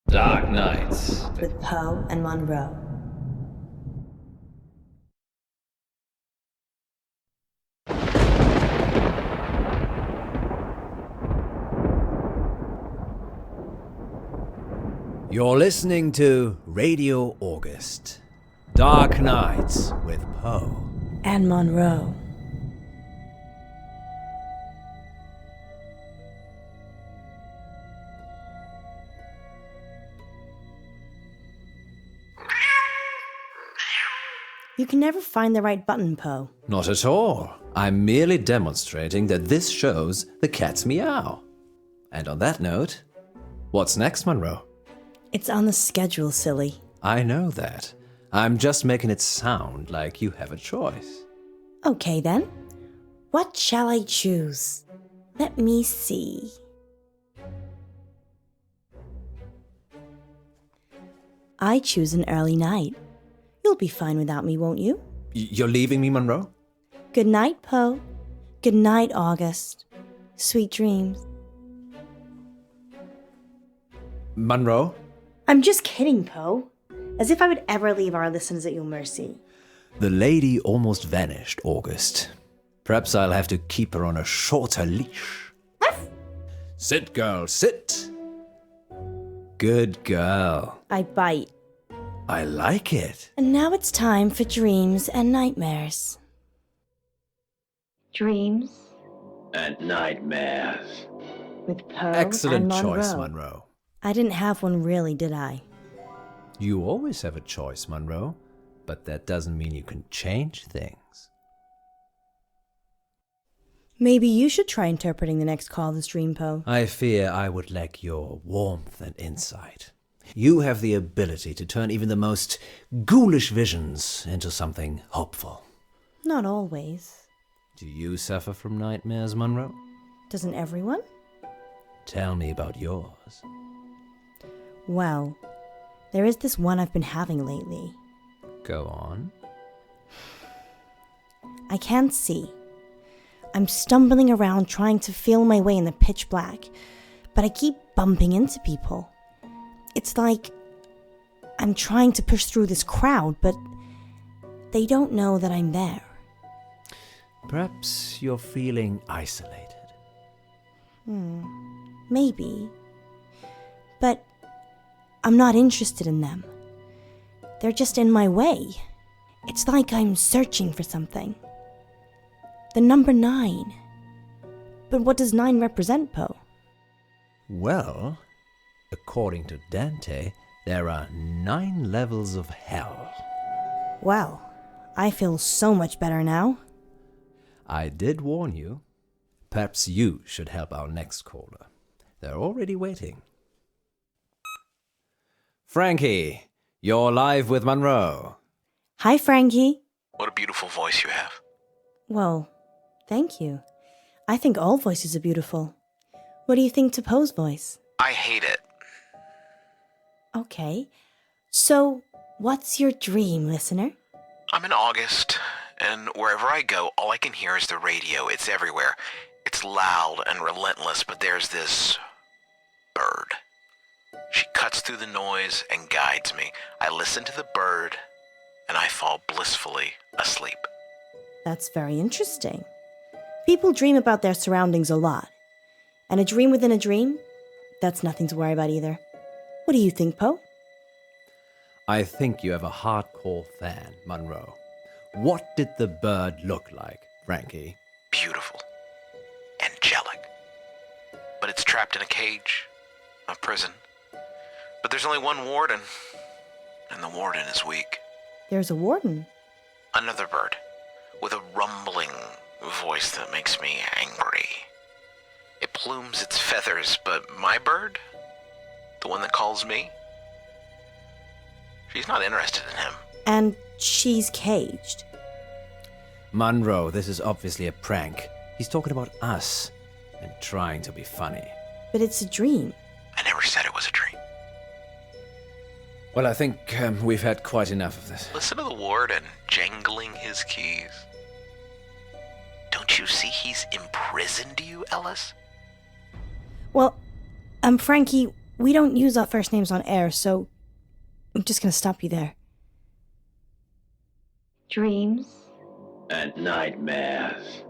Dark Nights with Poe and Munro. You're listening to Radio August. Dark Nights with Poe and Munro. You can never find the right button, Poe. Not at all. I'm merely demonstrating that this shows the cat's meow. And on that note, what's next, Munro? It's on the schedule, silly. I know that. I'm just making it sound like you have a choice. Okay, then. What shall I choose? Let me see. I choose an early night. You'll be fine without me, won't you? You're leaving me, Munro? Good night, Poe. Good night, August. Sweet dreams. Munro? I'm just kidding, Poe. As if I would ever leave our listeners at your mercy. The lady almost vanished, August. Perhaps I'll have to keep her on a shorter leash. Sit, girl, sit. Good girl. I bite. I like it. And now it's time for dreams and nightmares. Dreams and Nightmares with Poe Excellent and Munro. choice, Munro. I didn't have one really, did I? You always have a choice, Munro, but that doesn't mean you can change things. Maybe you should try interpreting the next call this dream, Poe. I fear I would lack your warmth and insight. You have the ability to turn even the most ghoulish visions into something hopeful. Not always. Do you suffer from nightmares, Munro? Doesn't everyone? Tell me about yours. Well, there is this one I've been having lately. Go on. I can't see. I'm stumbling around trying to feel my way in the pitch black, but I keep bumping into people. It's like I'm trying to push through this crowd, but they don't know that I'm there. Perhaps you're feeling isolated. Maybe. But I'm not interested in them. They're just in my way. It's like I'm searching for something. The number 9. But what does 9 represent, Poe? Well, according to Dante, there are 9 levels of hell. Well, I feel so much better now. I did warn you. Perhaps you should help our next caller. They're already waiting. Frankie, you're live with Munro. Hi, Frankie. What a beautiful voice you have. Well, thank you. I think all voices are beautiful. What do you think to Poe's voice? I hate it. Okay. So, what's your dream, listener? I'm in August, and wherever I go, all I can hear is the radio. It's everywhere. It's loud and relentless, but there's this bird. She cuts through the noise and guides me. I listen to the bird, and I fall blissfully asleep. That's very interesting. People dream about their surroundings a lot. And a dream within a dream? That's nothing to worry about either. What do you think, Poe? I think you have a hardcore fan, Munro. What did the bird look like? Frankie. Beautiful. Angelic. But it's trapped in a cage. A prison. But there's only one warden. And the warden is weak. There's a warden. Another bird. With a rumbling voice that makes me angry. It plumes its feathers, but my bird? The one that calls me? She's not interested in him. And she's caged. Munro, this is obviously a prank. He's talking about us and trying to be funny. But it's a dream. I never said it was a dream. Well, I think we've had quite enough of this. Listen to the warden jangling his keys. Don't you see he's imprisoned you, Ellis? Well, Frankie, we don't use our first names on air, so I'm just gonna stop you there. Dreams And nightmares.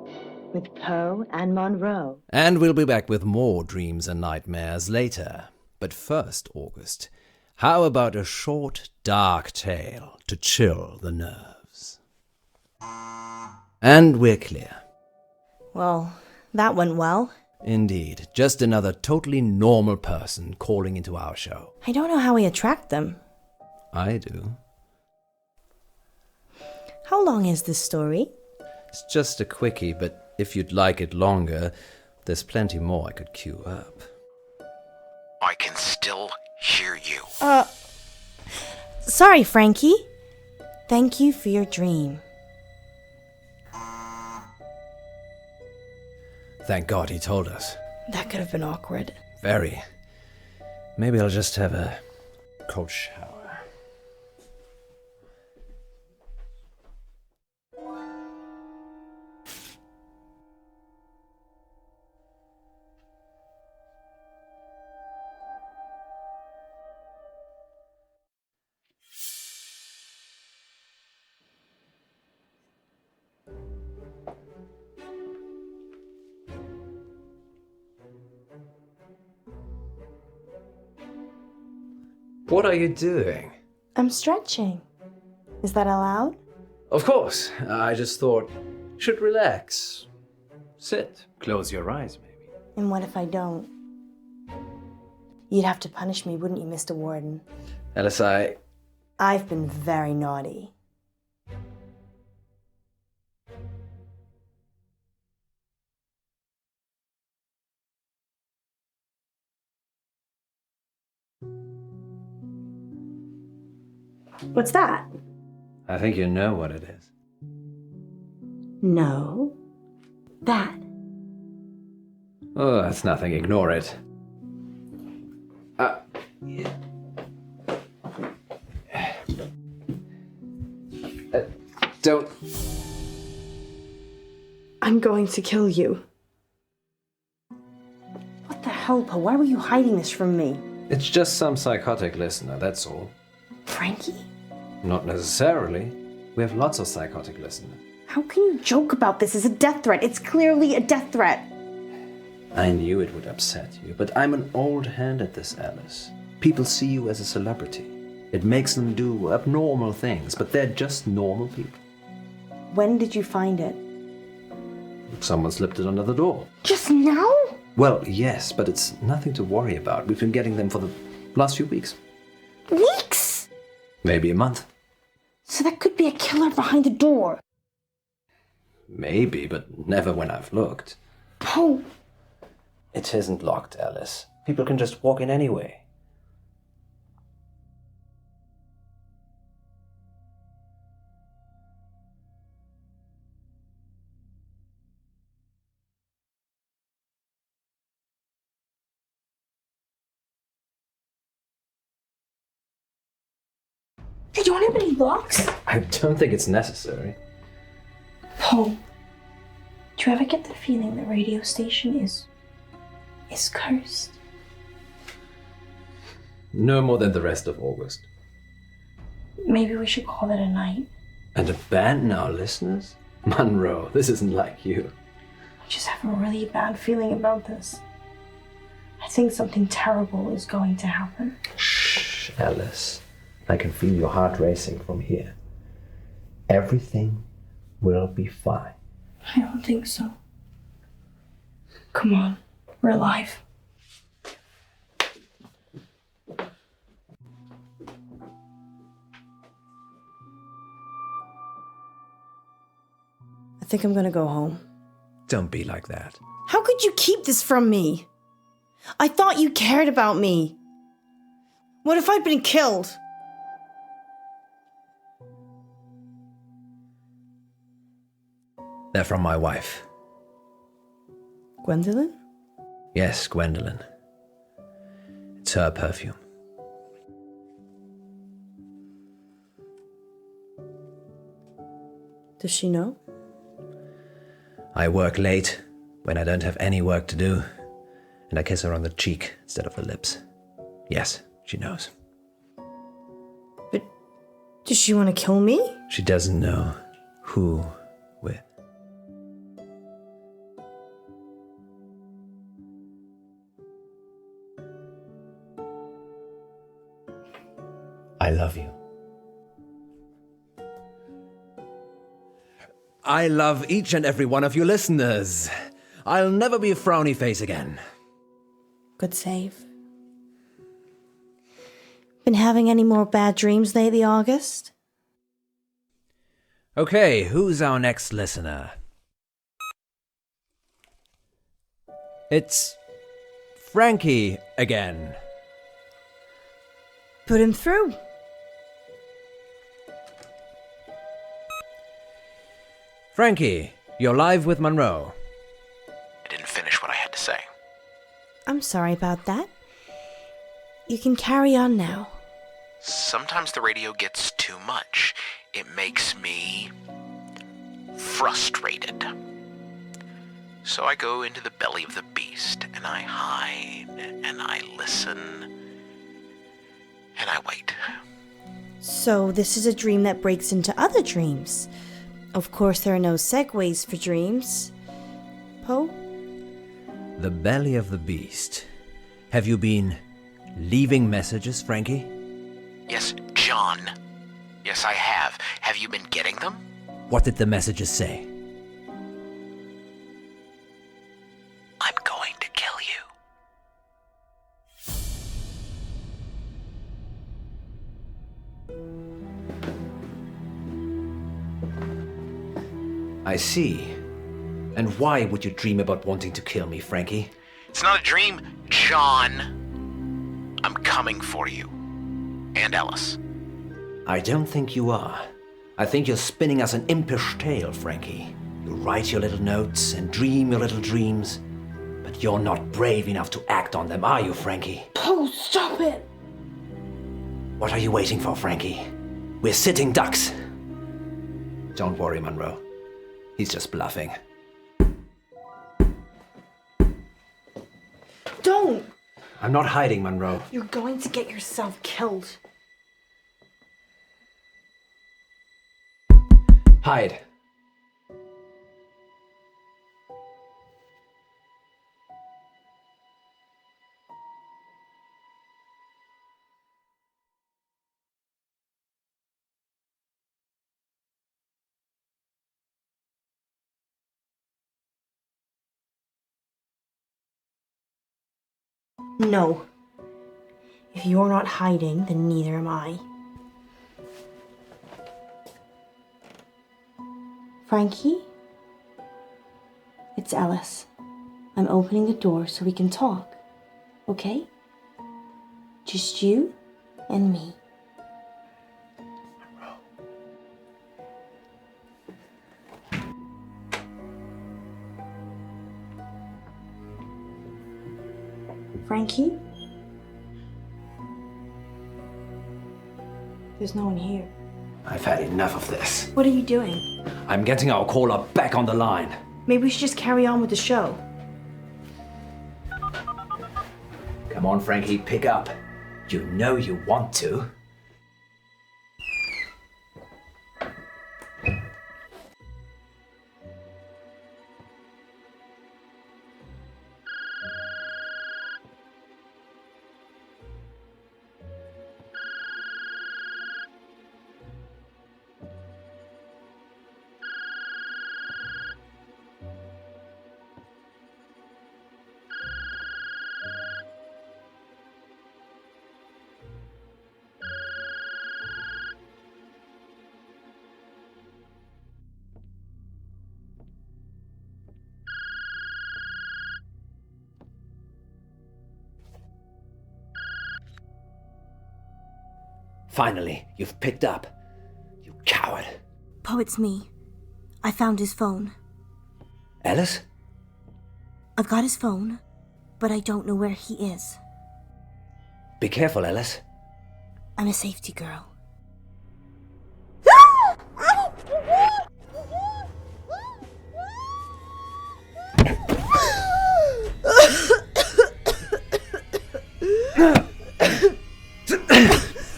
with Poe and Munro. And we'll be back with more dreams and nightmares later. But first, August, how about a short, dark tale to chill the nerves? And we're clear. Well, that went well. Indeed, just another totally normal person calling into our show. I don't know how we attract them. I do. How long is this story? It's just a quickie, but if you'd like it longer, there's plenty more I could queue up. I can still hear you. Sorry, Frankie. Thank you for your dream. Thank God he told us. That could have been awkward. Very. Maybe I'll just have a cold shower. What are you doing? I'm stretching. Is that allowed? Of course. I just thought, should relax. Sit. Close your eyes, maybe. And what if I don't? You'd have to punish me, wouldn't you, Mr. Warden? Alice, I've been very naughty. What's that? I think you know what it is. No. That. Oh, that's nothing. Ignore it. Don't. I'm going to kill you. What the hell, Poe? Why were you hiding this from me? It's just some psychotic listener, that's all. Frankie? Not necessarily. We have lots of psychotic listeners. How can you joke about this as a death threat? It's clearly a death threat. I knew it would upset you, but I'm an old hand at this, Alice. People see you as a celebrity. It makes them do abnormal things, but they're just normal people. When did you find it? Someone slipped it under the door. Just now? Well, yes, but it's nothing to worry about. We've been getting them for the last few weeks. Weeks? Maybe a month. So that could be a killer behind the door. Maybe, but never when I've looked. Poe. It isn't locked, Alice. People can just walk in anyway. Did you want any locks? I don't think it's necessary. Poe, do you ever get the feeling the radio station is cursed? No more than the rest of August. Maybe we should call it a night. And abandon our listeners? Munro, this isn't like you. I just have a really bad feeling about this. I think something terrible is going to happen. Shh, Alice. I can feel your heart racing from here. Everything will be fine. I don't think so. Come on, we're alive. I think I'm gonna go home. Don't be like that. How could you keep this from me? I thought you cared about me. What if I'd been killed? They're from my wife. Gwendolyn? Yes, Gwendolyn. It's her perfume. Does she know? I work late when I don't have any work to do, and I kiss her on the cheek instead of the lips. Yes, she knows. But does she want to kill me? She doesn't know who with. I love you. I love each and every one of you listeners. I'll never be a frowny face again. Good save. Been having any more bad dreams lately, August? Okay, who's our next listener? It's Frankie again. Put him through. Frankie, you're live with Munro. I didn't finish what I had to say. I'm sorry about that. You can carry on now. Sometimes the radio gets too much. It makes me frustrated. So I go into the belly of the beast, and I hide, and I listen, and I wait. So this is a dream that breaks into other dreams. Of course, there are no segues for dreams. Poe? The belly of the beast. Have you been leaving messages, Frankie? Yes, John. Yes, I have. Have you been getting them? What did the messages say? I'm going to kill you. I see. And why would you dream about wanting to kill me, Frankie? It's not a dream, John. I'm coming for you. And Alice. I don't think you are. I think you're spinning us an impish tale, Frankie. You write your little notes and dream your little dreams, but you're not brave enough to act on them, are you, Frankie? Poe, stop it! What are you waiting for, Frankie? We're sitting ducks. Don't worry, Munro. He's just bluffing. Don't! I'm not hiding, Munro. You're going to get yourself killed. Hide. No. If you're not hiding, then neither am I. Frankie? It's Alice. I'm opening the door so we can talk. Okay? Just you and me. Frankie? There's no one here. I've had enough of this. What are you doing? I'm getting our caller back on the line. Maybe we should just carry on with the show. Come on, Frankie, pick up. You know you want to. Finally, you've picked up. You coward. Poe, it's me. I found his phone. Alice? I've got his phone, but I don't know where he is. Be careful, Alice. I'm a safety girl.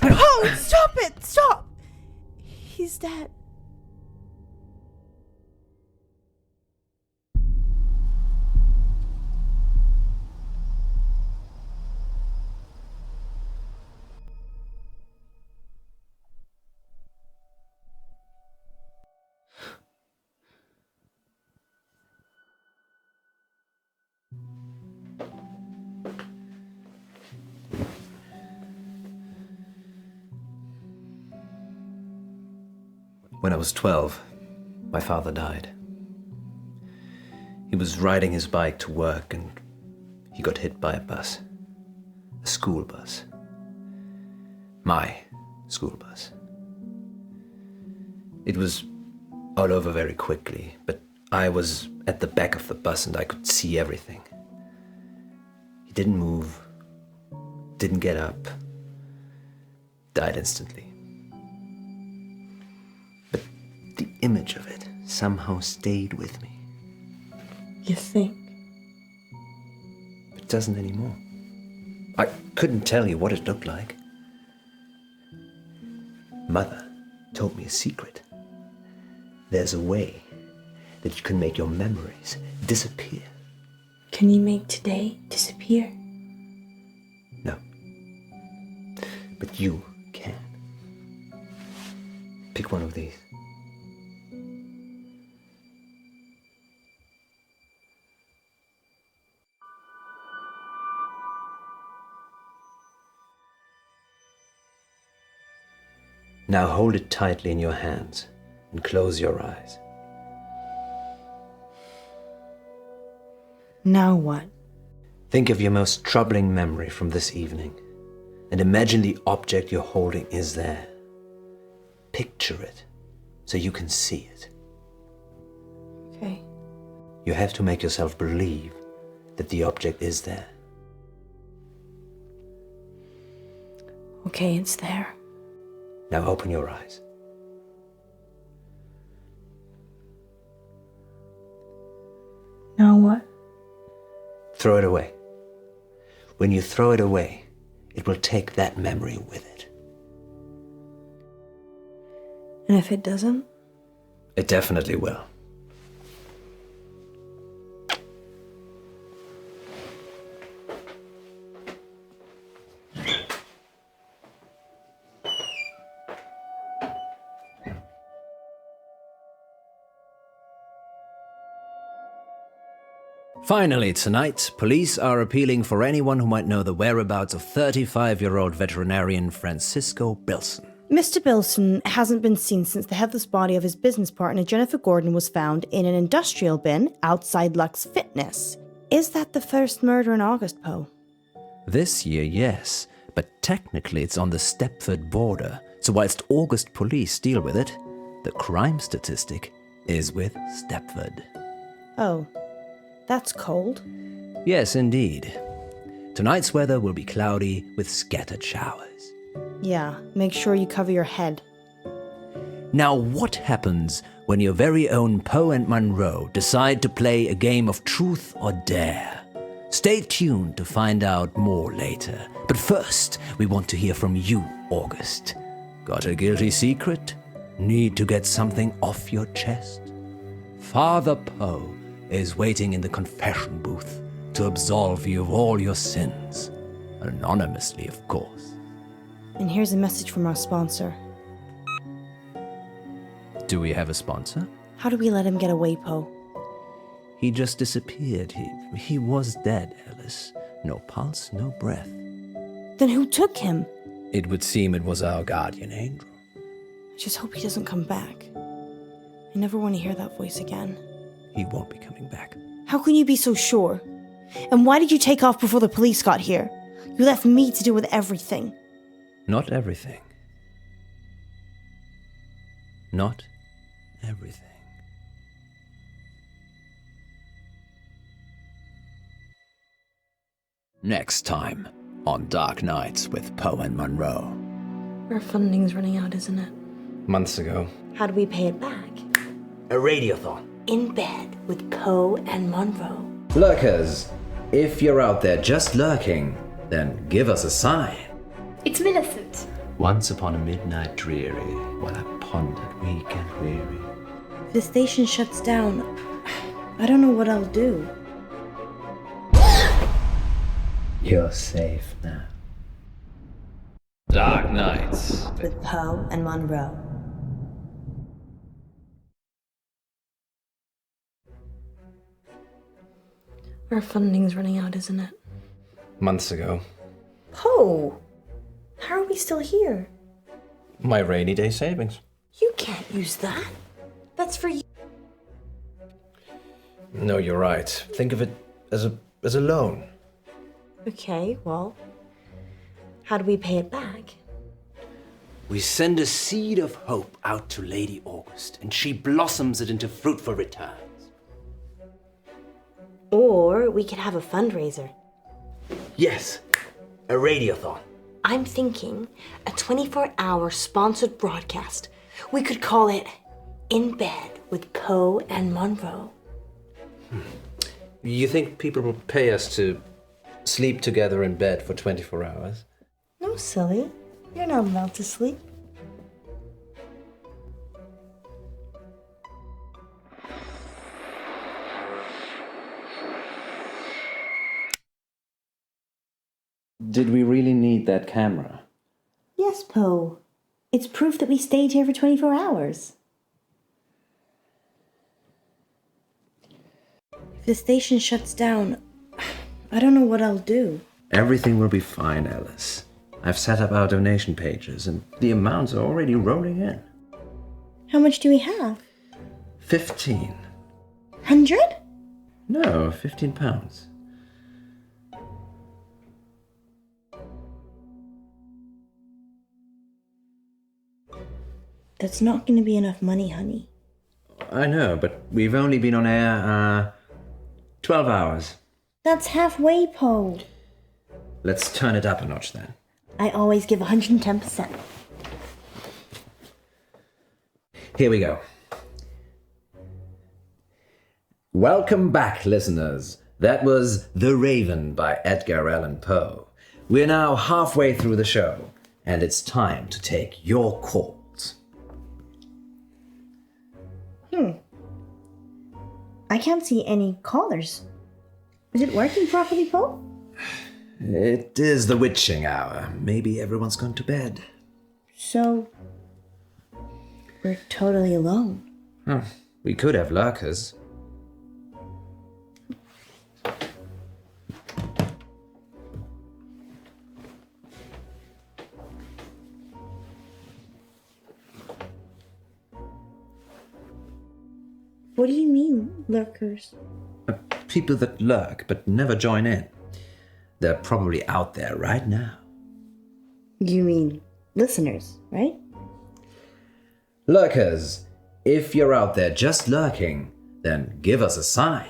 Oh, stop it! Stop! He's dead. When I was 12, my father died. He was riding his bike to work and he got hit by a bus. A school bus. My school bus. It was all over very quickly, but I was at the back of the bus and I could see everything. He didn't move, didn't get up, died instantly. The image of it somehow stayed with me. You think? It doesn't anymore. I couldn't tell you what it looked like. Mother told me a secret. There's a way that you can make your memories disappear. Can you make today disappear? No. But you can. Pick one of these. Now hold it tightly in your hands and close your eyes. Now what? Think of your most troubling memory from this evening and imagine the object you're holding is there. Picture it so you can see it. Okay. You have to make yourself believe that the object is there. Okay, it's there. Now open your eyes. Now what? Throw it away. When you throw it away, it will take that memory with it. And if it doesn't? It definitely will. Finally, tonight, police are appealing for anyone who might know the whereabouts of 35-year-old veterinarian Francisco Bilson. Mr. Bilson hasn't been seen since the headless body of his business partner Jennifer Gordon was found in an industrial bin outside Lux Fitness. Is that the first murder in August, Poe? This year, yes, but technically it's on the Stepford border, so whilst August police deal with it, the crime statistic is with Stepford. Oh. That's cold. Yes, indeed. Tonight's weather will be cloudy with scattered showers. Yeah, make sure you cover your head. Now, what happens when your very own Poe and Munro decide to play a game of truth or dare? Stay tuned to find out more later. But first, we want to hear from you, August. Got a guilty secret? Need to get something off your chest? Father Poe is waiting in the confession booth to absolve you of all your sins. Anonymously, of course. And here's a message from our sponsor. Do we have a sponsor? How do we let him get away, Poe? He just disappeared. He was dead, Alice. No pulse, no breath. Then who took him? It would seem it was our guardian angel. I just hope he doesn't come back. I never want to hear that voice again. He won't be coming back. How can you be so sure? And why did you take off before the police got here? You left me to deal with everything. Not everything. not everything. Next time on Dark Nights with Poe and Munro. Our funding's running out, isn't it? Months ago. How do we pay it back? A radiothon. In bed with Poe and Munro. Lurkers, if you're out there just lurking, then give us a sign. It's Millicent. Once upon a midnight dreary, while I pondered weak and weary. If the station shuts down, I don't know what I'll do. You're safe now. Dark Nights. With Poe and Munro. Our funding's running out, isn't it? Months ago. Poe! How are we still here? My rainy day savings. You can't use that. That's for you. No, you're right. Think of it as a loan. Okay, well, how do we pay it back? We send a seed of hope out to Lady August, and she blossoms it into fruitful returns. Or we could have a fundraiser. Yes, a radiothon. I'm thinking a 24-hour sponsored broadcast. We could call it In Bed with Poe and Munro. You think people will pay us to sleep together in bed for 24 hours? No, silly. You're not allowed to sleep. Did we really need that camera? Yes, Poe. It's proof that we stayed here for 24 hours. If the station shuts down, I don't know what I'll do. Everything will be fine, Alice. I've set up our donation pages, and the amounts are already rolling in. How much do we have? 15. 100? No, 15 pounds. That's not going to be enough money, honey. I know, but we've only been on air, 12 hours. That's halfway, Poe. Let's turn it up a notch then. I always give 110%. Here we go. Welcome back, listeners. That was The Raven by Edgar Allan Poe. We're now halfway through the show, and it's time to take your calls. I can't see any callers. Is it working properly, Poe? It is the witching hour. Maybe everyone's gone to bed. So, we're totally alone. We could have lurkers. What do you mean, lurkers? People that lurk but never join in. They're probably out there right now. You mean listeners, right? Lurkers, if you're out there just lurking, then give us a sign.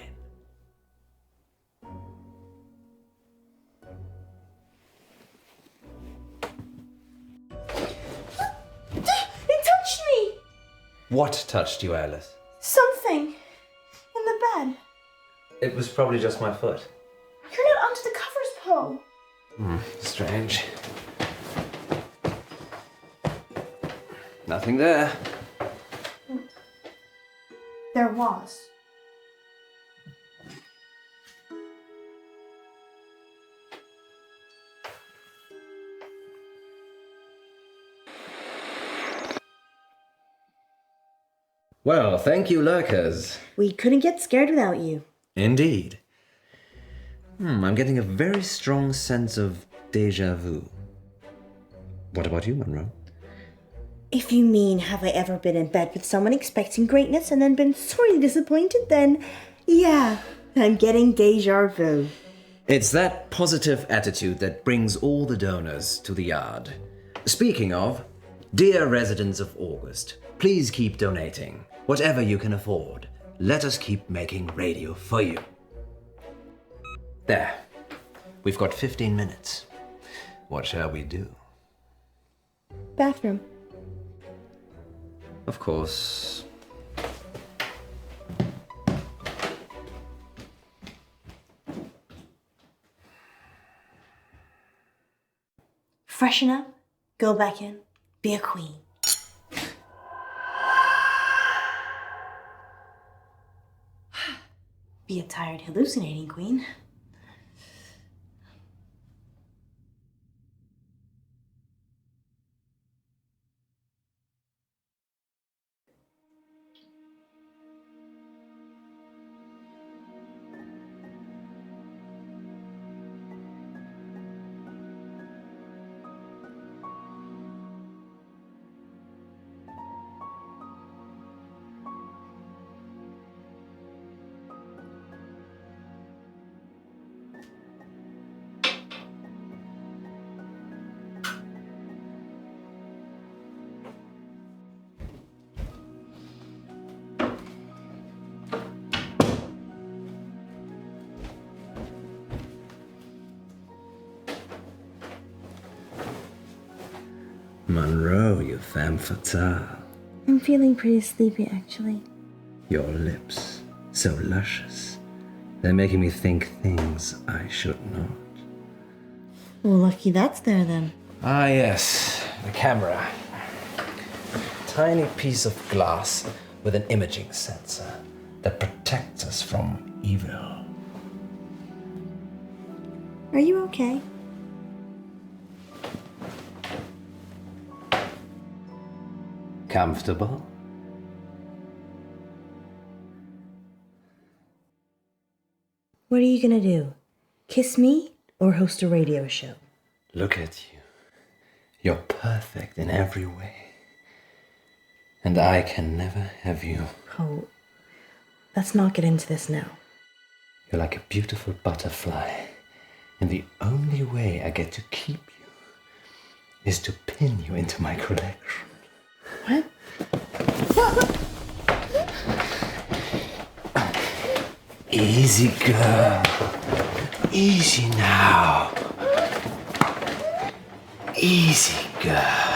It touched me! What touched you, Alice? Something in the bed. It was probably just my foot. You're not onto the covers, Poe. Strange. Nothing there. There was. Well, thank you, lurkers. We couldn't get scared without you. Indeed. I'm getting a very strong sense of déjà vu. What about you, Munro? If you mean, have I ever been in bed with someone expecting greatness and then been sorely disappointed, then yeah, I'm getting déjà vu. It's that positive attitude that brings all the donors to the yard. Speaking of, dear residents of August, Please keep donating. Whatever you can afford. Let us keep making radio for you. There. We've got 15 minutes. What shall we do? Bathroom. Of course. Freshen up, go back in, be a queen. Be a tired, hallucinating queen. Munro, you femme fatale. I'm feeling pretty sleepy, actually. Your lips, so luscious. They're making me think things I should not. Well, lucky that's there then. Ah, yes, the camera. Tiny piece of glass with an imaging sensor that protects us from evil. Are you okay? Comfortable? What are you gonna do? Kiss me or host a radio show? Look at you. You're perfect in every way. And I can never have you. Oh, let's not get into this now. You're like a beautiful butterfly. And the only way I get to keep you is to pin you into my collection. What? Easy, girl. Easy now. Easy, girl.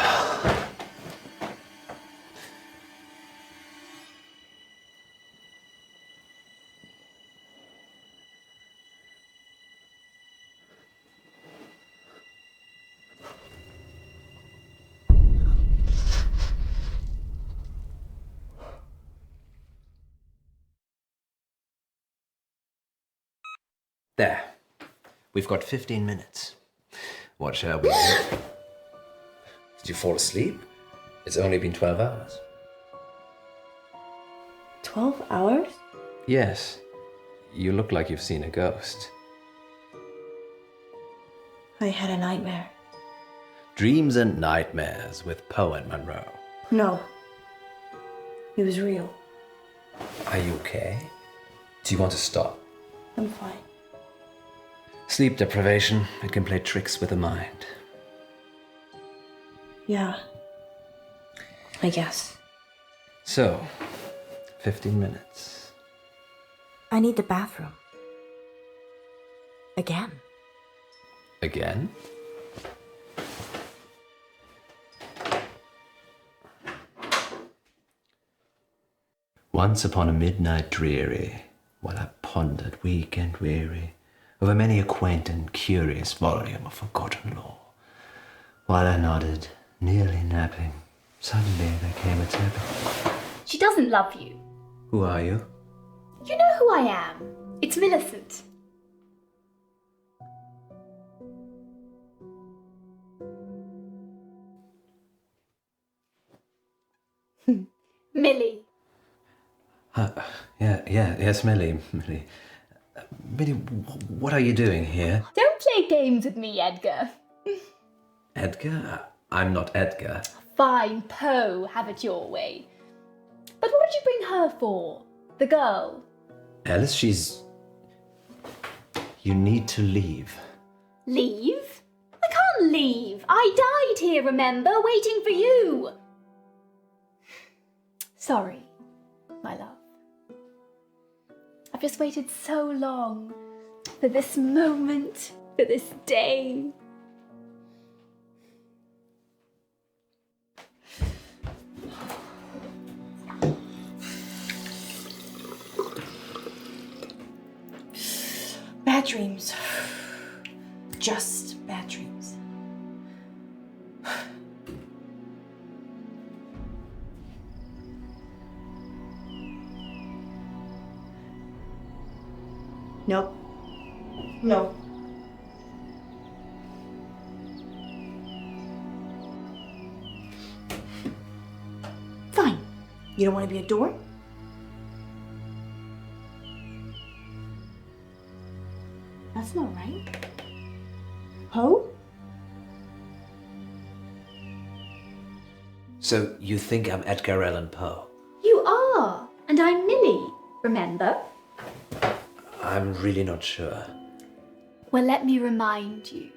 There. We've got 15 minutes. What shall we do? Did you fall asleep? It's only been 12 hours. 12 hours? Yes. You look like you've seen a ghost. I had a nightmare. Dreams and Nightmares with Poe and Munro. No. It was real. Are you okay? Do you want to stop? I'm fine. Sleep deprivation, it can play tricks with the mind. Yeah. I guess. So, 15 minutes. I need the bathroom. Again. Again? Once upon a midnight dreary, while I pondered weak and weary over many a quaint and curious volume of forgotten lore, while I nodded, nearly napping, suddenly there came a tapping. She doesn't love you. Who are you? You know who I am. It's Millicent. Millie. Yes, Millie. Millie, what are you doing here? Don't play games with me, Edgar. Edgar? I'm not Edgar. Fine, Poe, have it your way. But what did you bring her for? The girl? Alice, You need to leave. Leave? I can't leave. I died here, remember? Waiting for you. Sorry, my love. I've just waited so long for this moment, for this day. Bad dreams. Just bad dreams. Nope. No. Fine. You don't want to be a door? That's not right. Poe? So you think I'm Edgar Allan Poe? You are, and I'm Millie, remember? I'm really not sure. Well, let me remind you.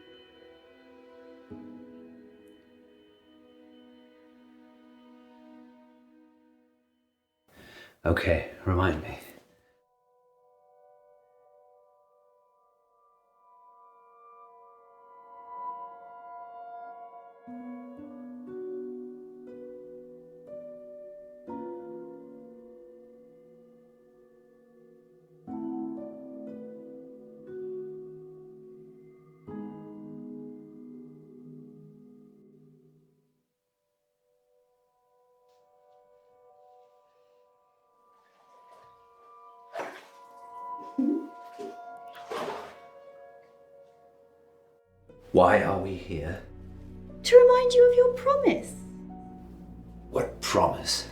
Okay, remind me. Why are we here? To remind you of your promise. What promise?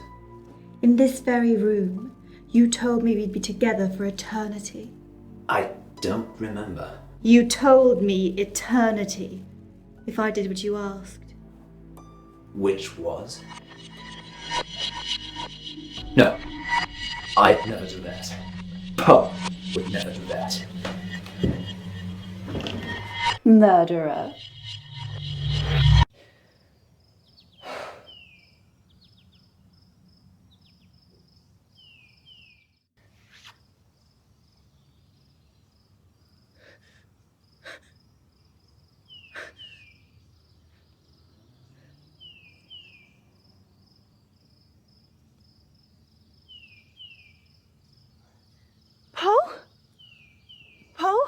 In this very room, you told me we'd be together for eternity. I don't remember. You told me eternity, if I did what you asked. Which was? No, I'd never do that. Poe would never do that. Murderer. Poe? Poe?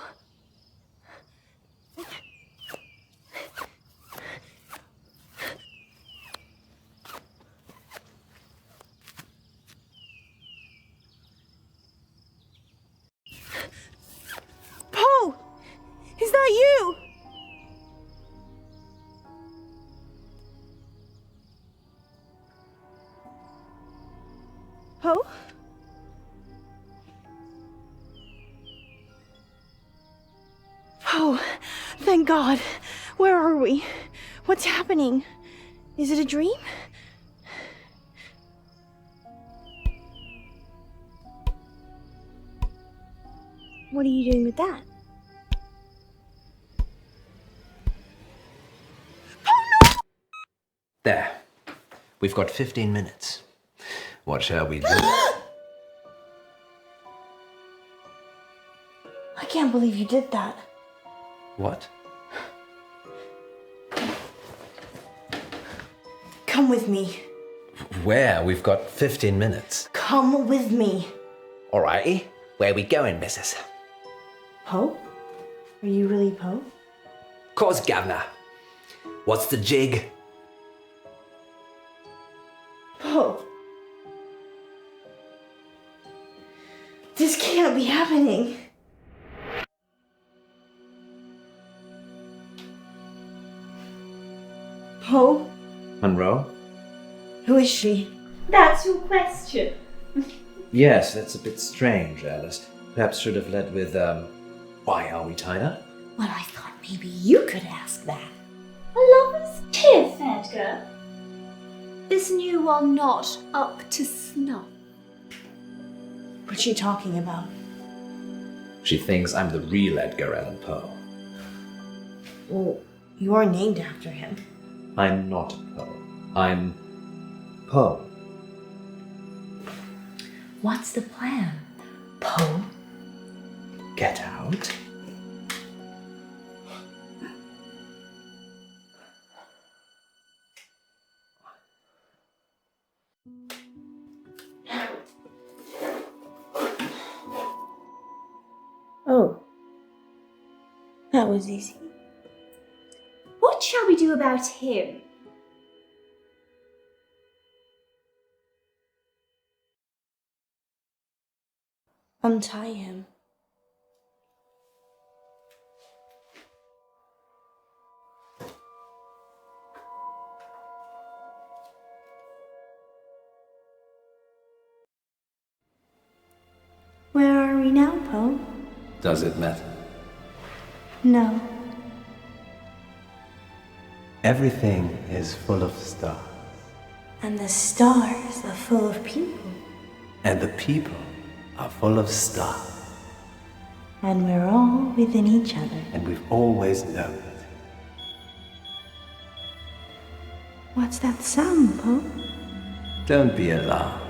Poe! Is that you? Poe? Oh, thank God. Where are we? What's happening? Is it a dream? What are you doing with that? There. We've got 15 minutes. What shall we do? I can't believe you did that. What? Come with me. Where? We've got 15 minutes. Come with me. Alrighty. Where we going, missus? Poe? Are you really Poe? Course, governor. What's the jig? Poe. This can't be happening. Poe? Munro? Who is she? That's your question. Yes, that's a bit strange, Alice. Perhaps should have led with, why are we tied up? Well, I thought maybe you could ask that. A lover's tiff, Edgar. This new one not up to snuff. What's she talking about? She thinks I'm the real Edgar Allan Poe. Well, you are named after him. I'm not Poe. I'm Poe. What's the plan, Poe? Get out. Oh, that was easy. What shall we do about him? Untie him. Where are we now, Poe? Does it matter? No. Everything is full of stars. And the stars are full of people. And the people are full of stars. And we're all within each other. And we've always known it. What's that sound, Poe? Don't be alarmed.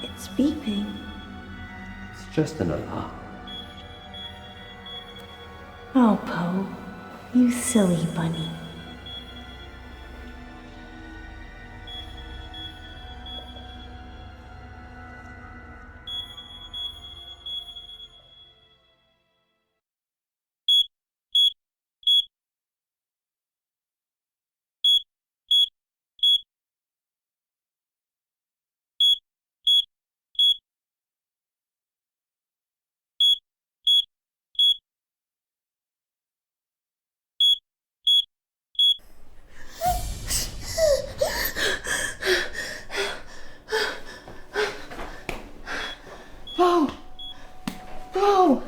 It's beeping. It's just an alarm. Oh, Poe, you silly bunny. Poe! Poe!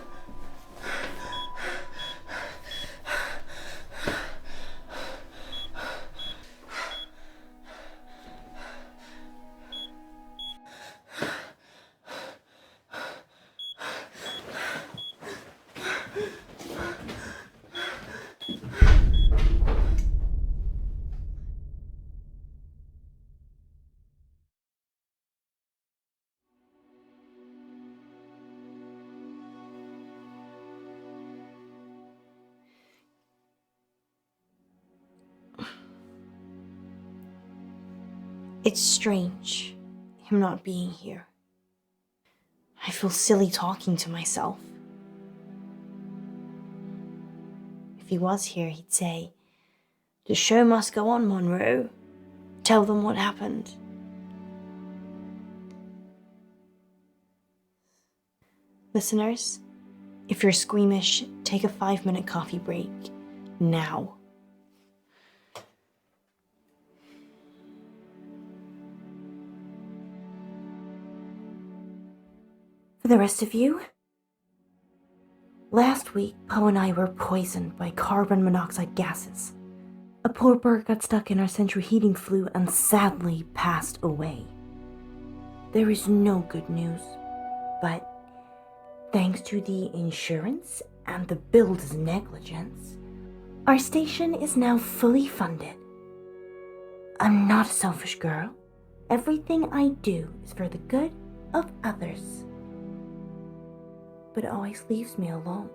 It's strange, him not being here. I feel silly talking to myself. If he was here, he'd say, "The show must go on, Munro. Tell them what happened." Listeners, if you're squeamish, take a 5-minute coffee break. Now. For the rest of you, last week, Poe and I were poisoned by carbon monoxide gases. A poor bird got stuck in our central heating flue and sadly passed away. There is no good news, but thanks to the insurance and the builder's negligence, our station is now fully funded. I'm not a selfish girl. Everything I do is for the good of others. But it always leaves me alone.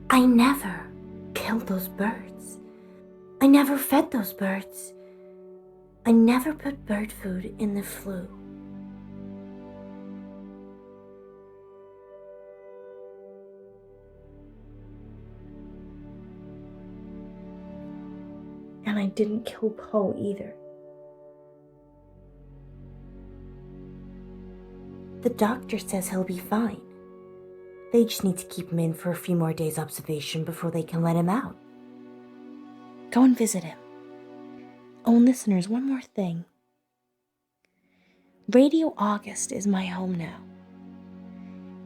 I never killed those birds. I never fed those birds. I never put bird food in the flue. And I didn't kill Poe either. The doctor says he'll be fine. They just need to keep him in for a few more days' observation before they can let him out. Go and visit him. Oh, and listeners, one more thing. Radio August is my home now,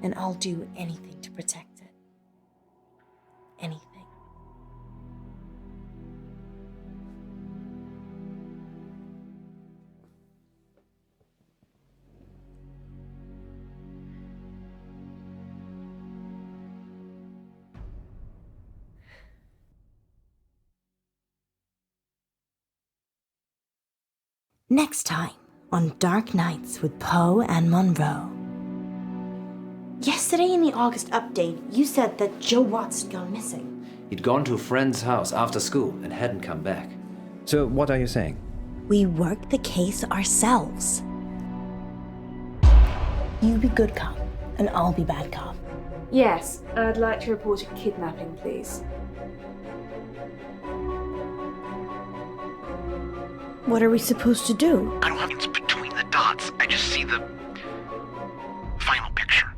and I'll do anything to protect it. Anything. Next time on Dark Nights with Poe and Munro. Yesterday in the August update, you said that Joe Watts had gone missing. He'd gone to a friend's house after school and hadn't come back. So what are you saying? We worked the case ourselves. You be good cop, and I'll be bad cop. Yes, I'd like to report a kidnapping, please. What are we supposed to do? I don't have it's between the dots. I just see the final picture.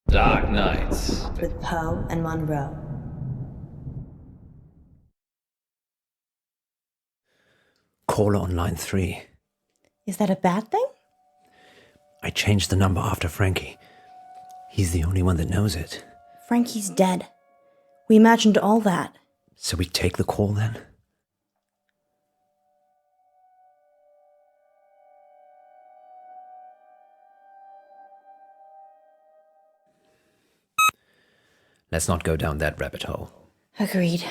Dark Nights. With Poe and Munro. Caller on line 3. Is that a bad thing? I changed the number after Frankie. He's the only one that knows it. Frankie's dead. We imagined all that. So we take the call then? Let's not go down that rabbit hole. Agreed.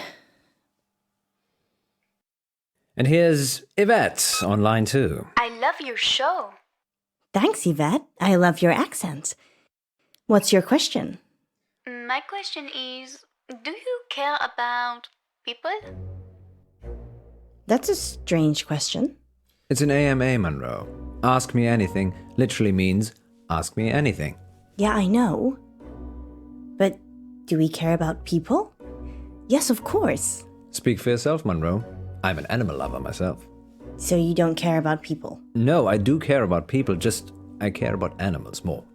And here's Yvette on line 2. I love your show. Thanks, Yvette. I love your accent. What's your question? My question is, do you care about people? That's a strange question. It's an AMA, Munro. Ask me anything literally means ask me anything. Yeah, I know. But do we care about people? Yes, of course. Speak for yourself, Munro. I'm an animal lover myself. So you don't care about people? No, I do care about people, just I care about animals more.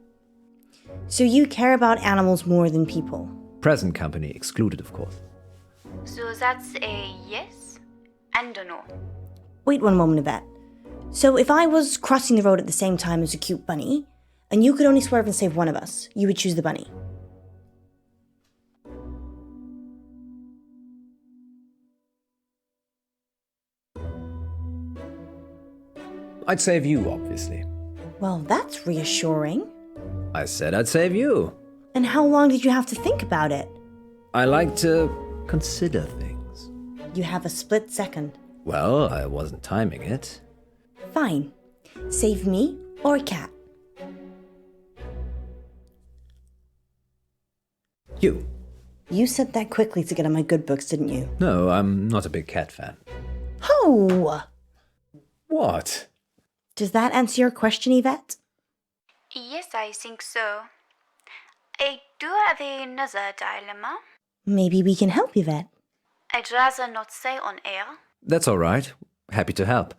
So you care about animals more than people? Present company excluded, of course. So that's a yes and a no. Wait one moment, Yvette. So if I was crossing the road at the same time as a cute bunny, and you could only swerve and save one of us, you would choose the bunny? I'd save you, obviously. Well, that's reassuring. I said I'd save you. And how long did you have to think about it? I like to consider things. You have a split second. Well, I wasn't timing it. Fine. Save me or a cat. You. You said that quickly to get on my good books, didn't you? No, I'm not a big cat fan. Oh! What? Does that answer your question, Yvette? Yes, I think so. I do have another dilemma. Maybe we can help, Yvette. I'd rather not say on air. That's all right. Happy to help.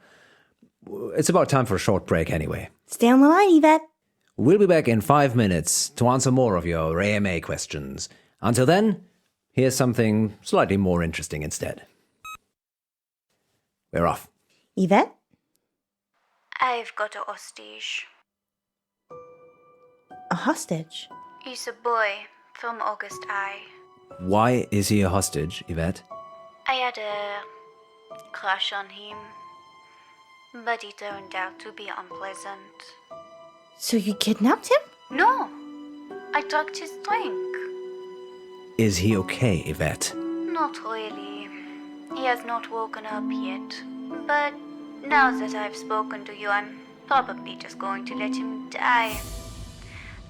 It's about time for a short break anyway. Stay on the line, Yvette. We'll be back in 5 minutes to answer more of your AMA questions. Until then, here's something slightly more interesting instead. We're off. Yvette? I've got a hostage. A hostage? He's a boy from August High. Why is he a hostage, Yvette? I had a crush on him, but he turned out to be unpleasant. So you kidnapped him? No, I took his drink. Is he okay, Yvette? Not really. He has not woken up yet. But now that I've spoken to you, I'm probably just going to let him die.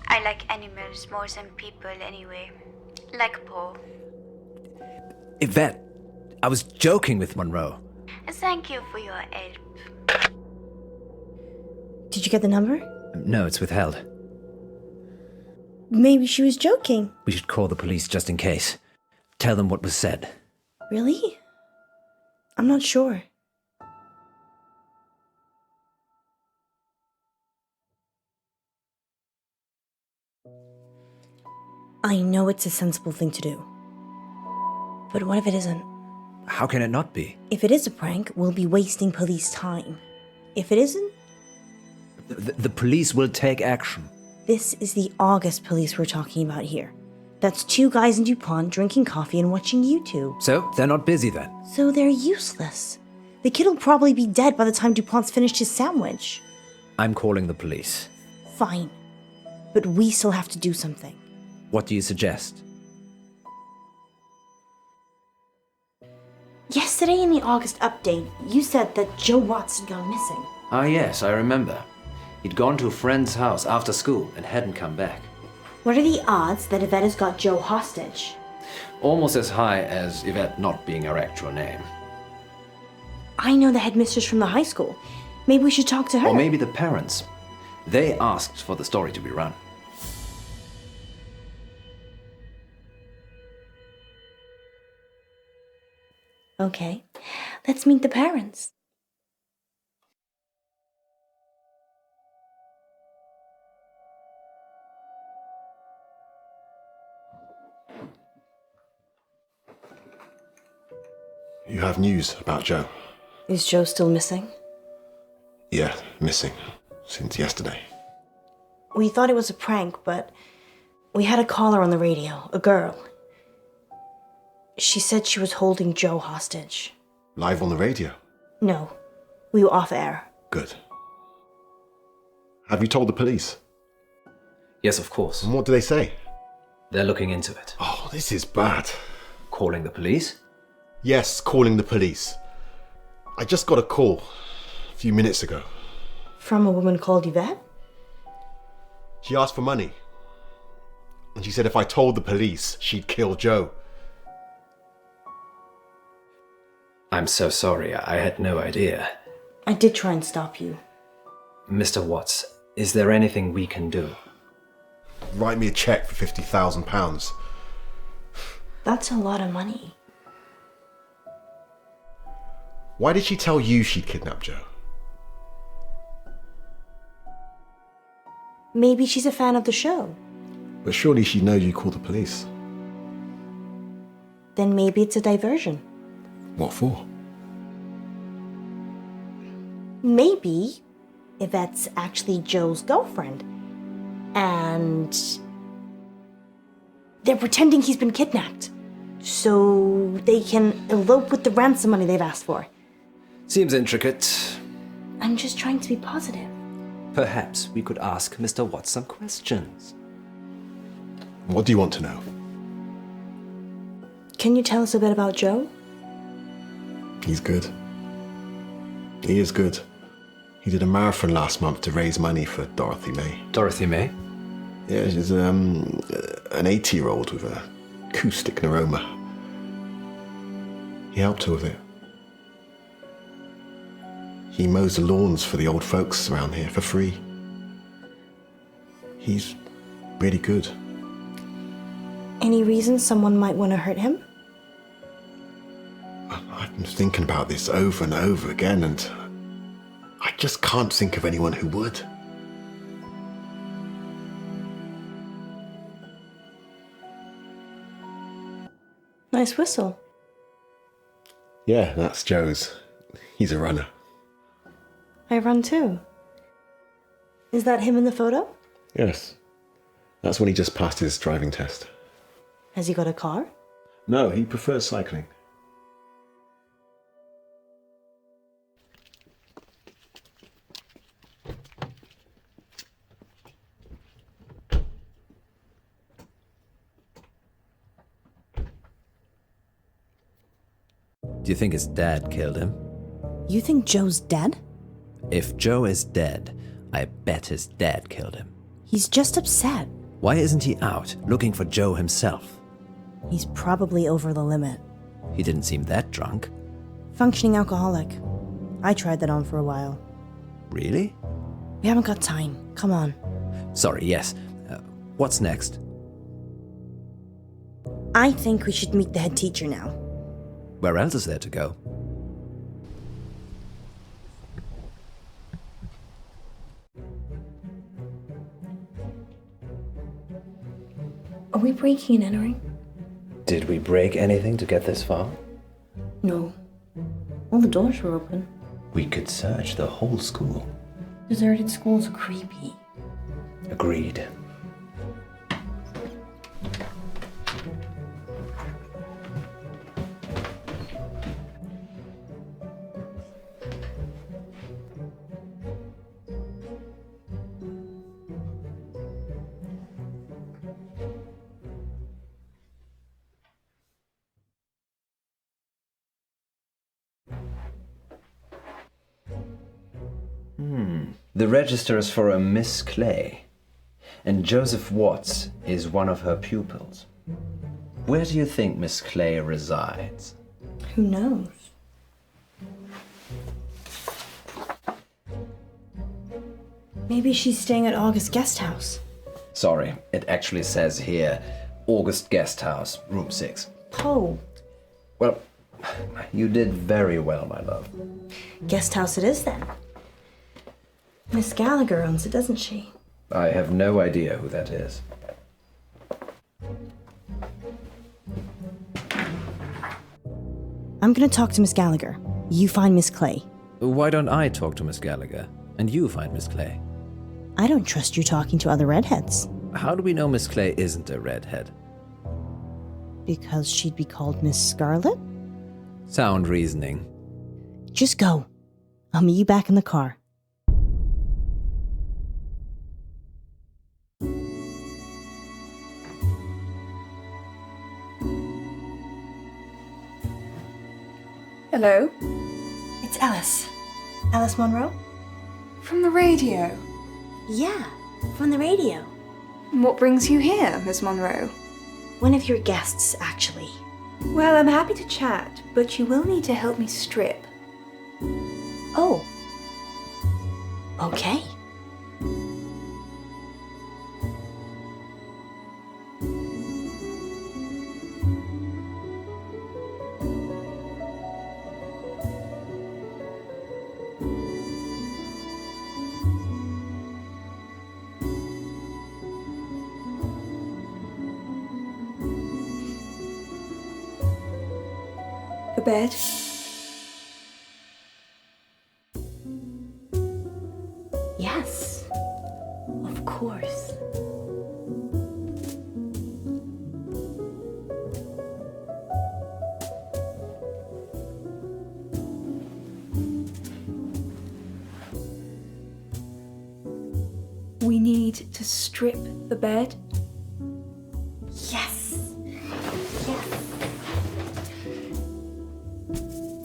I like animals more than people anyway. Like Poe. Yvette, I was joking with Munro. Thank you for your help. Did you get the number? No, it's withheld. Maybe she was joking. We should call the police just in case. Tell them what was said. Really? I'm not sure. I know it's a sensible thing to do. But what if it isn't? How can it not be? If it is a prank, we'll be wasting police time. If it isn't, The police will take action. this is the August police we're talking about here. That's 2 guys in DuPont drinking coffee and watching YouTube. So, they're not busy then? So they're useless. The kid will probably be dead by the time DuPont's finished his sandwich. I'm calling the police. Fine. But we still have to do something. What do you suggest? Yesterday in the August update, you said that Joe Watts had gone missing. Ah, yes, I remember. He'd gone to a friend's house after school and hadn't come back. What are the odds that Yvette has got Joe hostage? Almost as high as Yvette not being her actual name. I know the headmistress from the high school. Maybe we should talk to her. Or maybe the parents. They asked for the story to be run. Okay, let's meet the parents. You have news about Joe? Is Joe still missing? Yeah, missing. Since yesterday. We thought it was a prank, but we had a caller on the radio, a girl. She said she was holding Joe hostage. Live on the radio? No, we were off air. Good. Have you told the police? Yes, of course. And what do they say? They're looking into it. Oh, this is bad. Calling the police? Yes, calling the police. I just got a call a few minutes ago. From a woman called Yvette? She asked for money. And she said if I told the police, she'd kill Joe. I'm so sorry, I had no idea. I did try and stop you. Mr. Watts, is there anything we can do? Write me a cheque for £50,000. That's a lot of money. Why did she tell you she'd kidnapped Joe? Maybe she's a fan of the show. But surely she'd know you called the police. Then maybe it's a diversion. What for? Maybe Yvette's actually Joe's girlfriend. And they're pretending he's been kidnapped. So they can elope with the ransom money they've asked for. Seems intricate. I'm just trying to be positive. Perhaps we could ask Mr. Watts some questions. What do you want to know? Can you tell us a bit about Joe? He's good. He is good. He did a marathon last month to raise money for Dorothy May. Dorothy May? Yeah, she's an 80-year-old with a acoustic neuroma. He helped her with it. He mows the lawns for the old folks around here for free. He's really good. Any reason someone might want to hurt him? I've been thinking about this over and over again, and I just can't think of anyone who would. Nice whistle. Yeah, that's Joe's. He's a runner. I run too. Is that him in the photo? Yes. That's when he just passed his driving test. Has he got a car? No, he prefers cycling. Do you think his dad killed him? You think Joe's dead? If Joe is dead, I bet his dad killed him. He's just upset. Why isn't he out looking for Joe himself? He's probably over the limit. He didn't seem that drunk. Functioning alcoholic. I tried that on for a while. Really? We haven't got time. Come on. Sorry, yes. What's next? I think we should meet the head teacher now. Where else is there to go? Are we breaking and entering? Did we break anything to get this far? No. All the doors were open. We could search the whole school. Deserted schools are creepy. Agreed. The register is for a Miss Clay, and Joseph Watts is one of her pupils. Where do you think Miss Clay resides? Who knows? Maybe she's staying at August's guest house. Sorry, it actually says here, August Guest House, room 6. Poe. Well, you did very well, my love. Guest house it is then. Miss Gallagher owns it, doesn't she? I have no idea who that is. I'm gonna talk to Miss Gallagher. You find Miss Clay. Why don't I talk to Miss Gallagher, and you find Miss Clay? I don't trust you talking to other redheads. How do we know Miss Clay isn't a redhead? Because she'd be called Miss Scarlet? Sound reasoning. Just go. I'll meet you back in the car. Hello? It's Alice. Alice Munro? From the radio. Yeah, from the radio. What brings you here, Miss Munro? One of your guests, actually. Well, I'm happy to chat, but you will need to help me strip. Oh. Okay. The bed. Yes. Of course. We need to strip the bed. Yes. Yes.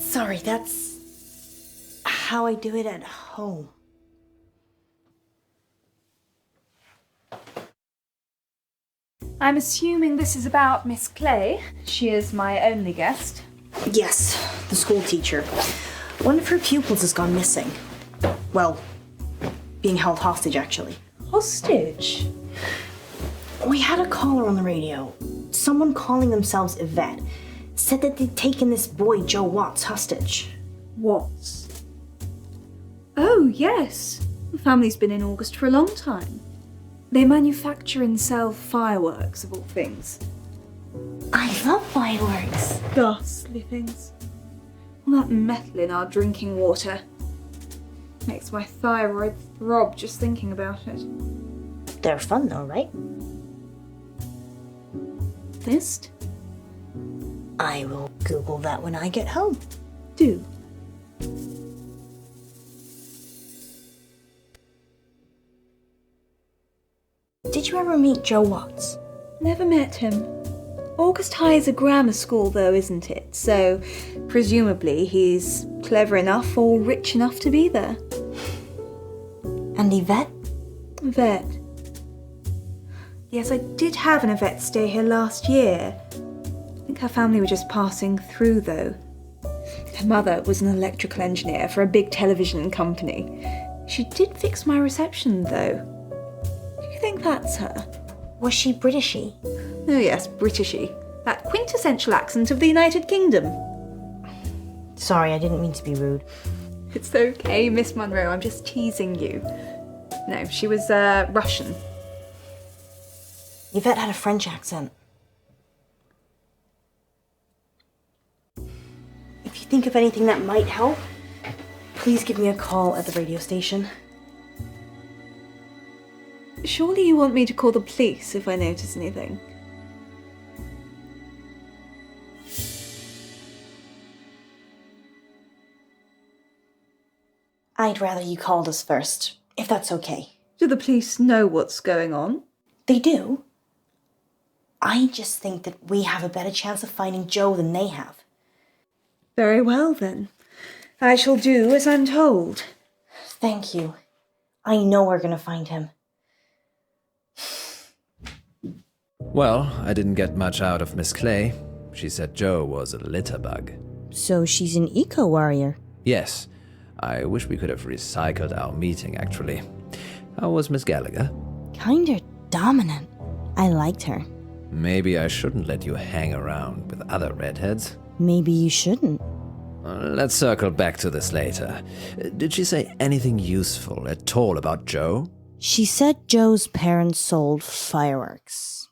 Sorry, that's how I do it at home. I'm assuming this is about Miss Clay. She is my only guest. Yes, the school teacher. One of her pupils has gone missing. Well, being held hostage, actually. Hostage? We had a caller on the radio. Someone calling themselves Yvette said that they'd taken this boy, Joe Watts, hostage. Watts? Oh, yes. The family's been in August for a long time. They manufacture and sell fireworks, of all things. I love fireworks. Ghastly things. All that metal in our drinking water. Makes my thyroid throb just thinking about it. They're fun though, right? List? I will Google that when I get home. Do. Did you ever meet Joe Watts? Never met him. August High is a grammar school though, isn't it? So, presumably he's clever enough or rich enough to be there. And Yvette? Yvette. Yes, I did have an Yvette stay here last year. I think her family were just passing through though. Her mother was an electrical engineer for a big television company. She did fix my reception though. Do you think that's her? Was she Britishy? Oh yes, Britishy. That quintessential accent of the United Kingdom. Sorry, I didn't mean to be rude. It's okay, Miss Munro, I'm just teasing you. No, she was Russian. Yvette had a French accent. If you think of anything that might help, please give me a call at the radio station. Surely you want me to call the police if I notice anything? I'd rather you called us first, if that's okay. Do the police know what's going on? They do. I just think that we have a better chance of finding Joe than they have. Very well then. I shall do as I'm told. Thank you. I know we're gonna find him. Well, I didn't get much out of Miss Clay. She said Joe was a litter bug. So she's an eco-warrior. Yes, I wish we could have recycled our meeting, actually. How was Miss Gallagher? Kinda dominant. I liked her. Maybe I shouldn't let you hang around with other redheads. Maybe you shouldn't. Let's circle back to this later. Did she say anything useful at all about Joe? She said Joe's parents sold fireworks.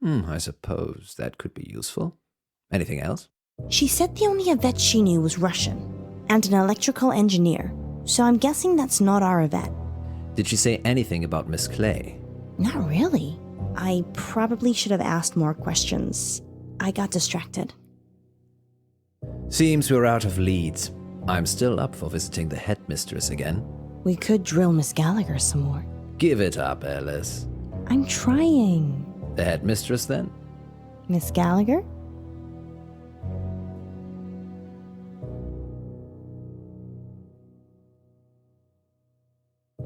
I suppose that could be useful. Anything else? She said the only Yvette she knew was Russian, and an electrical engineer, so I'm guessing that's not our Yvette. Did she say anything about Miss Clay? Not really. I probably should have asked more questions. I got distracted. Seems we're out of leads. I'm still up for visiting the headmistress again. We could drill Miss Gallagher some more. Give it up, Alice. I'm trying. The headmistress, then? Miss Gallagher?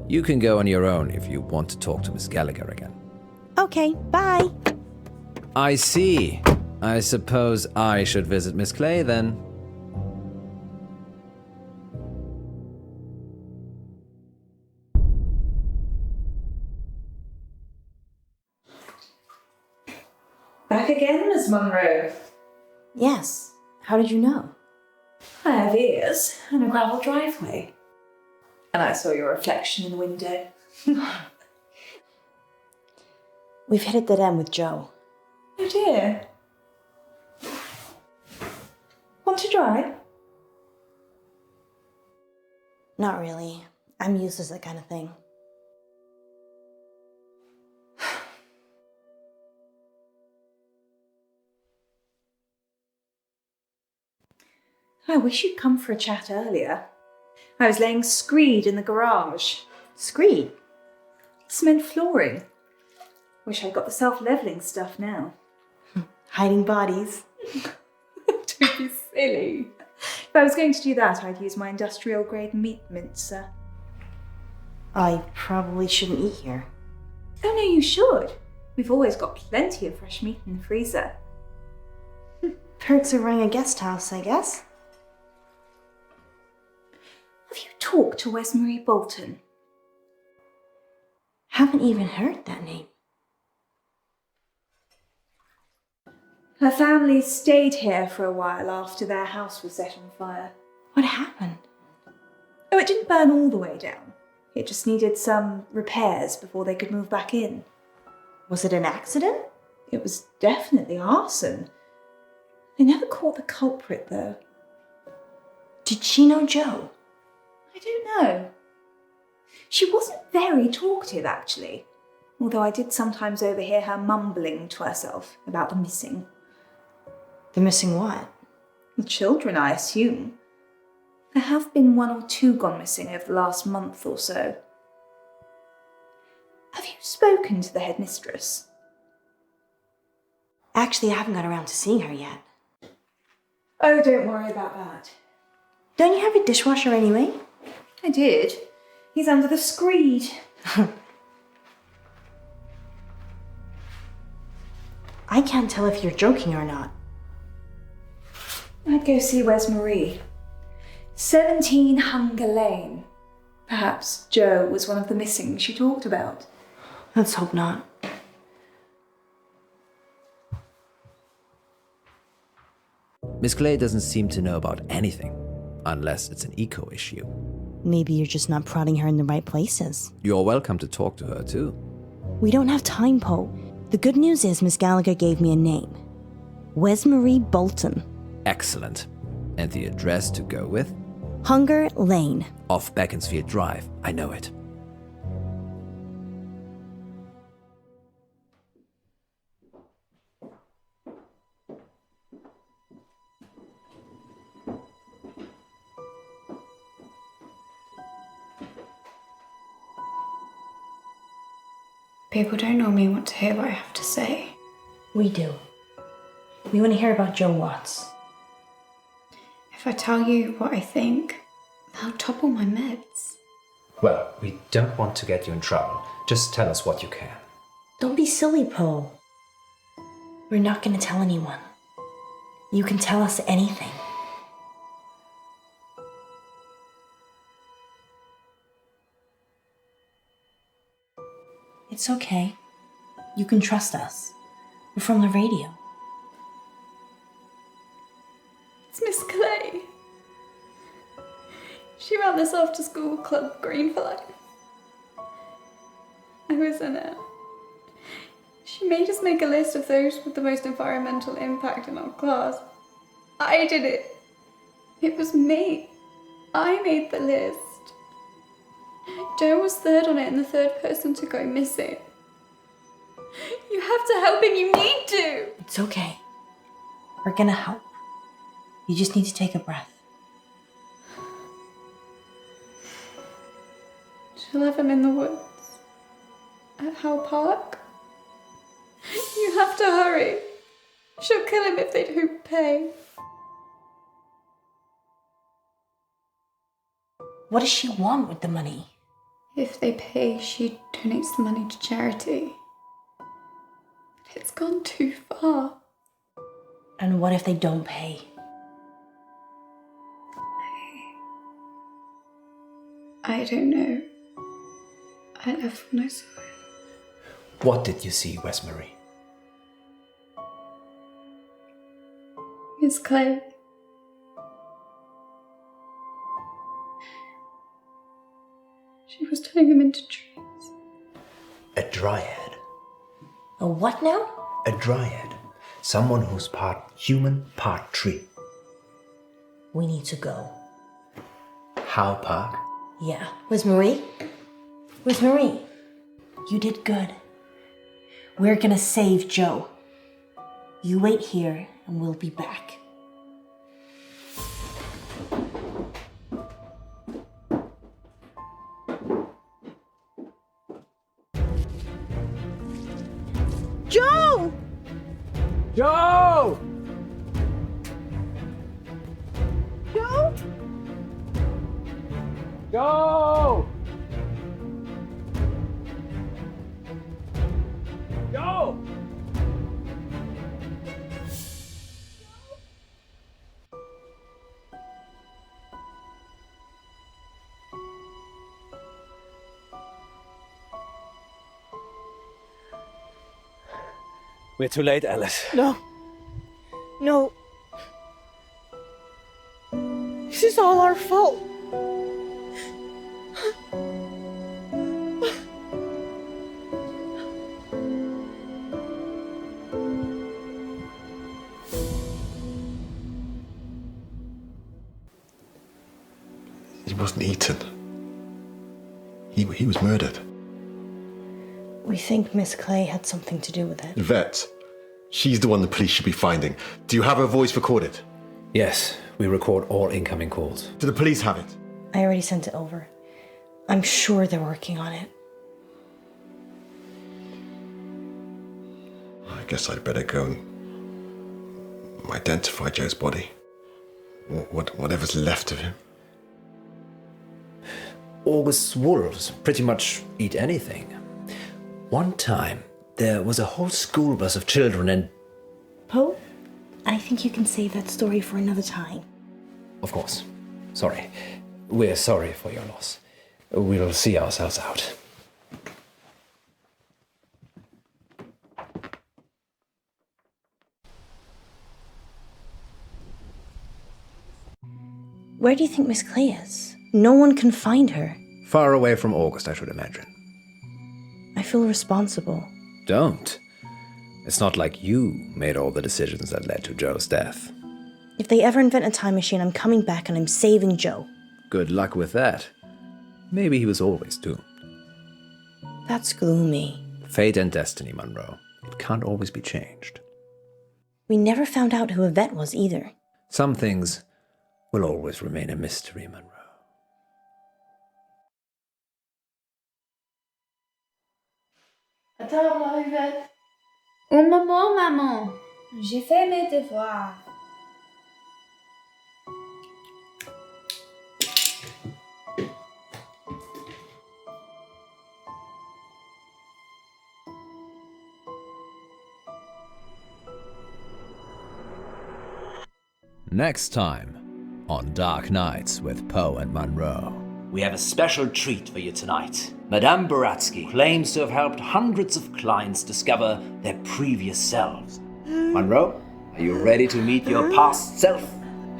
You can go on your own if you want to talk to Miss Gallagher again. Okay, bye. I see. I suppose I should visit Miss Clay, then. Back again, Miss Munro. Yes. How did you know? I have ears and a gravel driveway. And I saw your reflection in the window. We've hit a dead end with Joe. Oh dear. Want to drive? Not really. I'm used to that kind of thing. I wish you'd come for a chat earlier. I was laying screed in the garage. Screed? Cement flooring. Wish I'd got the self-levelling stuff now. Hiding bodies. Don't be silly. If I was going to do that, I'd use my industrial-grade meat mincer. I probably shouldn't eat here. Oh no, you should. We've always got plenty of fresh meat in the freezer. Perks of running a guest house, I guess. Have you talked to Wes-Marie Bolton? Haven't even heard that name. Her family stayed here for a while after their house was set on fire. What happened? Oh, it didn't burn all the way down. It just needed some repairs before they could move back in. Was it an accident? It was definitely arson. They never caught the culprit, though. Did she know Joe? I don't know. She wasn't very talkative, actually, although I did sometimes overhear her mumbling to herself about the missing. The missing what? The children, I assume. There have been 1 or 2 gone missing over the last month or so. Have you spoken to the headmistress? Actually, I haven't got around to seeing her yet. Oh, don't worry about that. Don't you have a dishwasher anyway? I did. He's under the screed. I can't tell if you're joking or not. I'd go see Wes-Marie. 17 Hunger Lane. Perhaps Joe was one of the missing she talked about. Let's hope not. Miss Clay doesn't seem to know about anything, unless it's an eco issue. Maybe you're just not prodding her in the right places. You're welcome to talk to her, too. We don't have time, Poe. The good news is Miss Gallagher gave me a name. Wes-Marie Bolton. Excellent. And the address to go with? Hunger Lane. Off Beaconsfield Drive. I know it. People don't normally want to hear what I have to say. We do. We want to hear about Joe Watts. If I tell you what I think, they'll topple my meds. Well, we don't want to get you in trouble. Just tell us what you can. Don't be silly, Poe. We're not going to tell anyone. You can tell us anything. It's okay. You can trust us. We're from the radio. It's Miss Clay. She ran this after-school club, Green for Life. I was in it. She made us make a list of those with the most environmental impact in our class. I did it. It was me. I made the list. Joe was third on it and the third person to go missing. You have to help him, you need to! It's okay. We're gonna help. You just need to take a breath. She'll have him in the woods. At Howe Park. You have to hurry. She'll kill him if they don't pay. What does she want with the money? If they pay, she donates the money to charity. But it's gone too far. And what if they don't pay? I don't know. I left when I saw it. What did you see, Wes Marie? Miss Clay. She was turning them into trees. A dryad. A what now? A dryad. Someone who's part human, part tree. We need to go. Howe Park? Yeah. Where's Marie? Where's Marie? You did good. We're gonna save Joe. You wait here and we'll be back. Joe! Joe! Joe? Joe! Joe! We're too late, Alice. No. No. This is all our fault. He wasn't eaten. He was murdered. We think Miss Clay had something to do with it. Vet. She's the one the police should be finding. Do you have her voice recorded? Yes, we record all incoming calls. Do the police have it? I already sent it over. I'm sure they're working on it. I guess I'd better go and identify Joe's body. Whatever's left of him. August's wolves pretty much eat anything. One time, there was a whole school bus of children and... Poe, I think you can save that story for another time. Of course. Sorry. We're sorry for your loss. We'll see ourselves out. Where do you think Miss Clay is? No one can find her. Far away from August, I should imagine. I feel responsible. Don't. It's not like you made all the decisions that led to Joe's death. If they ever invent a time machine, I'm coming back and I'm saving Joe. Good luck with that. Maybe he was always doomed. That's gloomy. Fate and destiny, Munro. It can't always be changed. We never found out who Yvette was either. Some things will always remain a mystery, Munro. À table, Yvette. Au moment, maman. J'ai fait mes devoirs. Next time on Dark Nights with Poe and Munro. We have a special treat for you tonight. Madame Baratsky claims to have helped hundreds of clients discover their previous selves. Munro, are you ready to meet your past self?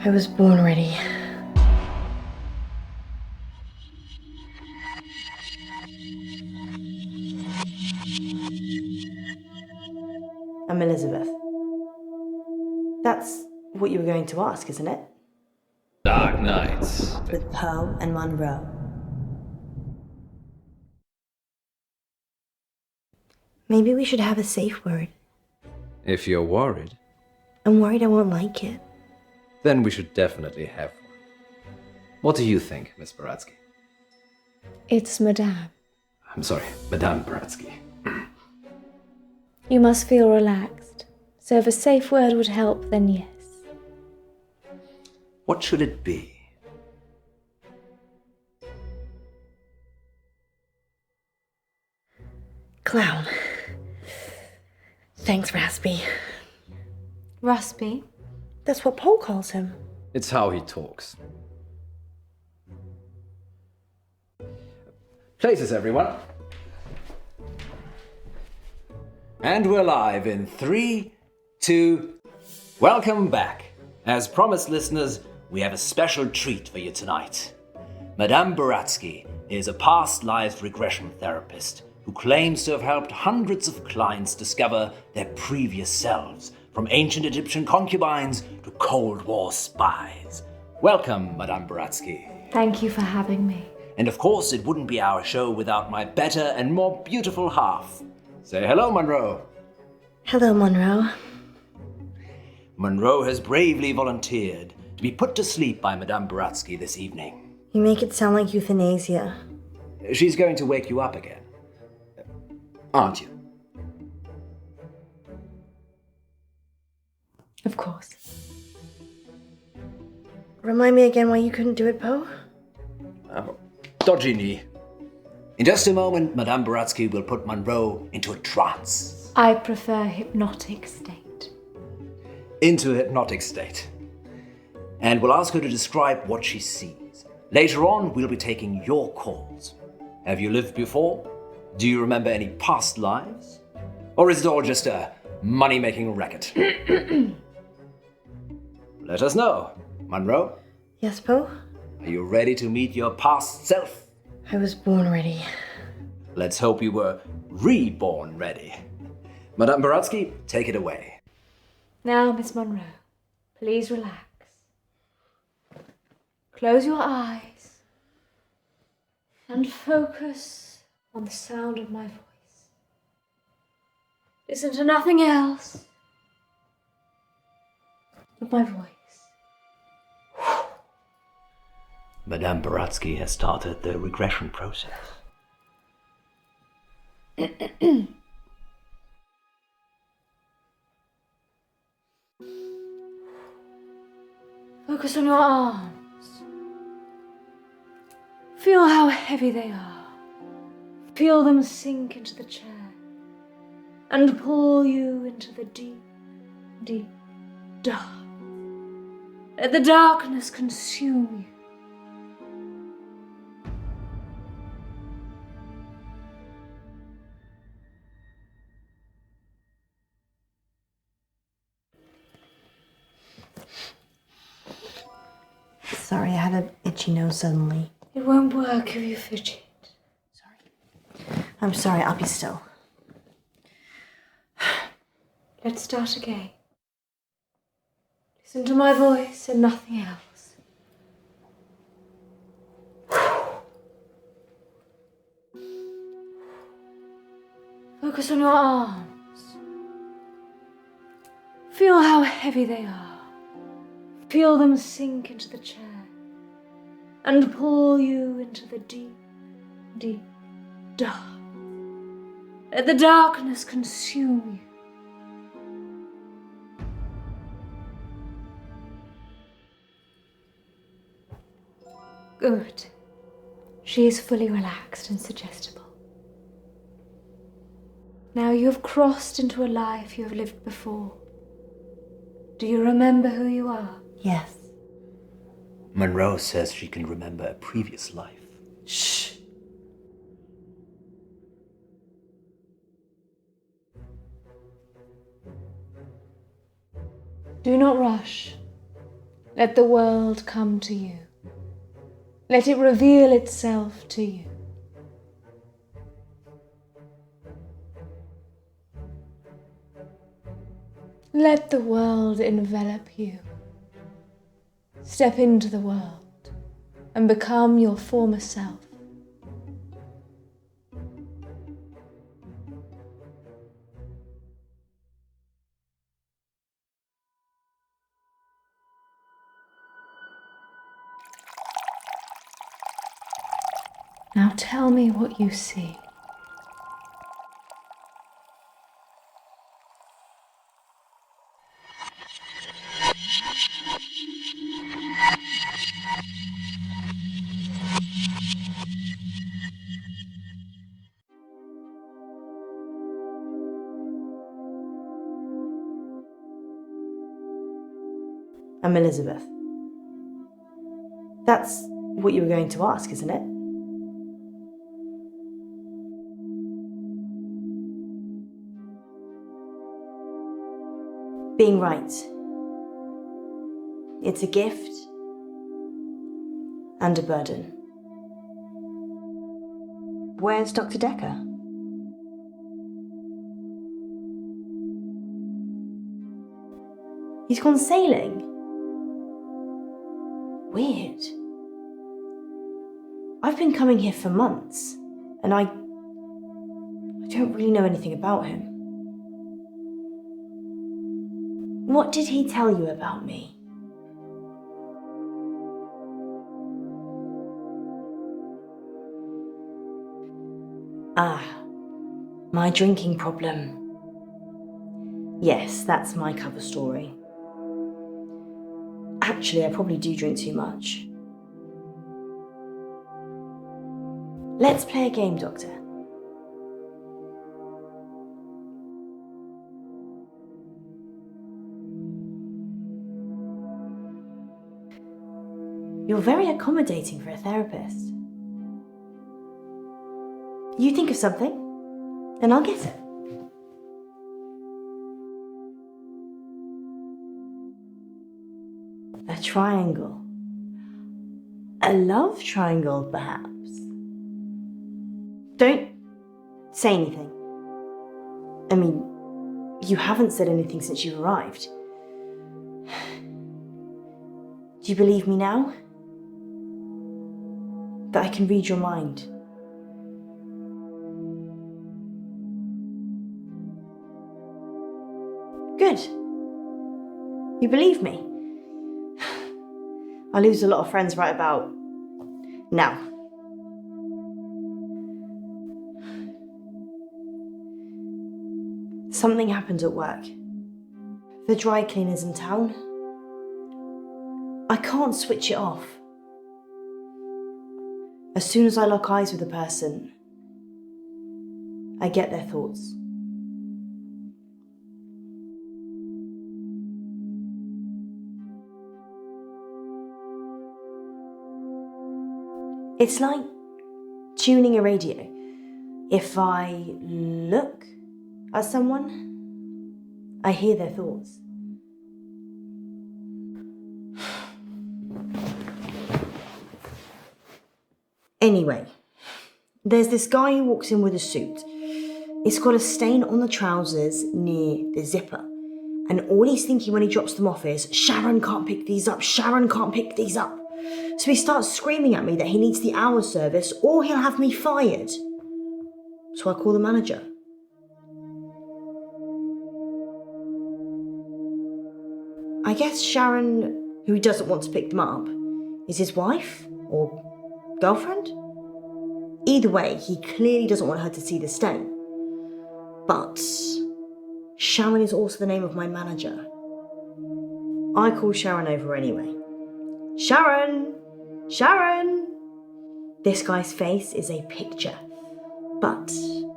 I was born ready. I'm Elizabeth. That's what you were going to ask, isn't it? Dark Nights. With Poe and Munro. Maybe we should have a safe word. If you're worried, I'm worried I won't like it. then we should definitely have one. What do you think, Miss Baratsky? It's Madame. I'm sorry, Madame Baratsky. You must feel relaxed. So if a safe word would help, then yes. What should it be? Clown. Thanks, Raspy. Raspy? That's what Poe calls him. It's how he talks. Places, everyone. And we're live in 3, 2... Welcome back. As promised, listeners, we have a special treat for you tonight. Madame Baratsky is a past life regression therapist who claims to have helped hundreds of clients discover their previous selves, from ancient Egyptian concubines to Cold War spies. Welcome, Madame Baratsky. Thank you for having me. And of course, it wouldn't be our show without my better and more beautiful half. Say hello, Munro. Hello, Munro. Munro has bravely volunteered to be put to sleep by Madame Baratsky this evening. You make it sound like euthanasia. She's going to wake you up again. Aren't you? Of course. Remind me again why you couldn't do it, Poe? Dodgy knee. In just a moment, Madame Baratsky will put Munro into a trance. I prefer hypnotic state. Into a hypnotic state. And we'll ask her to describe what she sees. Later on, we'll be taking your calls. Have you lived before? Do you remember any past lives? Or is it all just a money-making racket? Let us know. Munro? Yes, Poe? Are you ready to meet your past self? I was born ready. Let's hope you were reborn ready. Madame Baratsky, take it away. Now, Miss Munro, please relax. Close your eyes and focus on the sound of my voice. Listen to nothing else but my voice. Madame Baratsky has started the regression process. Focus on your arms. Feel how heavy they are. Feel them sink into the chair and pull you into the deep, deep dark. Let the darkness consume you. Sorry, I had an itchy nose suddenly. It won't work if you fidget. I'm sorry, I'll be still. Let's start again. Listen to my voice and nothing else. Focus on your arms. Feel how heavy they are. Feel them sink into the chair and pull you into the deep, deep dark. Let the darkness consume you. Good. She is fully relaxed and suggestible. Now you have crossed into a life you have lived before. Do you remember who you are? Yes. Munro says she can remember a previous life. Shh. Do not rush. Let the world come to you. Let it reveal itself to you. Let the world envelop you. Step into the world and become your former self. Now tell me what you see. I'm Elizabeth. That's what you were going to ask, isn't it? Being right. It's a gift and a burden. Where's Dr. Decker? He's gone sailing. Weird. I've been coming here for months, and I don't really know anything about him. What did he tell you about me? Ah, my drinking problem. Yes, that's my cover story. Actually, I probably do drink too much. Let's play a game, Doctor. You're very accommodating for a therapist. You think of something, and I'll get it. A triangle. A love triangle, perhaps. Don't say anything. I mean, you haven't said anything since you arrived. Do you believe me now? That I can read your mind? Good. You believe me? I lose a lot of friends right about now. Something happened at work. The dry cleaner's in town. I can't switch it off. As soon as I lock eyes with a person, I get their thoughts. It's like tuning a radio. If I look at someone, I hear their thoughts. Anyway, there's this guy who walks in with a suit. It's got a stain on the trousers near the zipper. And all he's thinking when he drops them off is, Sharon can't pick these up, Sharon can't pick these up. So he starts screaming at me that he needs the hour service or he'll have me fired. So I call the manager. I guess Sharon, who doesn't want to pick them up, is his wife or girlfriend? Either way, he clearly doesn't want her to see the stain. But Sharon is also the name of my manager. I call Sharon over anyway. Sharon! Sharon! This guy's face is a picture, but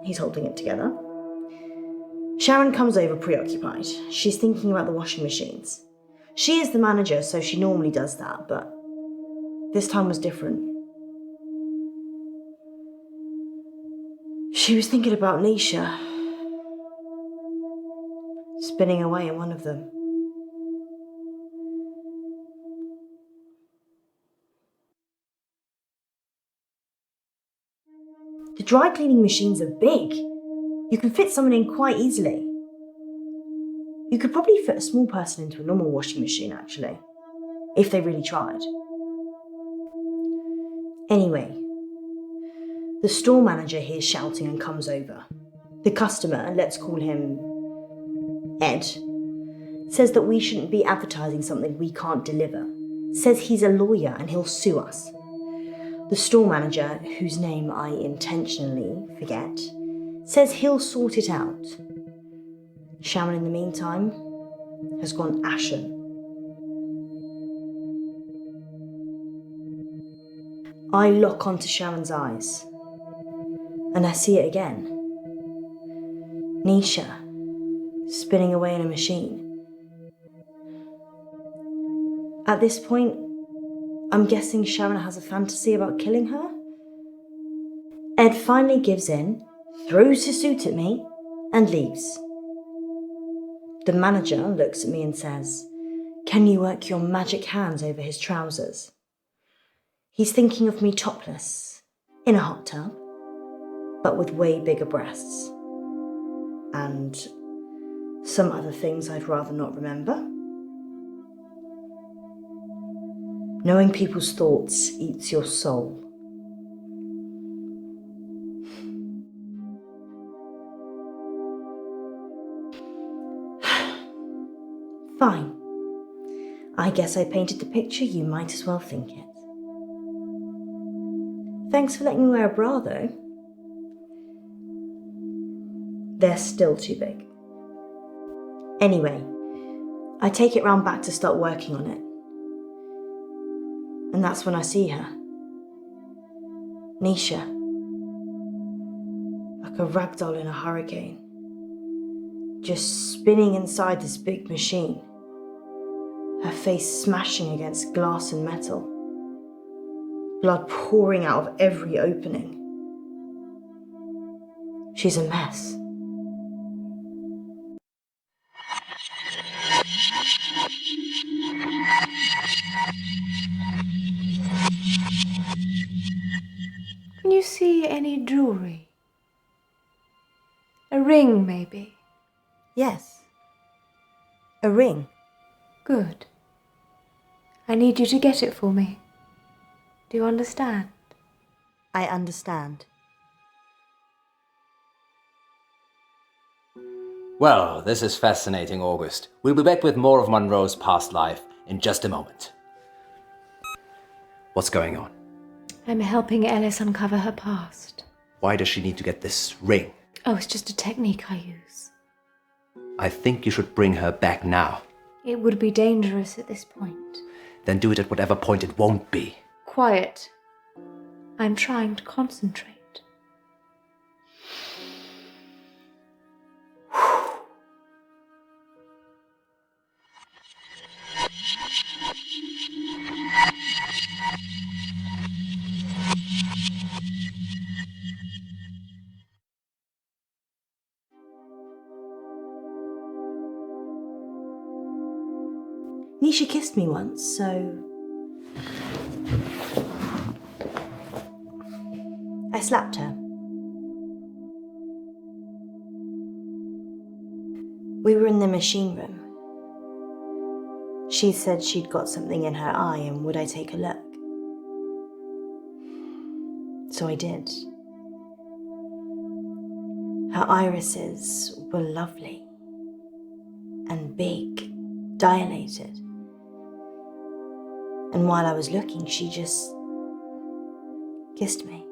he's holding it together. Sharon comes over preoccupied. She's thinking about the washing machines. She is the manager, so she normally does that, but this time was different. She was thinking about Nisha, spinning away in one of them. The dry cleaning machines are big. You can fit someone in quite easily. You could probably fit a small person into a normal washing machine, actually, if they really tried. Anyway, the store manager hears shouting and comes over. The customer, let's call him Ed, says that we shouldn't be advertising something we can't deliver. Says he's a lawyer and he'll sue us. The store manager, whose name I intentionally forget, says he'll sort it out. Shaman, in the meantime, has gone ashen. I lock onto Shaman's eyes, and I see it again. Nisha, spinning away in a machine. At this point, I'm guessing Sharon has a fantasy about killing her? Ed finally gives in, throws his suit at me, and leaves. The manager looks at me and says, "Can you work your magic hands over his trousers?" He's thinking of me topless, in a hot tub, but with way bigger breasts. And some other things I'd rather not remember. Knowing people's thoughts eats your soul. Fine. I guess I painted the picture, you might as well think it. Thanks for letting me wear a bra, though. They're still too big. Anyway, I take it round back to start working on it. And that's when I see her. Nisha. Like a ragdoll in a hurricane. Just spinning inside this big machine. Her face smashing against glass and metal. Blood pouring out of every opening. She's a mess. Can you see any jewellery? A ring, maybe? Yes. A ring. Good. I need you to get it for me. Do you understand? I understand. Well, this is fascinating, August. We'll be back with more of Munro's past life in just a moment. What's going on? I'm helping Ellis uncover her past. Why does she need to get this ring? Oh, it's just a technique I use. I think you should bring her back now. It would be dangerous at this point. Then do it at whatever point it won't be. Quiet. I'm trying to concentrate. Nisha kissed me once, so I slapped her. We were in the machine room. She said she'd got something in her eye and would I take a look? So I did. Her irises were lovely and big, dilated. And while I was looking, she just kissed me.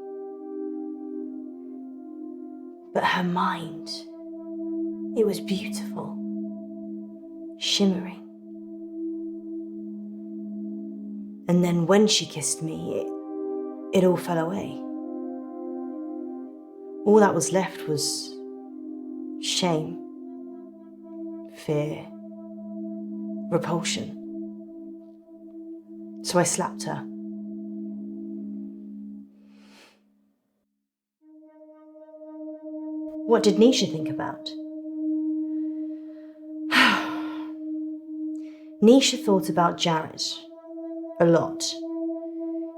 But her mind, it was beautiful, shimmering. And then when she kissed me, it all fell away. All that was left was shame, fear, repulsion. so I slapped her. What did Nisha think about? Nisha thought about Jared a lot.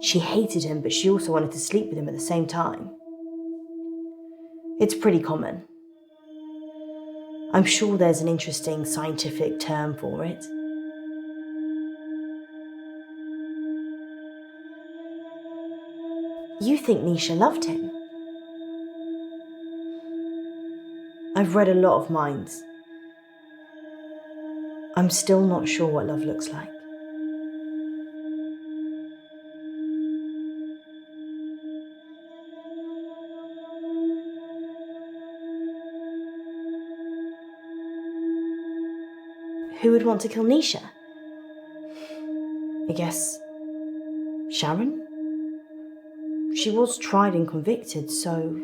She hated him, but she also wanted to sleep with him at the same time. It's pretty common. I'm sure there's an interesting scientific term for it. You think Nisha loved him? I've read a lot of minds. I'm still not sure what love looks like. Who would want to kill Nisha? I guess Sharon? She was tried and convicted, so...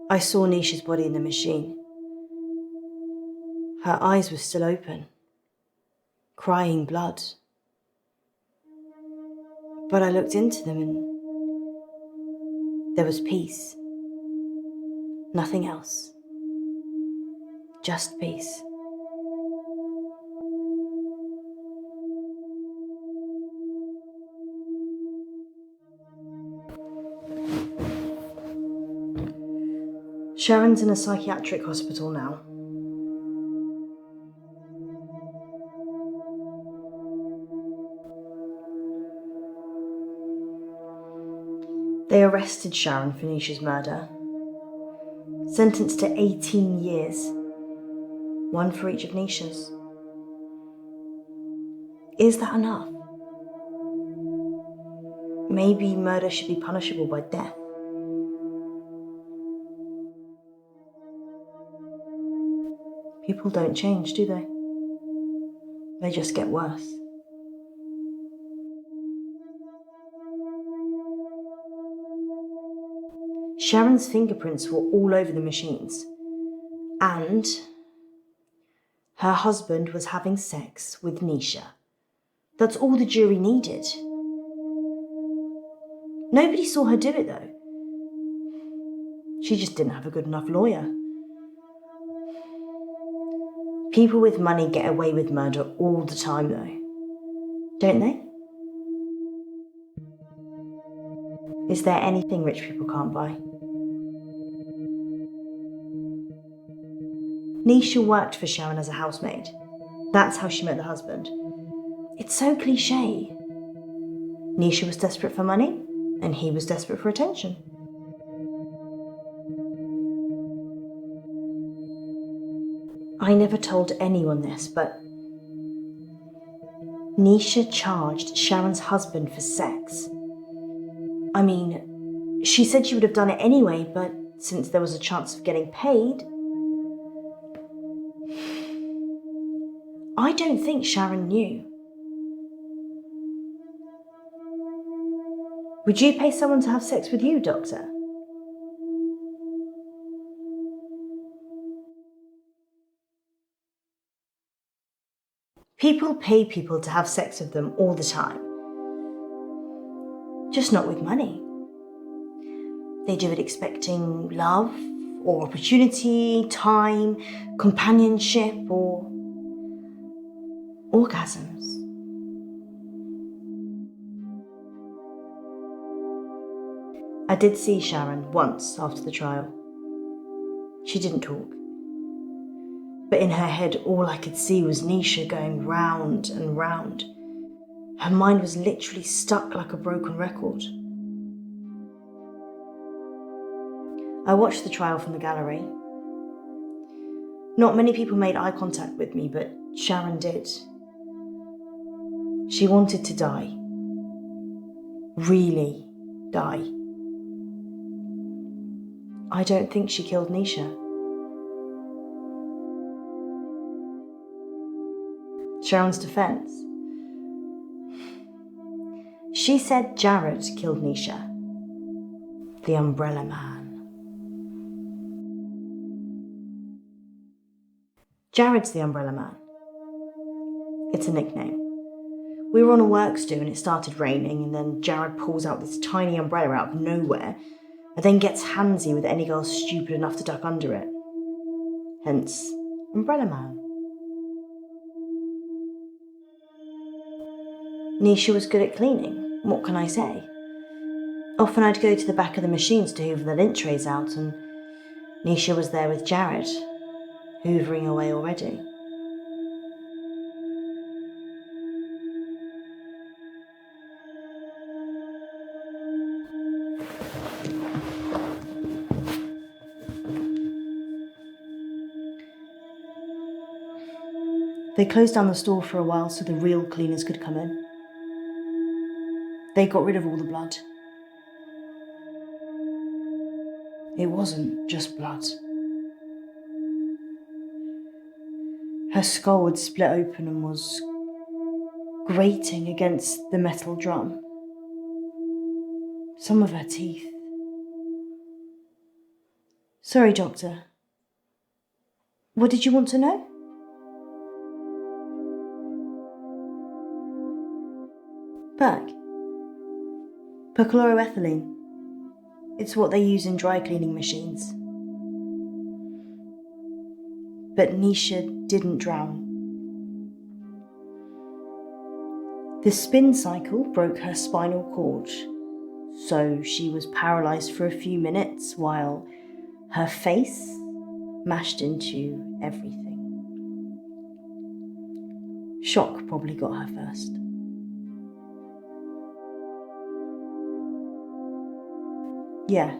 I saw Nisha's body in the machine. Her eyes were still open, crying blood. But I looked into them and there was peace. Nothing else. Just peace. Sharon's in a psychiatric hospital now. They arrested Sharon for Nisha's murder. Sentenced to 18 years. One for each of Nisha's. Is that enough? Maybe murder should be punishable by death. People don't change, do they? They just get worse. Sharon's fingerprints were all over the machines. And her husband was having sex with Nisha. That's all the jury needed. Nobody saw her do it, though. She just didn't have a good enough lawyer. People with money get away with murder all the time, though. Don't they? Is there anything rich people can't buy? Nisha worked for Sharon as a housemaid. That's how she met the husband. It's so cliché. Nisha was desperate for money, and he was desperate for attention. I never told anyone this, but Nisha charged Sharon's husband for sex. I mean, she said she would have done it anyway, but since there was a chance of getting paid, I don't think Sharon knew. Would you pay someone to have sex with you, Doctor? People pay people to have sex with them all the time. Just not with money. They do it expecting love, or opportunity, time, companionship, or orgasms. I did see Sharon once after the trial. She didn't talk. But in her head, all I could see was Nisha going round and round. Her mind was literally stuck like a broken record. I watched the trial from the gallery. Not many people made eye contact with me, but Sharon did. She wanted to die. Really die. I don't think she killed Nisha. Sharon's defense. She said Jared killed Nisha, the umbrella man. Jared's the umbrella man. It's a nickname. We were on a works do and it started raining, and then Jared pulls out this tiny umbrella out of nowhere and then gets handsy with any girl stupid enough to duck under it. Hence, Umbrella Man. Nisha was good at cleaning, what can I say? Often I'd go to the back of the machines to hoover the lint trays out, and Nisha was there with Jared, hoovering away already. They closed down the store for a while so the real cleaners could come in. They got rid of all the blood. It wasn't just blood. Her skull had split open and was grating against the metal drum. Some of her teeth. Sorry, Doctor. What did you want to know? Perk. Perchloroethylene. It's what they use in dry cleaning machines. But Nisha didn't drown. The spin cycle broke her spinal cord, so she was paralysed for a few minutes while her face mashed into everything. Shock probably got her first. Yeah,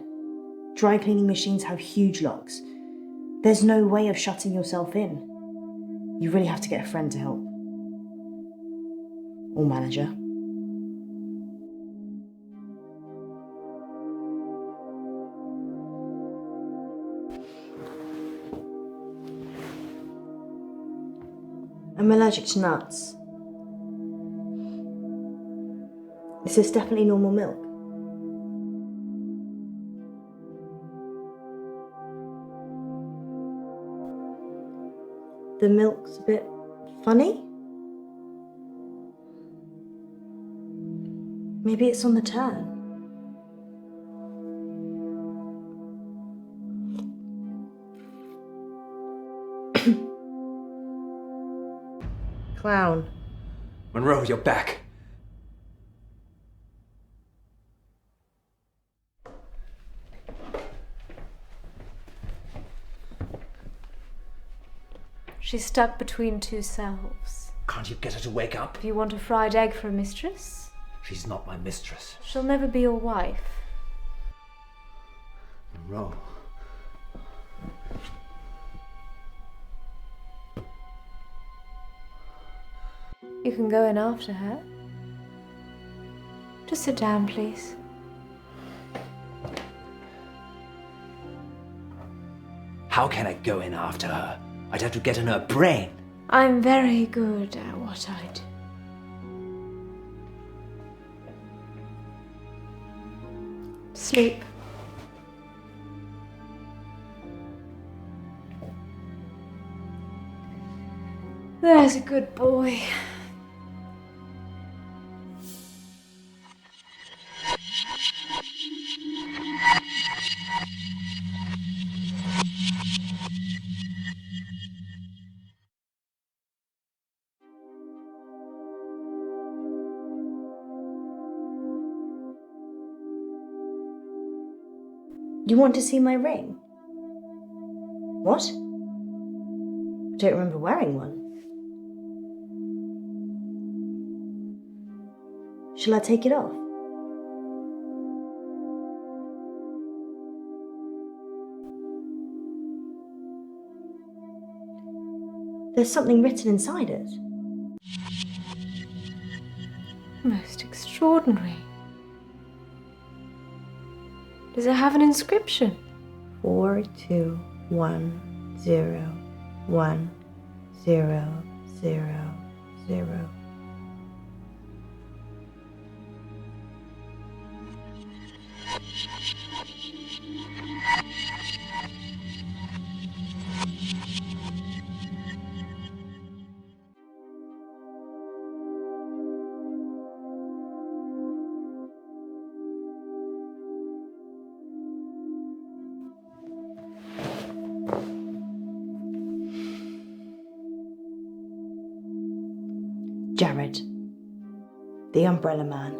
dry cleaning machines have huge locks. There's no way of shutting yourself in. You really have to get a friend to help. Or manager. I'm allergic to nuts. This is definitely normal milk. The milk's a bit funny. Maybe it's on the turn. Clown. Munro, you're back. She's stuck between two selves. Can't you get her to wake up? If you want a fried egg for a mistress, She's not my mistress. she'll never be your wife. Munro. You can go in after her. Just sit down, please. How can I go in after her? I'd have to get in her brain. I'm very good at what I do. Sleep. There's a good boy. You want to see my ring? What? I don't remember wearing one. Shall I take it off? There's something written inside it. Most extraordinary. Does it have an inscription? 42101000. Jared, the umbrella man.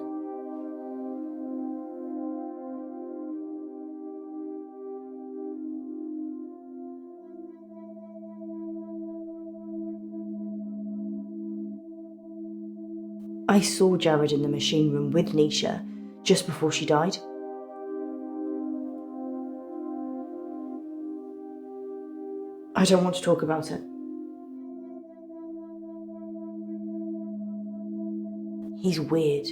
I saw Jared in the machine room with Nisha just before she died. I don't want to talk about it. He's weird,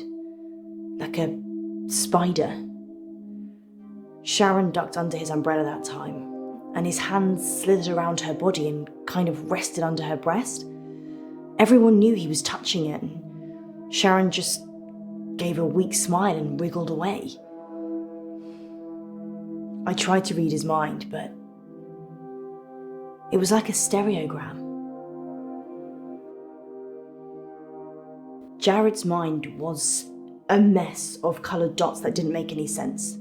like a spider. Sharon ducked under his umbrella that time, and his hands slithered around her body and kind of rested under her breast. Everyone knew he was touching it, and Sharon just gave a weak smile and wriggled away. I tried to read his mind, but it was like a stereogram. Jared's mind was a mess of coloured dots that didn't make any sense.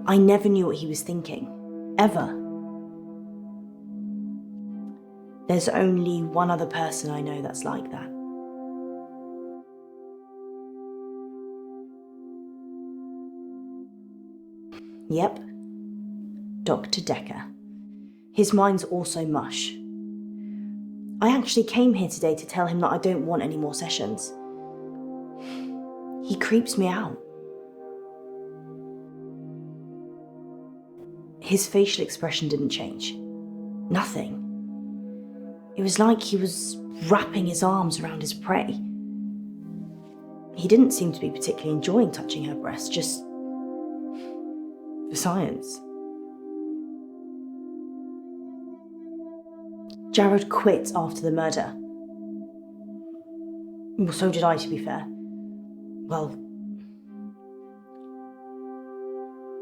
I never knew what he was thinking, ever. There's only one other person I know that's like that. Yep, Dr. Decker. His mind's also mush. I actually came here today to tell him that I don't want any more sessions. He creeps me out. His facial expression didn't change. Nothing. It was like he was wrapping his arms around his prey. He didn't seem to be particularly enjoying touching her breast, just for science. Jared quit after the murder. Well, so did I, to be fair. Well,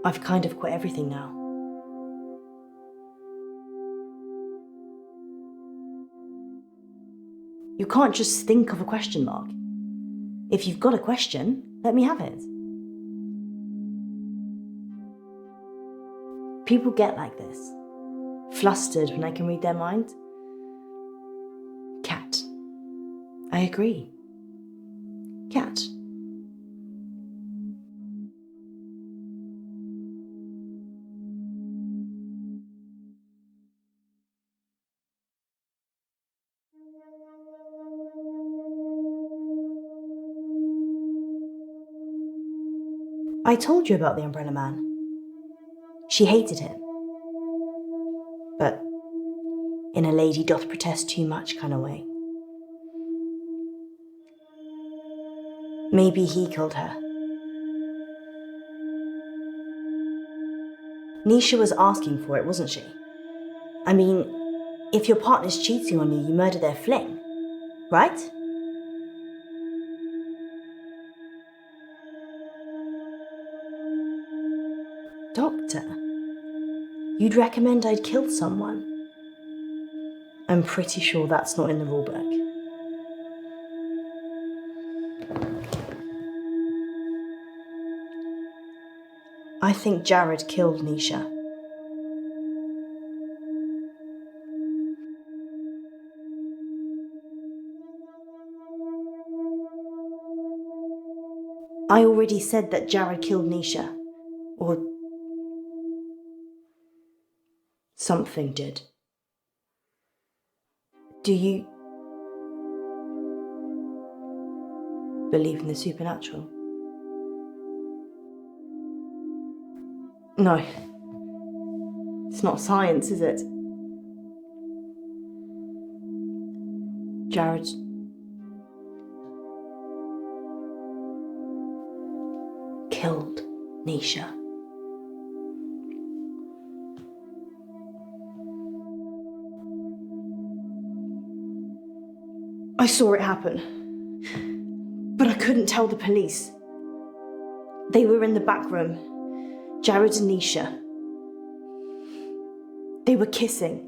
I've kind of quit everything now. You can't just think of a question mark. If you've got a question, let me have it. People get like this, flustered when I can read their mind. Cat. I agree. Cat. I told you about the umbrella man. She hated him. But in a lady doth protest too much kind of way. Maybe he killed her. Nisha was asking for it, wasn't she? I mean, if your partner's cheating on you, you murder their fling, right? Doctor, you'd recommend I'd kill someone? I'm pretty sure that's not in the rulebook. I think Jared killed Nisha. I already said that Jared killed Nisha. Or something did. Do you believe in the supernatural? No. It's not science, is it? Jared killed Nisha. I saw it happen, but I couldn't tell the police. They were in the back room, Jared and Nisha. They were kissing.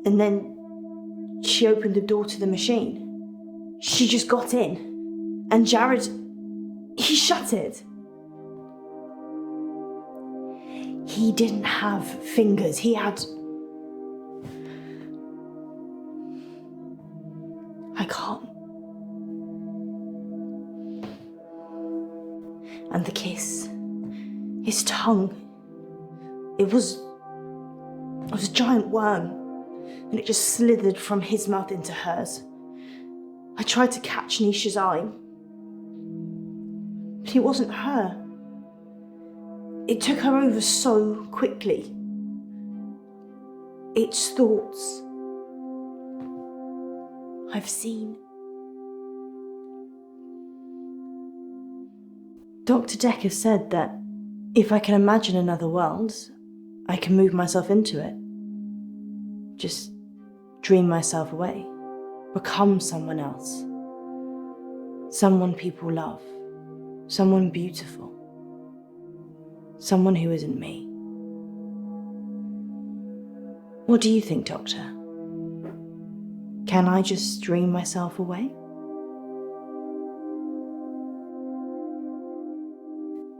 And then she opened the door to the machine. She just got in, and Jared, he shut it. He didn't have fingers, he had... I can't And the kiss. His tongue. It was a giant worm, and it just slithered from his mouth into hers. I tried to catch Nisha's eye, but it wasn't her. It took her over so quickly. It's thoughts I've seen. Dr. Decker said that if I can imagine another world, I can move myself into it. Just dream myself away. Become someone else. Someone people love. Someone beautiful. Someone who isn't me. What do you think, Doctor? Can I just dream myself away?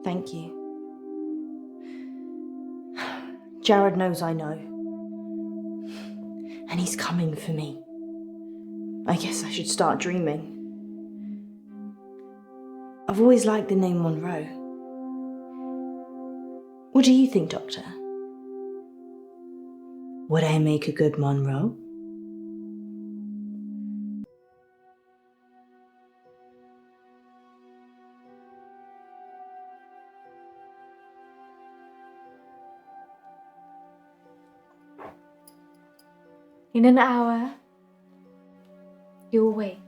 Thank you. Jared knows I know. And he's coming for me. I guess I should start dreaming. I've always liked the name Munro. What do you think, Doctor? Would I make a good Munro? In an hour, you awake,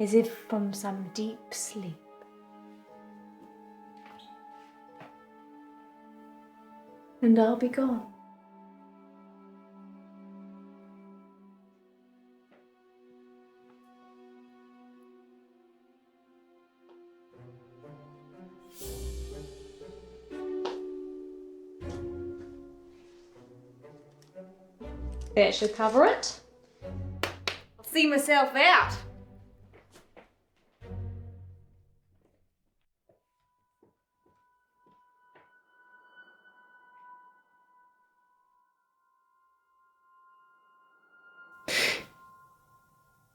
as if from some deep sleep. And I'll be gone. That should cover it. I'll see myself out.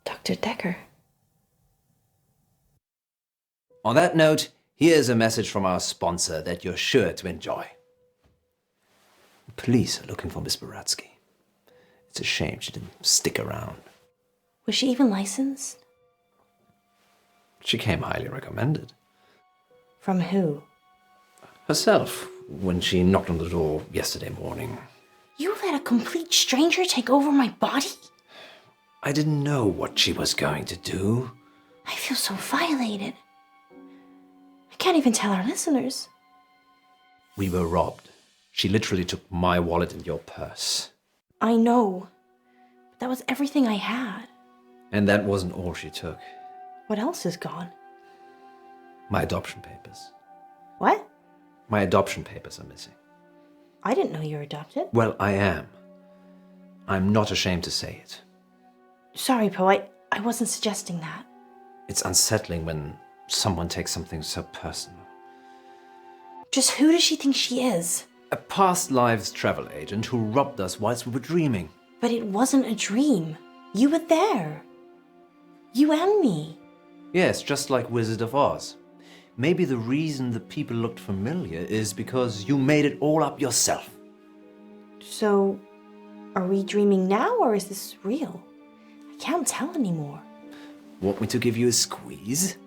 Dr. Decker. On that note, here's a message from our sponsor that you're sure to enjoy. Police are looking for Miss Baratsky. It's a shame she didn't stick around. Was she even licensed? She came highly recommended. From who? Herself, when she knocked on the door yesterday morning. You let a complete stranger take over my body? I didn't know what she was going to do. I feel so violated. I can't even tell our listeners. We were robbed. She literally took my wallet and your purse. I know. But that was everything I had. And that wasn't all she took. What else is gone? My adoption papers. What? My adoption papers are missing. I didn't know you were adopted. Well, I am. I'm not ashamed to say it. Sorry, Poe, I wasn't suggesting that. It's unsettling when someone takes something so personal. Just who does she think she is? A past lives travel agent who robbed us whilst we were dreaming. But it wasn't a dream. You were there. You and me. Yes, just like Wizard of Oz. Maybe the reason the people looked familiar is because you made it all up yourself. So, are we dreaming now or is this real? I can't tell anymore. Want me to give you a squeeze?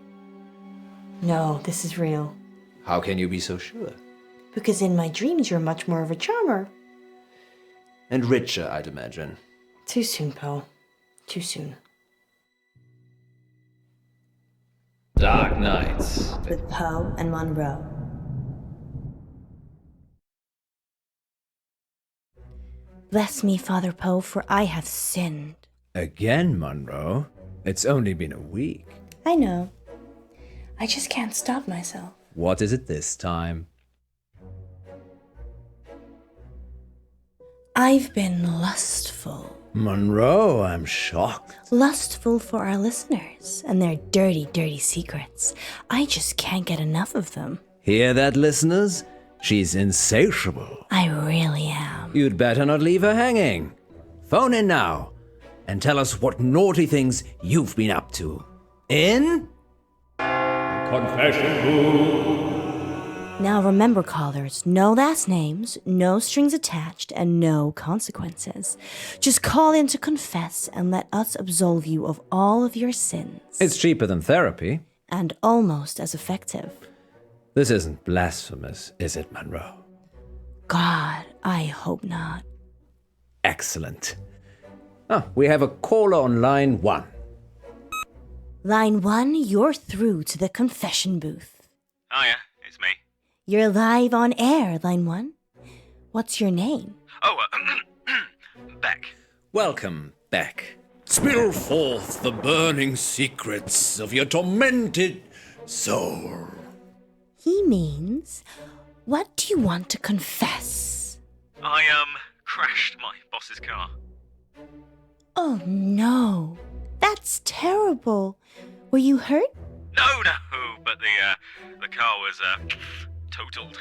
No, this is real. How can you be so sure? Because in my dreams you're much more of a charmer. And richer, I'd imagine. Too soon, Poe. Too soon. Dark Nights. With Poe and Munro. Bless me, Father Poe, for I have sinned. Again, Munro? It's only been a week. I know. I just can't stop myself. What is it this time? I've been lustful. Munro, I'm shocked. Lustful for our listeners and their dirty, dirty secrets. I just can't get enough of them. Hear that, listeners? She's insatiable. I really am. You'd better not leave her hanging. Phone in now and tell us what naughty things you've been up to. In Confession booth. Now remember, callers, no last names, no strings attached, and no consequences. Just call in to confess and let us absolve you of all of your sins. It's cheaper than therapy. And almost as effective. This isn't blasphemous, is it, Munro? God, I hope not. Excellent. We have a caller on line 1. Line 1, you're through to the confession booth. Hiya, it's me. You're live on air, line 1. What's your name? Oh, Beck. Welcome, Beck. Spill forth the burning secrets of your tormented soul. He means, what do you want to confess? I, crashed my boss's car. Oh no, that's terrible. Were you hurt? No, but the car was, totaled.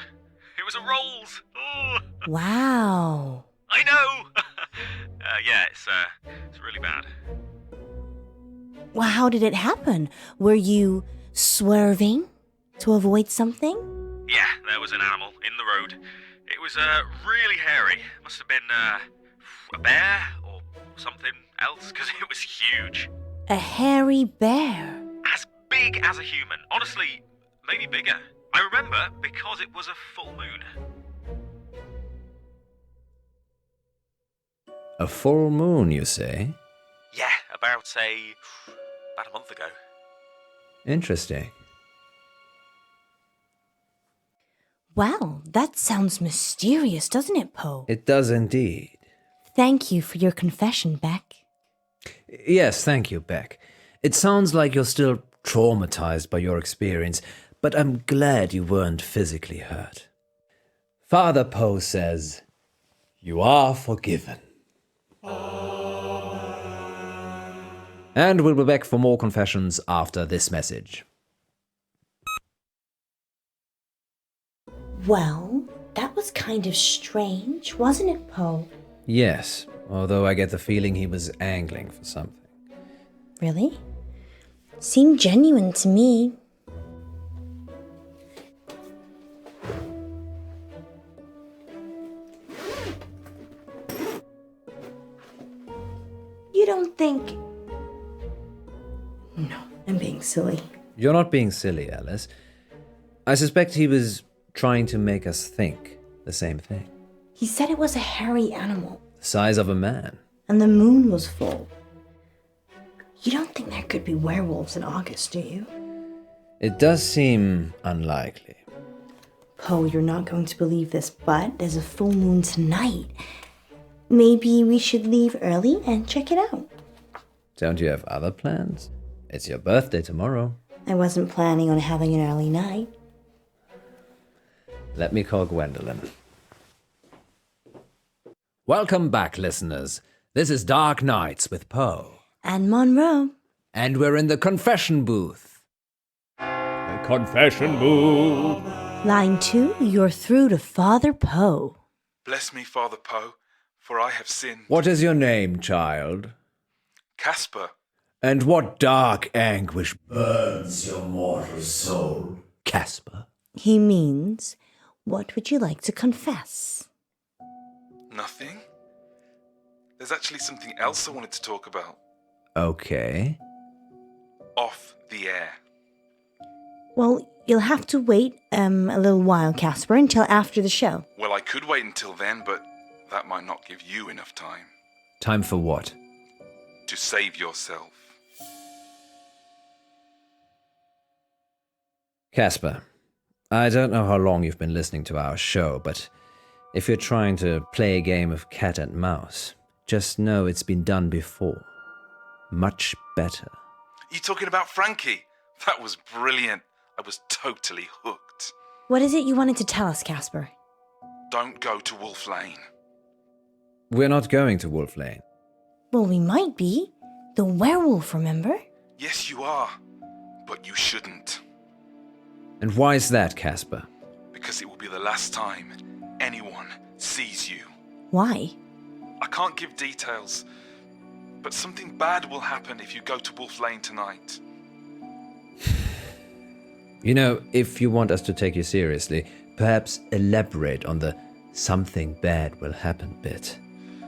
It was a Rolls. Oh. Wow. I know. Yeah, it's really bad. Well, how did it happen? Were you swerving to avoid something? Yeah, there was an animal in the road. It was, really hairy. Must have been, a bear or something else, because it was huge. A hairy bear? As big as a human. Honestly, maybe bigger. I remember because it was a full moon. A full moon, you say? Yeah, about a month ago. Interesting. Well, that sounds mysterious, doesn't it, Poe? It does indeed. Thank you for your confession, Beck. Yes, thank you, Beck. It sounds like you're still traumatized by your experience, but I'm glad you weren't physically hurt. Father Poe says, you are forgiven. And we'll be back for more confessions after this message. Well, that was kind of strange, wasn't it, Poe? Yes, although I get the feeling he was angling for something. Really? Seemed genuine to me. You don't think... No, I'm being silly. You're not being silly, Alice. I suspect he was trying to make us think the same thing. He said it was a hairy animal. The size of a man. And the moon was full. You don't think there could be werewolves in August, do you? It does seem unlikely. Poe, you're not going to believe this, but there's a full moon tonight. Maybe we should leave early and check it out. Don't you have other plans? It's your birthday tomorrow. I wasn't planning on having an early night. Let me call Gwendolyn. Welcome back, listeners. This is Dark Nights with Poe. And Munro. And we're in the confession booth. The confession booth. Line 2, you're through to Father Poe. Bless me, Father Poe, for I have sinned. What is your name, child? Casper. And what dark anguish burns your mortal soul, Casper? He means, what would you like to confess? Nothing. There's actually something else I wanted to talk about. Okay. Off the air. Well, you'll have to wait a little while, Casper, until after the show. Well, I could wait until then, but that might not give you enough time. Time for what? To save yourself. Casper, I don't know how long you've been listening to our show, but if you're trying to play a game of cat and mouse, just know it's been done before. Much better. You talking about Frankie? That was brilliant. I was totally hooked. What is it you wanted to tell us, Casper? Don't go to Wolf Lane. We're not going to Wolf Lane. Well, we might be. The werewolf, remember? Yes, you are. But you shouldn't. And why is that, Casper? Because it will be the last time anyone sees you. Why? I can't give details, but something bad will happen if you go to Wolf Lane tonight. You know, if you want us to take you seriously, perhaps elaborate on the something bad will happen bit.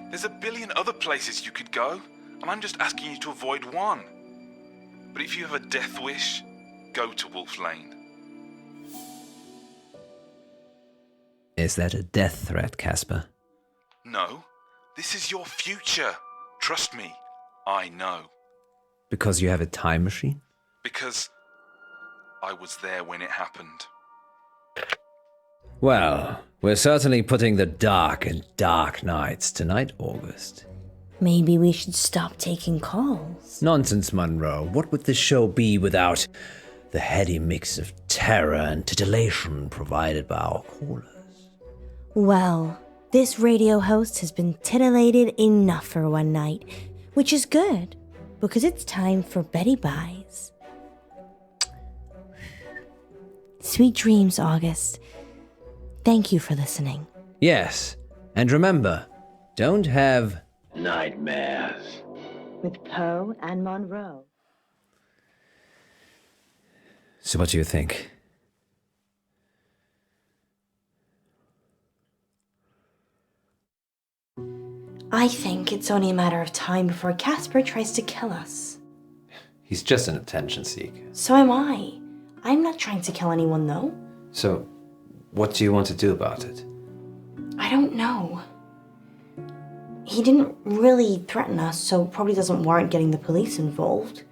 There's a billion other places you could go, and I'm just asking you to avoid one. But if you have a death wish, go to Wolf Lane. Is that a death threat, Casper? No, this is your future. Trust me, I know. Because you have a time machine? Because I was there when it happened. Well, we're certainly putting the dark in dark nights tonight, August. Maybe we should stop taking calls. Nonsense, Munro. What would this show be without the heady mix of terror and titillation provided by our callers? Well, this radio host has been titillated enough for one night, which is good, because it's time for Betty Buys. Sweet dreams, August. Thank you for listening. Yes, and remember, don't have nightmares. With Poe and Munro. So what do you think? I think it's only a matter of time before Casper tries to kill us. He's just an attention seeker. So am I. I'm not trying to kill anyone, though. So, what do you want to do about it? I don't know. He didn't really threaten us, so probably doesn't warrant getting the police involved.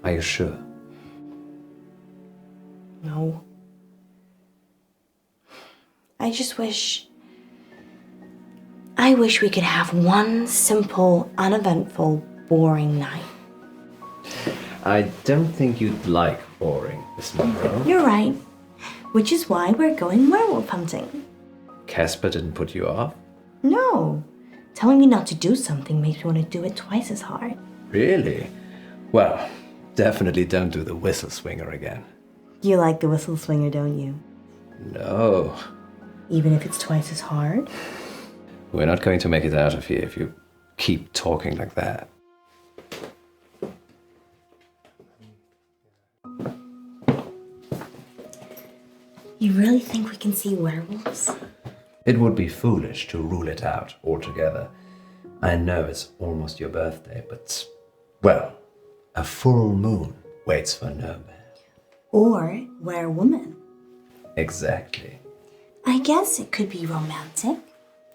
Are you sure? No. I wish we could have one simple, uneventful, boring night. I don't think you'd like boring, Miss Munro. You're right. Which is why we're going werewolf hunting. Casper didn't put you off? No. Telling me not to do something makes me want to do it twice as hard. Really? Well, definitely don't do the whistle swinger again. You like the whistle swinger, don't you? No. Even if it's twice as hard? We're not going to make it out of here if you keep talking like that. You really think we can see werewolves? It would be foolish to rule it out altogether. I know it's almost your birthday, but, well, a full moon waits for no man. Or werewoman. Exactly. I guess it could be romantic.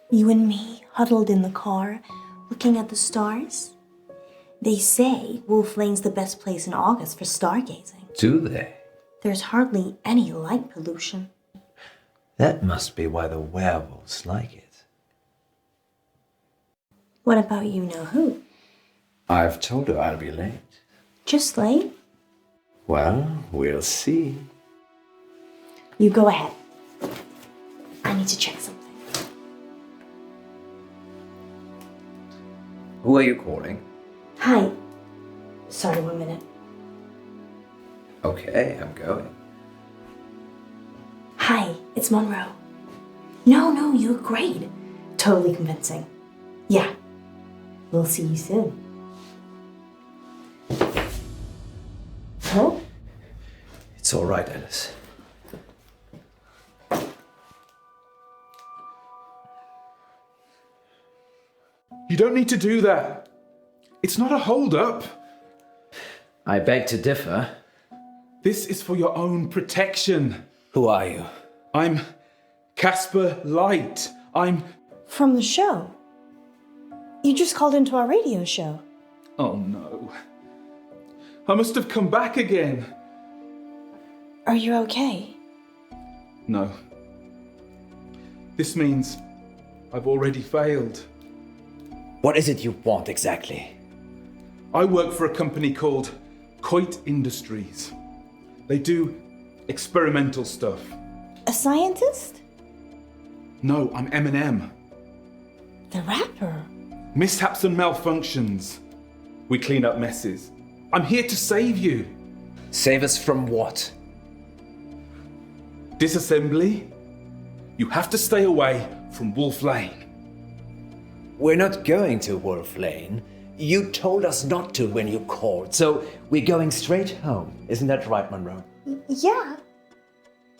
You and me, huddled in the car, looking at the stars. They say Wolf Lane's the best place in August for stargazing. Do they? There's hardly any light pollution. That must be why the werewolves like it. What about you know who? I've told her I'll be late. Just late? Well, we'll see. You go ahead. I need to check something. Who are you calling? Hi. Sorry, 1 minute. Okay, I'm going. Hi, it's Munro. No, you look great. Totally convincing. Yeah. We'll see you soon. Oh? It's all right, Alice. You don't need to do that. It's not a hold-up. I beg to differ. This is for your own protection. Who are you? I'm Casper Light. I'm... From the show. You just called into our radio show. Oh no. I must have come back again. Are you okay? No. This means I've already failed. What is it you want exactly? I work for a company called Coit Industries. They do experimental stuff. A scientist? No, I'm Eminem. The rapper? Mishaps and malfunctions. We clean up messes. I'm here to save you. Save us from what? Disassembly? You have to stay away from Wolf Lane. We're not going to Wolf Lane. You told us not to when you called, so we're going straight home. Isn't that right, Munro? Yeah.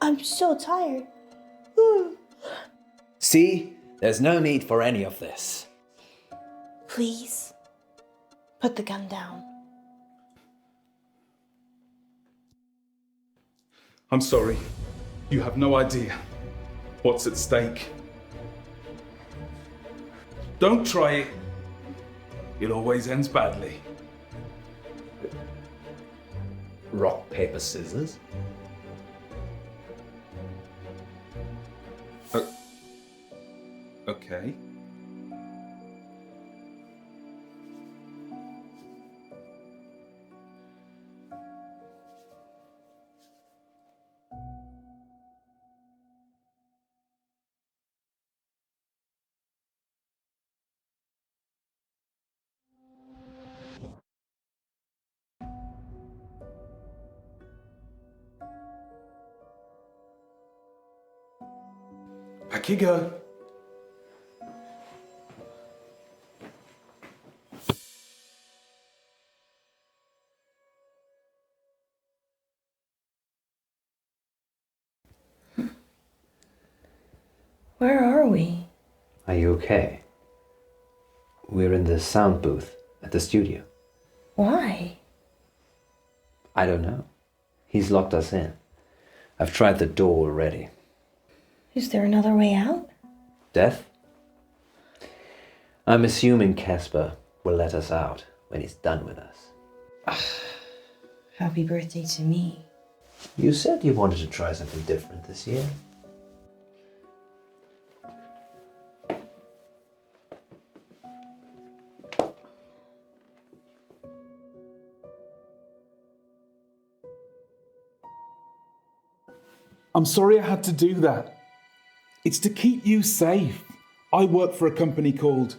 I'm so tired. See? There's no need for any of this. Please, put the gun down. I'm sorry. You have no idea what's at stake. Don't try it. It always ends badly. Rock, paper, scissors? Okay. Back you go. Where are we? Are you okay? We're in the sound booth at the studio. Why? I don't know. He's locked us in. I've tried the door already. Is there another way out? Death? I'm assuming Casper will let us out when he's done with us. Happy birthday to me. You said you wanted to try something different this year. I'm sorry I had to do that. It's to keep you safe. I work for a company called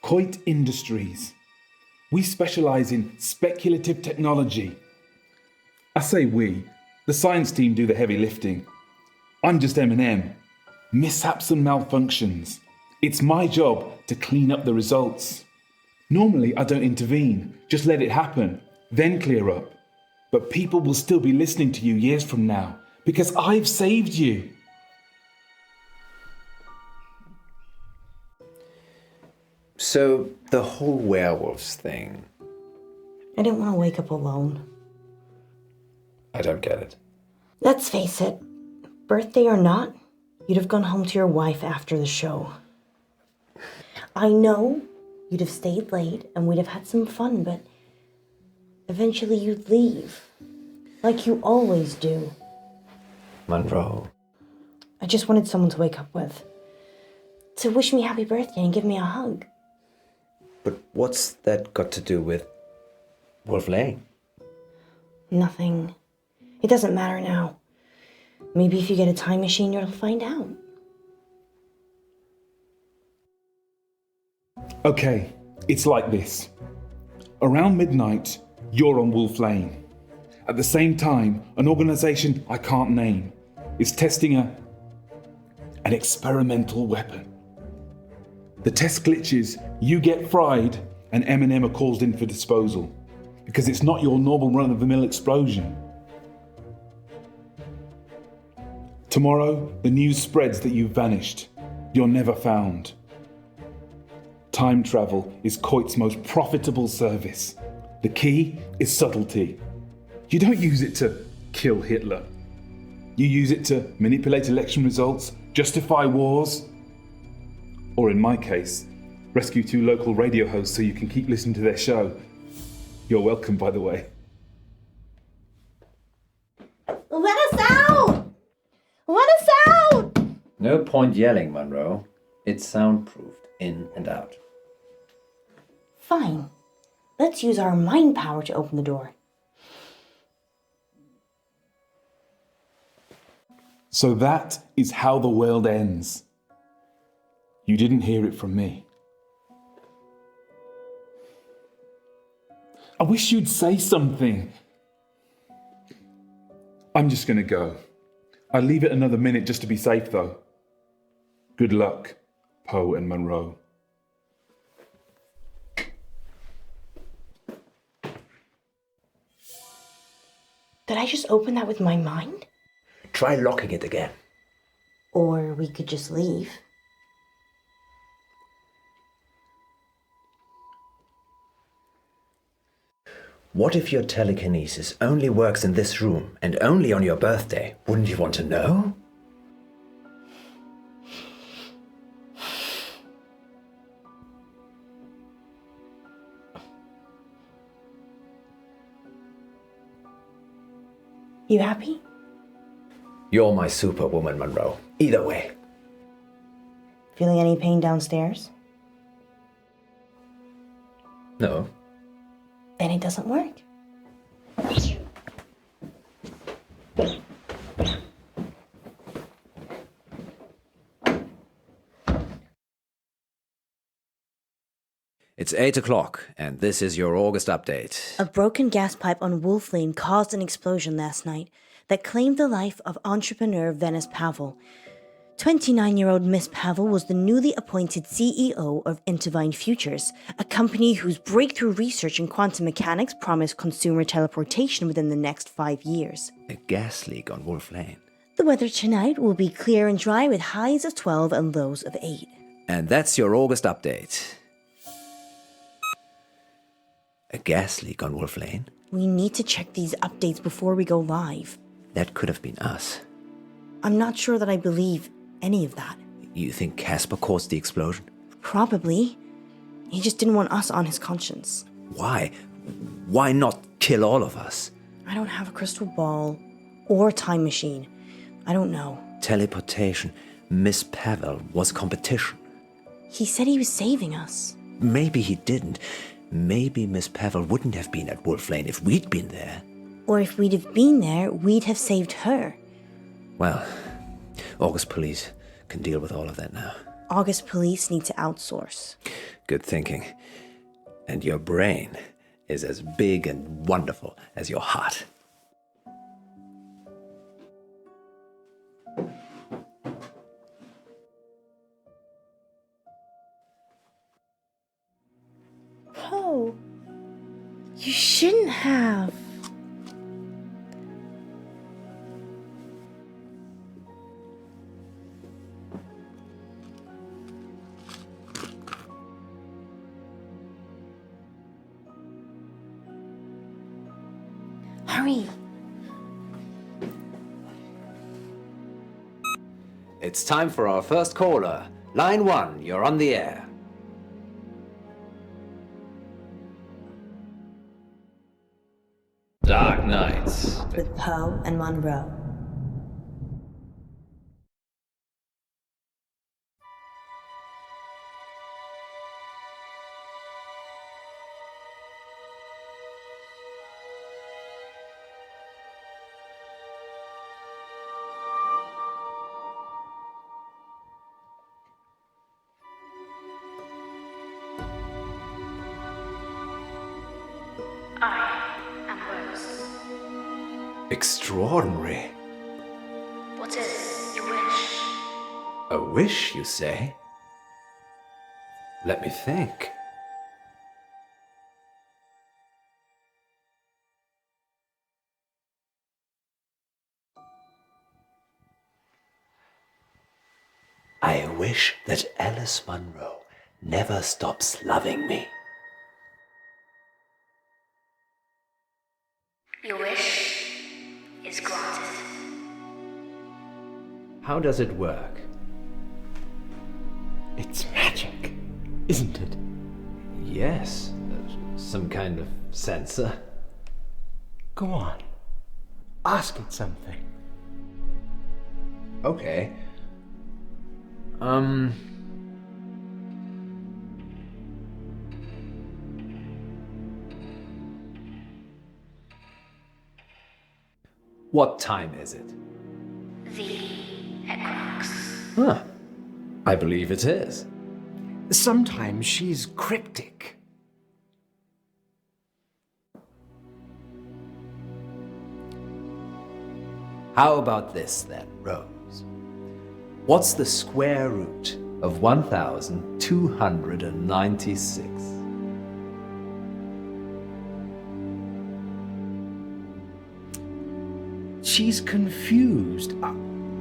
Coit Industries. We specialise in speculative technology. I say we. The science team do the heavy lifting. I'm just M&M. Mishaps and malfunctions. It's my job to clean up the results. Normally I don't intervene, just let it happen, then clear up. But people will still be listening to you years from now because I've saved you. So, the whole werewolves thing. I didn't want to wake up alone. I don't get it. Let's face it, birthday or not, you'd have gone home to your wife after the show. I know you'd have stayed late and we'd have had some fun, but eventually you'd leave, like you always do. Munro. I just wanted someone to wake up with, to wish me happy birthday and give me a hug. But what's that got to do with Wolf Lane? Nothing. It doesn't matter now. Maybe if you get a time machine, you'll find out. Okay, it's like this. Around midnight, you're on Wolf Lane. At the same time, an organisation I can't name is testing an experimental weapon. The test glitches, you get fried, and M&M are called in for disposal. Because it's not your normal run-of-the-mill explosion. Tomorrow, the news spreads that you've vanished. You're never found. Time travel is Coit's most profitable service. The key is subtlety. You don't use it to kill Hitler. You use it to manipulate election results, justify wars, or in my case, rescue 2 local radio hosts so you can keep listening to their show. You're welcome, by the way. Let us out! Let us out! No point yelling, Munro. It's soundproofed in and out. Fine. Let's use our mind power to open the door. So that is how the world ends. You didn't hear it from me. I wish you'd say something. I'm just gonna go. I'll leave it another minute just to be safe, though. Good luck, Poe and Munro. Did I just open that with my mind? Try locking it again. Or we could just leave. What if your telekinesis only works in this room and only on your birthday? Wouldn't you want to know? You happy? You're my superwoman, Munro. Either way. Feeling any pain downstairs? No. Then it doesn't work. It's 8 o'clock, and this is your August update. A broken gas pipe on Wolf Lane caused an explosion last night that claimed the life of entrepreneur Venice Pavel. 29-year-old Miss Pavel was the newly appointed CEO of Intervine Futures, a company whose breakthrough research in quantum mechanics promised consumer teleportation within the next 5 years. A gas leak on Wolf Lane. The weather tonight will be clear and dry with highs of 12 and lows of 8. And that's your August update. A gas leak on Wolf Lane? We need to check these updates before we go live. That could have been us. I'm not sure that I believe any of that. You think Casper caused the explosion? Probably. He just didn't want us on his conscience. Why? Why not kill all of us? I don't have a crystal ball or a time machine. I don't know. Teleportation. Miss Pavel was competition. He said he was saving us. Maybe he didn't. Maybe Miss Pavel wouldn't have been at Wolf Lane if we'd been there. Or if we'd have been there, we'd have saved her. Well, August police can deal with all of that now. August police need to outsource. Good thinking. And your brain is as big and wonderful as your heart. Poe, you shouldn't have. Hurry. It's time for our first caller. Line 1, you're on the air. Dark Nights. With Poe and Munro. Extraordinary. What is your wish? A wish, you say? Let me think. I wish that Alice Munro never stops loving me. Your wish is granted. How does it work? It's magic, isn't it? Yes, some kind of sensor. Go on. Ask it something. Okay. What time is it? The equinox. Huh. I believe it is. Sometimes she's cryptic. How about this then, Rose? What's the square root of 1,296? She's confused.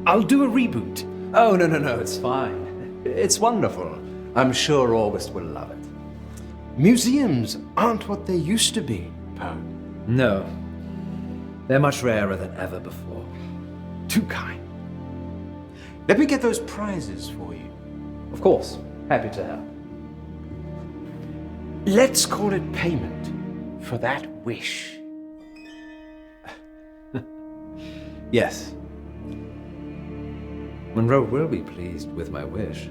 I'll do a reboot. Oh, no, it's fine. It's wonderful. I'm sure August will love it. Museums aren't what they used to be, Poe. No. They're much rarer than ever before. Too kind. Let me get those prizes for you. Of course. Happy to help. Let's call it payment for that wish. Yes. Munro will be pleased with my wish.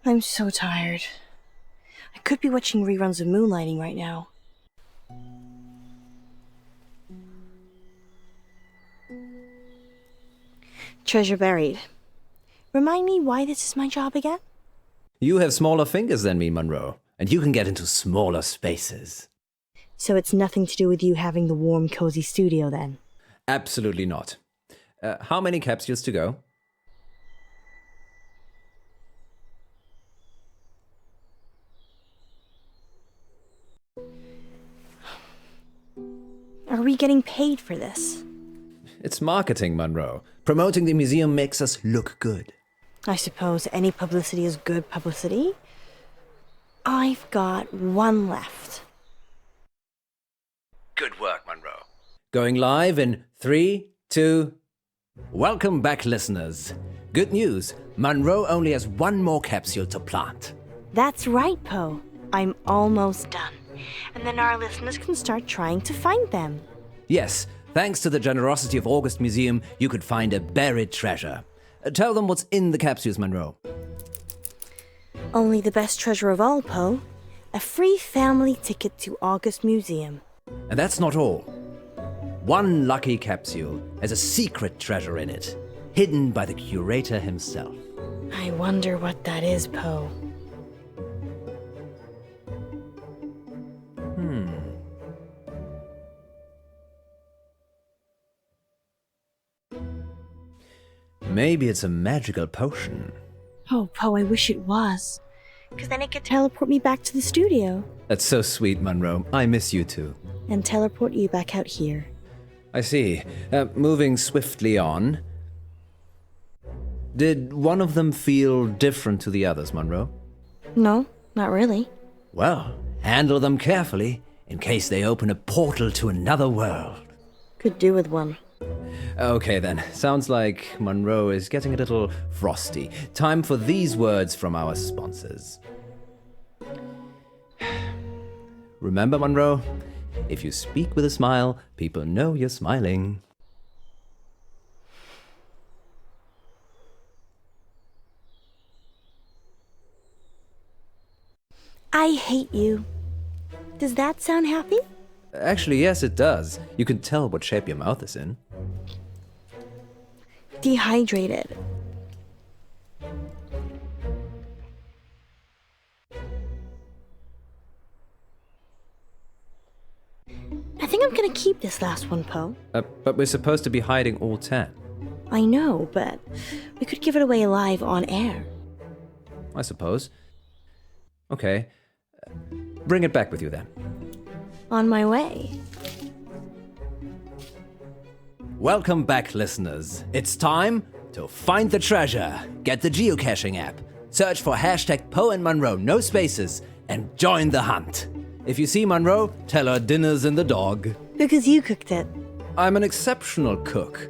I'm so tired. I could be watching reruns of Moonlighting right now. Treasure buried. Remind me why this is my job again? You have smaller fingers than me, Munro, and you can get into smaller spaces. So it's nothing to do with you having the warm, cozy studio then? Absolutely not. How many capsules to go? Are we getting paid for this? It's marketing, Munro. Promoting the museum makes us look good. I suppose any publicity is good publicity. I've got one left. Good work, Munro. Going live in 3, 2... Welcome back, listeners. Good news. Munro only has one more capsule to plant. That's right, Poe. I'm almost done. And then our listeners can start trying to find them. Yes, thanks to the generosity of August Museum, you could find a buried treasure. Tell them what's in the capsules, Munro. Only the best treasure of all, Poe. A free family ticket to August Museum. And that's not all. One lucky capsule has a secret treasure in it, hidden by the curator himself. I wonder what that is, Poe. Maybe it's a magical potion. Oh, Poe, I wish it was. Because then it could teleport me back to the studio. That's so sweet, Munro. I miss you too. And teleport you back out here. I see. Moving swiftly on. Did one of them feel different to the others, Munro? No, not really. Well, handle them carefully, in case they open a portal to another world. Could do with one. Okay then, sounds like Munro is getting a little frosty. Time for these words from our sponsors. Remember, Munro, if you speak with a smile, people know you're smiling. I hate you. Does that sound happy? Actually, yes, it does. You can tell what shape your mouth is in. Dehydrated. I think I'm gonna keep this last one, Poe. But we're supposed to be hiding all 10. I know, but we could give it away live on air. I suppose. Okay. Bring it back with you then. On my way. Welcome back, listeners. It's time to find the treasure. Get the geocaching app. Search for hashtag Poe and Munro, no spaces, and join the hunt. If you see Munro, tell her dinner's in the dog. Because you cooked it. I'm an exceptional cook.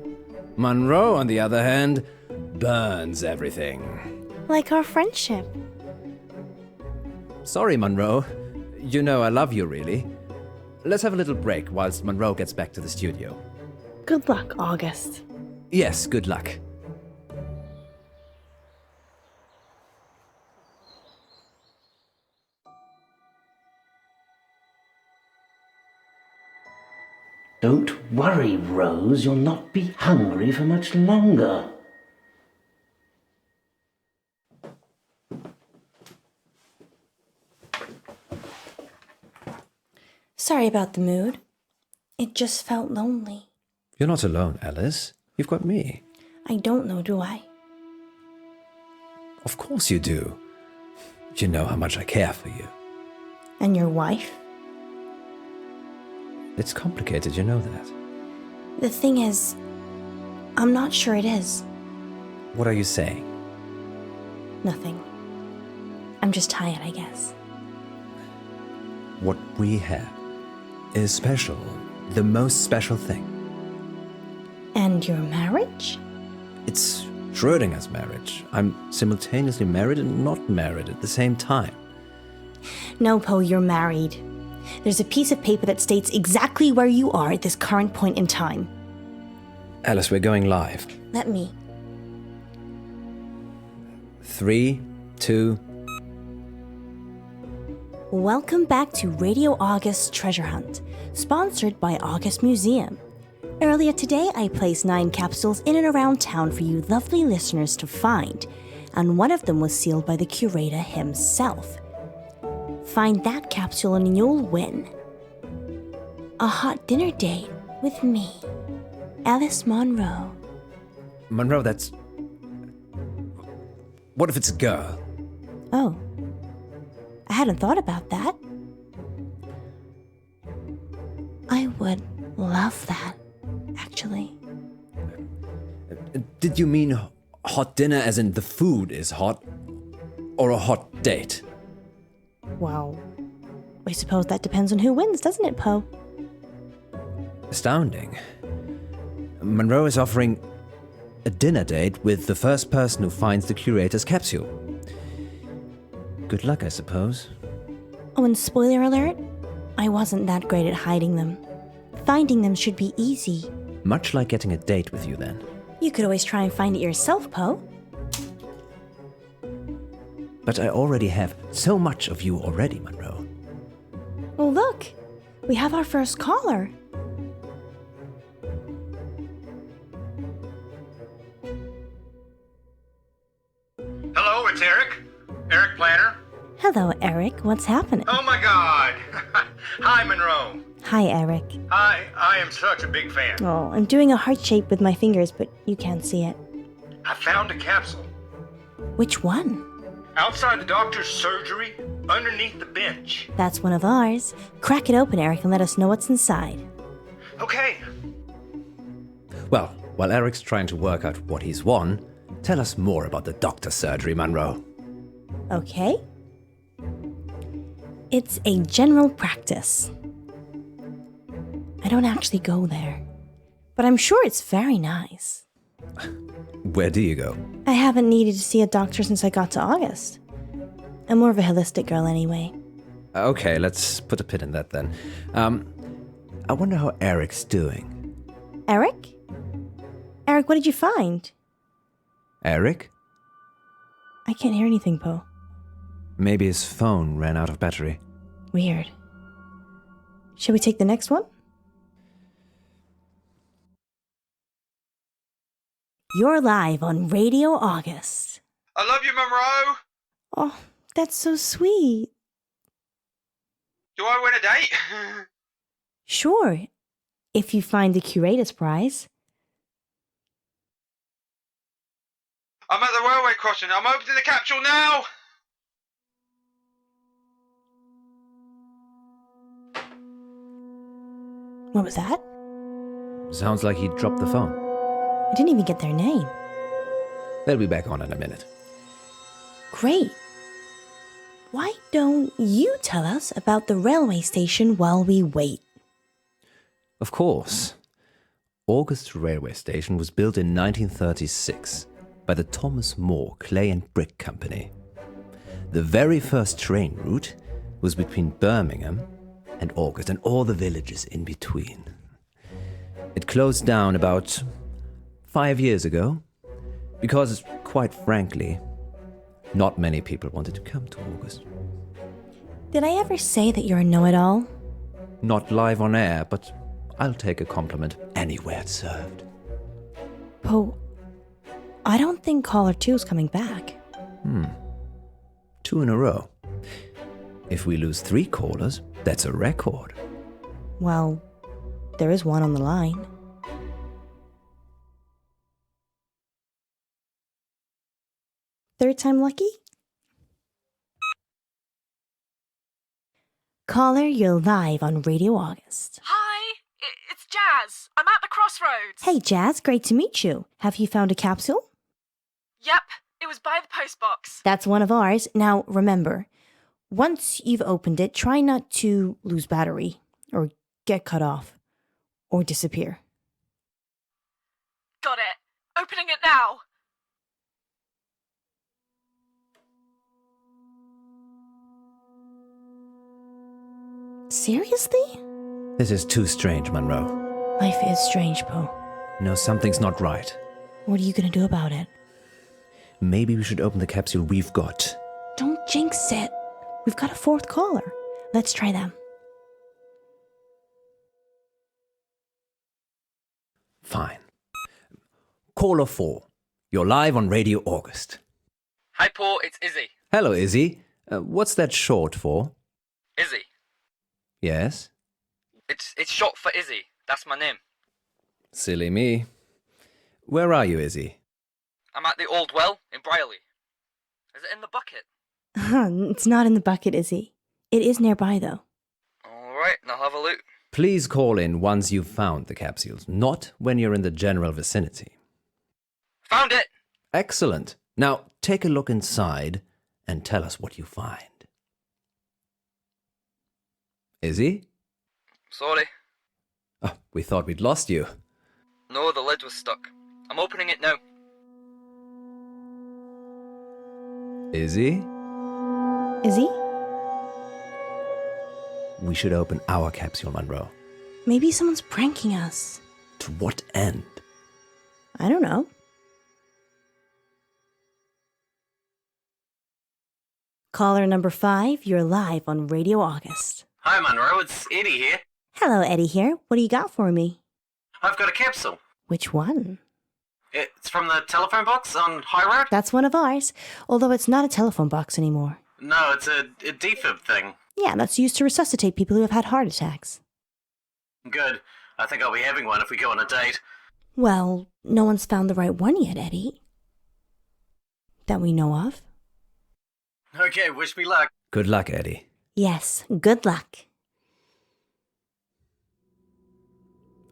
Munro, on the other hand, burns everything. Like our friendship. Sorry, Munro. You know I love you, really. Let's have a little break whilst Munro gets back to the studio. Good luck, August. Yes, good luck. Don't worry, Rose. You'll not be hungry for much longer. Sorry about the mood. It just felt lonely. You're not alone, Alice. You've got me. I don't know, do I? Of course you do. You know how much I care for you. And your wife? It's complicated, you know that. The thing is, I'm not sure it is. What are you saying? Nothing. I'm just tired, I guess. What we have is special. The most special thing. And your marriage? It's Schrödinger's marriage. I'm simultaneously married and not married at the same time. No, Poe, you're married. There's a piece of paper that states exactly where you are at this current point in time. Alice, we're going live. Let me. 3, 2... Welcome back to Radio August's Treasure Hunt, sponsored by August Museum. Earlier today, I placed 9 capsules in and around town for you lovely listeners to find, and one of them was sealed by the curator himself. Find that capsule and you'll win. A hot dinner date with me, Alice Munro. Munro, that's... What if it's a girl? Oh. I hadn't thought about that. I would love that, actually. Did you mean hot dinner as in the food is hot? Or a hot date? Well, I suppose that depends on who wins, doesn't it, Poe? Astounding. Munro is offering a dinner date with the first person who finds the curator's capsule. Good luck, I suppose. Oh, and spoiler alert, I wasn't that great at hiding them. Finding them should be easy. Much like getting a date with you, then. You could always try and find it yourself, Poe. But I already have so much of you already, Munro. Oh, look! We have our first caller. Hello, it's Eric. Eric Planner. Hello, Eric. What's happening? Oh my God! Hi, Monroe. Hi, Eric. Hi, I am such a big fan. Oh, I'm doing a heart shape with my fingers, but you can't see it. I found a capsule. Which one? Outside the doctor's surgery, underneath the bench. That's one of ours. Crack it open, Eric, and let us know what's inside. Okay. Well, while Eric's trying to work out what he's won, tell us more about the doctor's surgery, Munro. Okay. It's a general practice. I don't actually go there, but I'm sure it's very nice. Where do you go? I haven't needed to see a doctor since I got to August. I'm more of a holistic girl anyway. Okay, let's put a pin in that then. I wonder how Eric's doing. Eric? Eric, what did you find? Eric? I can't hear anything, Poe. Maybe his phone ran out of battery. Weird. Shall we take the next one? You're live on Radio August. I love you, Monroe. Oh, that's so sweet. Do I win a date? Sure, if you find the curator's prize. I'm at the railway crossing. I'm opening the capsule now. What was that? Sounds like he dropped the phone. I didn't even get their name. They'll be back on in a minute. Great. Why don't you tell us about the railway station while we wait? Of course. August Railway Station was built in 1936 by the Thomas More Clay and Brick Company. The very first train route was between Birmingham and August and all the villages in between. It closed down about 5 years ago because, quite frankly, not many people wanted to come to August. Did I ever say that you're a know-it-all? Not live on air, but I'll take a compliment anywhere it's served. Poe, I don't think caller 2's coming back. 2 in a row. If we lose 3 callers, that's a record. Well, there is one on the line. Third time lucky? Caller, you're live on Radio August. Hi, it's Jazz. I'm at the crossroads. Hey, Jazz, great to meet you. Have you found a capsule? Yep, it was by the postbox. That's one of ours. Now, remember, once you've opened it, try not to lose battery, or get cut off, or disappear. Got it. Opening it now. Seriously? This is too strange, Munro. Life is strange, Poe. No, something's not right. What are you gonna do about it? Maybe we should open the capsule we've got. Don't jinx it. We've got a 4th caller. Let's try them. Fine. Caller 4. You're live on Radio August. Hi, Paul. It's Izzy. Hello, Izzy. What's that short for? Izzy. Yes? It's short for Izzy. That's my name. Silly me. Where are you, Izzy? I'm at the Old Well in Brierley. Is it in the bucket? It's not in the bucket, Izzy. It is nearby, though. All right, I'll have a look. Please call in once you've found the capsules, not when you're in the general vicinity. Found it! Excellent. Now, take a look inside and tell us what you find. Izzy? Sorry. Oh, we thought we'd lost you. No, the lid was stuck. I'm opening it now. Izzy? Izzy? We should open our capsule, Munro. Maybe someone's pranking us. To what end? I don't know. Caller number 5, you're live on Radio August. Hi, Munro. It's Eddie here. Hello, Eddie here. What do you got for me? I've got a capsule. Which one? It's from the telephone box on High Road. That's one of ours, although it's not a telephone box anymore. No, it's a defib thing. Yeah, that's used to resuscitate people who have had heart attacks. Good. I think I'll be having one if we go on a date. Well, no one's found the right one yet, Eddie. That we know of. Okay, wish me luck. Good luck, Eddie. Yes, good luck.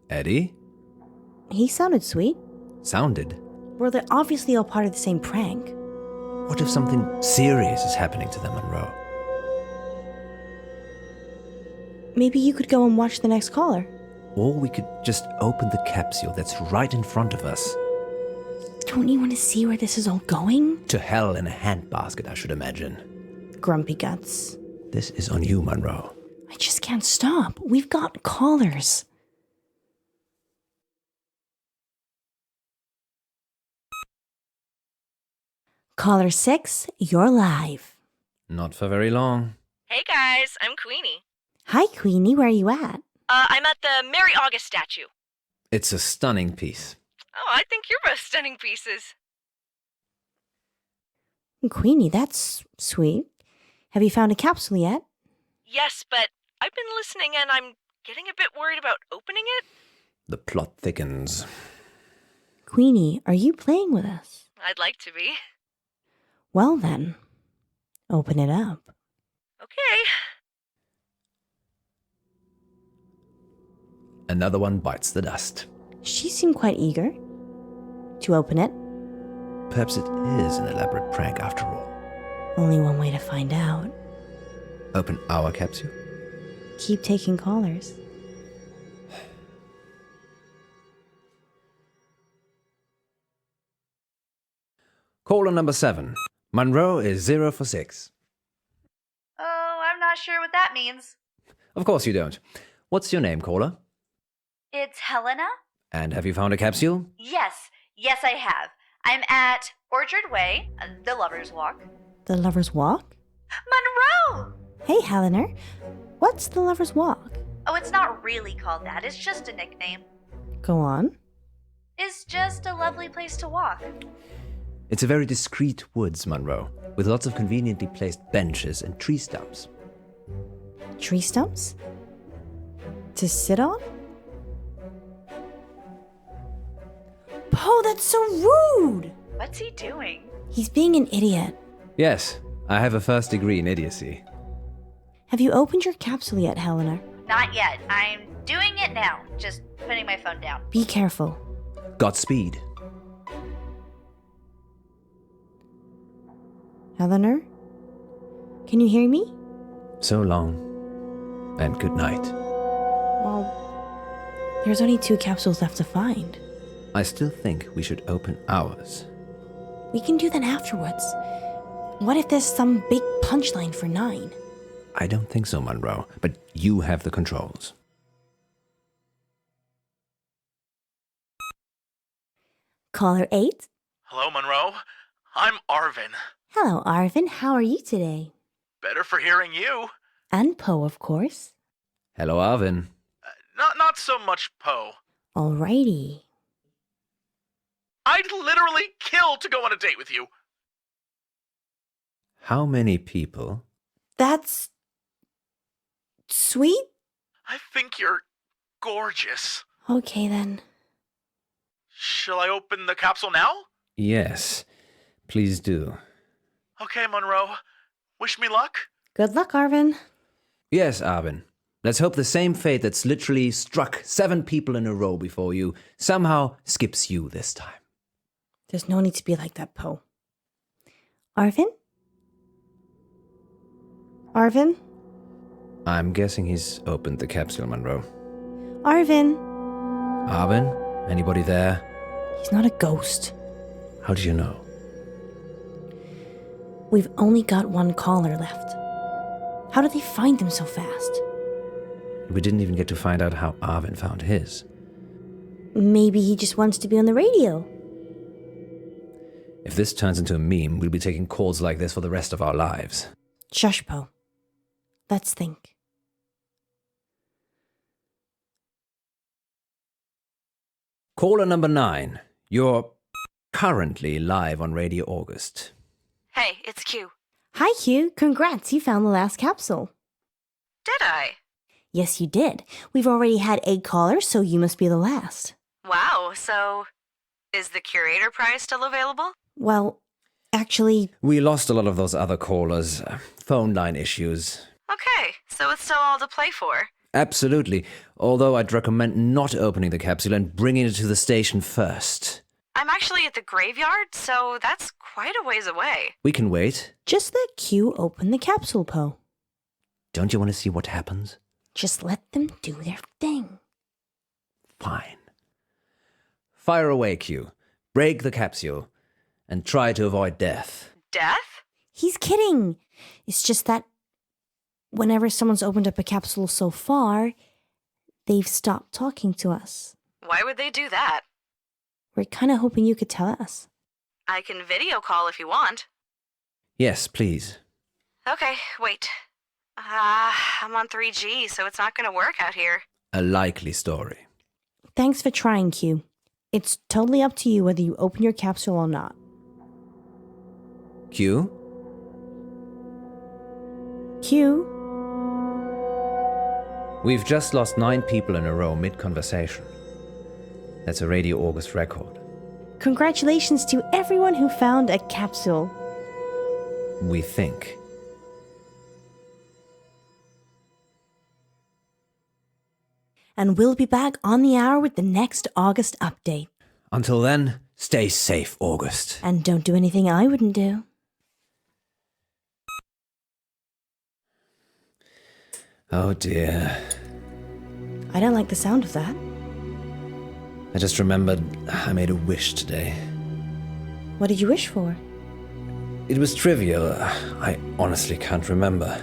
Eddie? He sounded sweet. Sounded? Well, they're obviously all part of the same prank. What if something serious is happening to them, Munro? Maybe you could go and watch the next caller. Or we could just open the capsule that's right in front of us. Don't you want to see where this is all going? To hell in a handbasket, I should imagine. Grumpy guts. This is on you, Munro. I just can't stop. We've got callers. Caller 6, you're live. Not for very long. Hey guys, I'm Queenie. Hi, Queenie. Where are you at? I'm at the Mary August statue. It's a stunning piece. Oh, I think you're both stunning pieces. Queenie, that's sweet. Have you found a capsule yet? Yes, but I've been listening and I'm getting a bit worried about opening it. The plot thickens. Queenie, are you playing with us? I'd like to be. Well then, open it up. Okay. Another one bites the dust. She seemed quite eager to open it. Perhaps it is an elaborate prank after all. Only one way to find out. Open our capsule? Keep taking callers. Caller number 7. Munro is 0 for 6. Oh, I'm not sure what that means. Of course you don't. What's your name, caller? It's Helena? And have you found a capsule? Yes, I have. I'm at Orchard Way, the Lover's Walk. The Lover's Walk? Monroe! Hey, Helena. What's the Lover's Walk? Oh, it's not really called that. It's just a nickname. Go on. It's just a lovely place to walk. It's a very discreet woods, Munro, with lots of conveniently placed benches and tree stumps. Tree stumps? To sit on? Poe, that's so rude! What's he doing? He's being an idiot. Yes, I have a first degree in idiocy. Have you opened your capsule yet, Helena? Not yet. I'm doing it now. Just putting my phone down. Be careful. Godspeed. Helena? Can you hear me? So long, and good night. Well, there's only 2 capsules left to find. I still think we should open ours. We can do that afterwards. What if there's some big punchline for 9? I don't think so, Munro, but you have the controls. Caller 8? Hello, Monroe. I'm Arvin. Hello, Arvin. How are you today? Better for hearing you. And Poe, of course. Hello, Arvin. Not so much Poe. Alrighty. I'd literally kill to go on a date with you. How many people? That's sweet? I think you're gorgeous. Okay, then. Shall I open the capsule now? Yes, please do. Okay, Monroe. Wish me luck. Good luck, Arvin. Yes, Arvin. Let's hope the same fate that's literally struck 7 people in a row before you somehow skips you this time. There's no need to be like that, Poe. Arvin? Arvin? I'm guessing he's opened the capsule, Munro. Arvin? Arvin? Anybody there? He's not a ghost. How do you know? We've only got 1 caller left. How did they find them so fast? We didn't even get to find out how Arvin found his. Maybe he just wants to be on the radio. If this turns into a meme, we'll be taking calls like this for the rest of our lives. Shush, Poe. Let's think. Caller number 9. You're currently live on Radio August. Hey, it's Q. Hi, Q. Congrats, you found the last capsule. Did I? Yes, you did. We've already had 8 callers, so you must be the last. Wow, so is the curator prize still available? Well, actually... We lost a lot of those other callers. Phone line issues. Okay, so it's still all to play for. Absolutely. Although I'd recommend not opening the capsule and bringing it to the station first. I'm actually at the graveyard, so that's quite a ways away. We can wait. Just let Q open the capsule, Poe. Don't you want to see what happens? Just let them do their thing. Fine. Fire away, Q. Break the capsule. And try to avoid death. Death? He's kidding. It's just that whenever someone's opened up a capsule so far, they've stopped talking to us. Why would they do that? We're kind of hoping you could tell us. I can video call if you want. Yes, please. Okay, wait. I'm on 3G, so it's not going to work out here. A likely story. Thanks for trying, Q. It's totally up to you whether you open your capsule or not. Q? Q? We've just lost 9 people in a row mid-conversation. That's a Radio August record. Congratulations to everyone who found a capsule. We think. and we'll be back on the hour with the next August update. Until then, stay safe, August. And don't do anything I wouldn't do. Oh dear. I don't like the sound of that. I just remembered I made a wish today. What did you wish for? It was trivial. I honestly can't remember.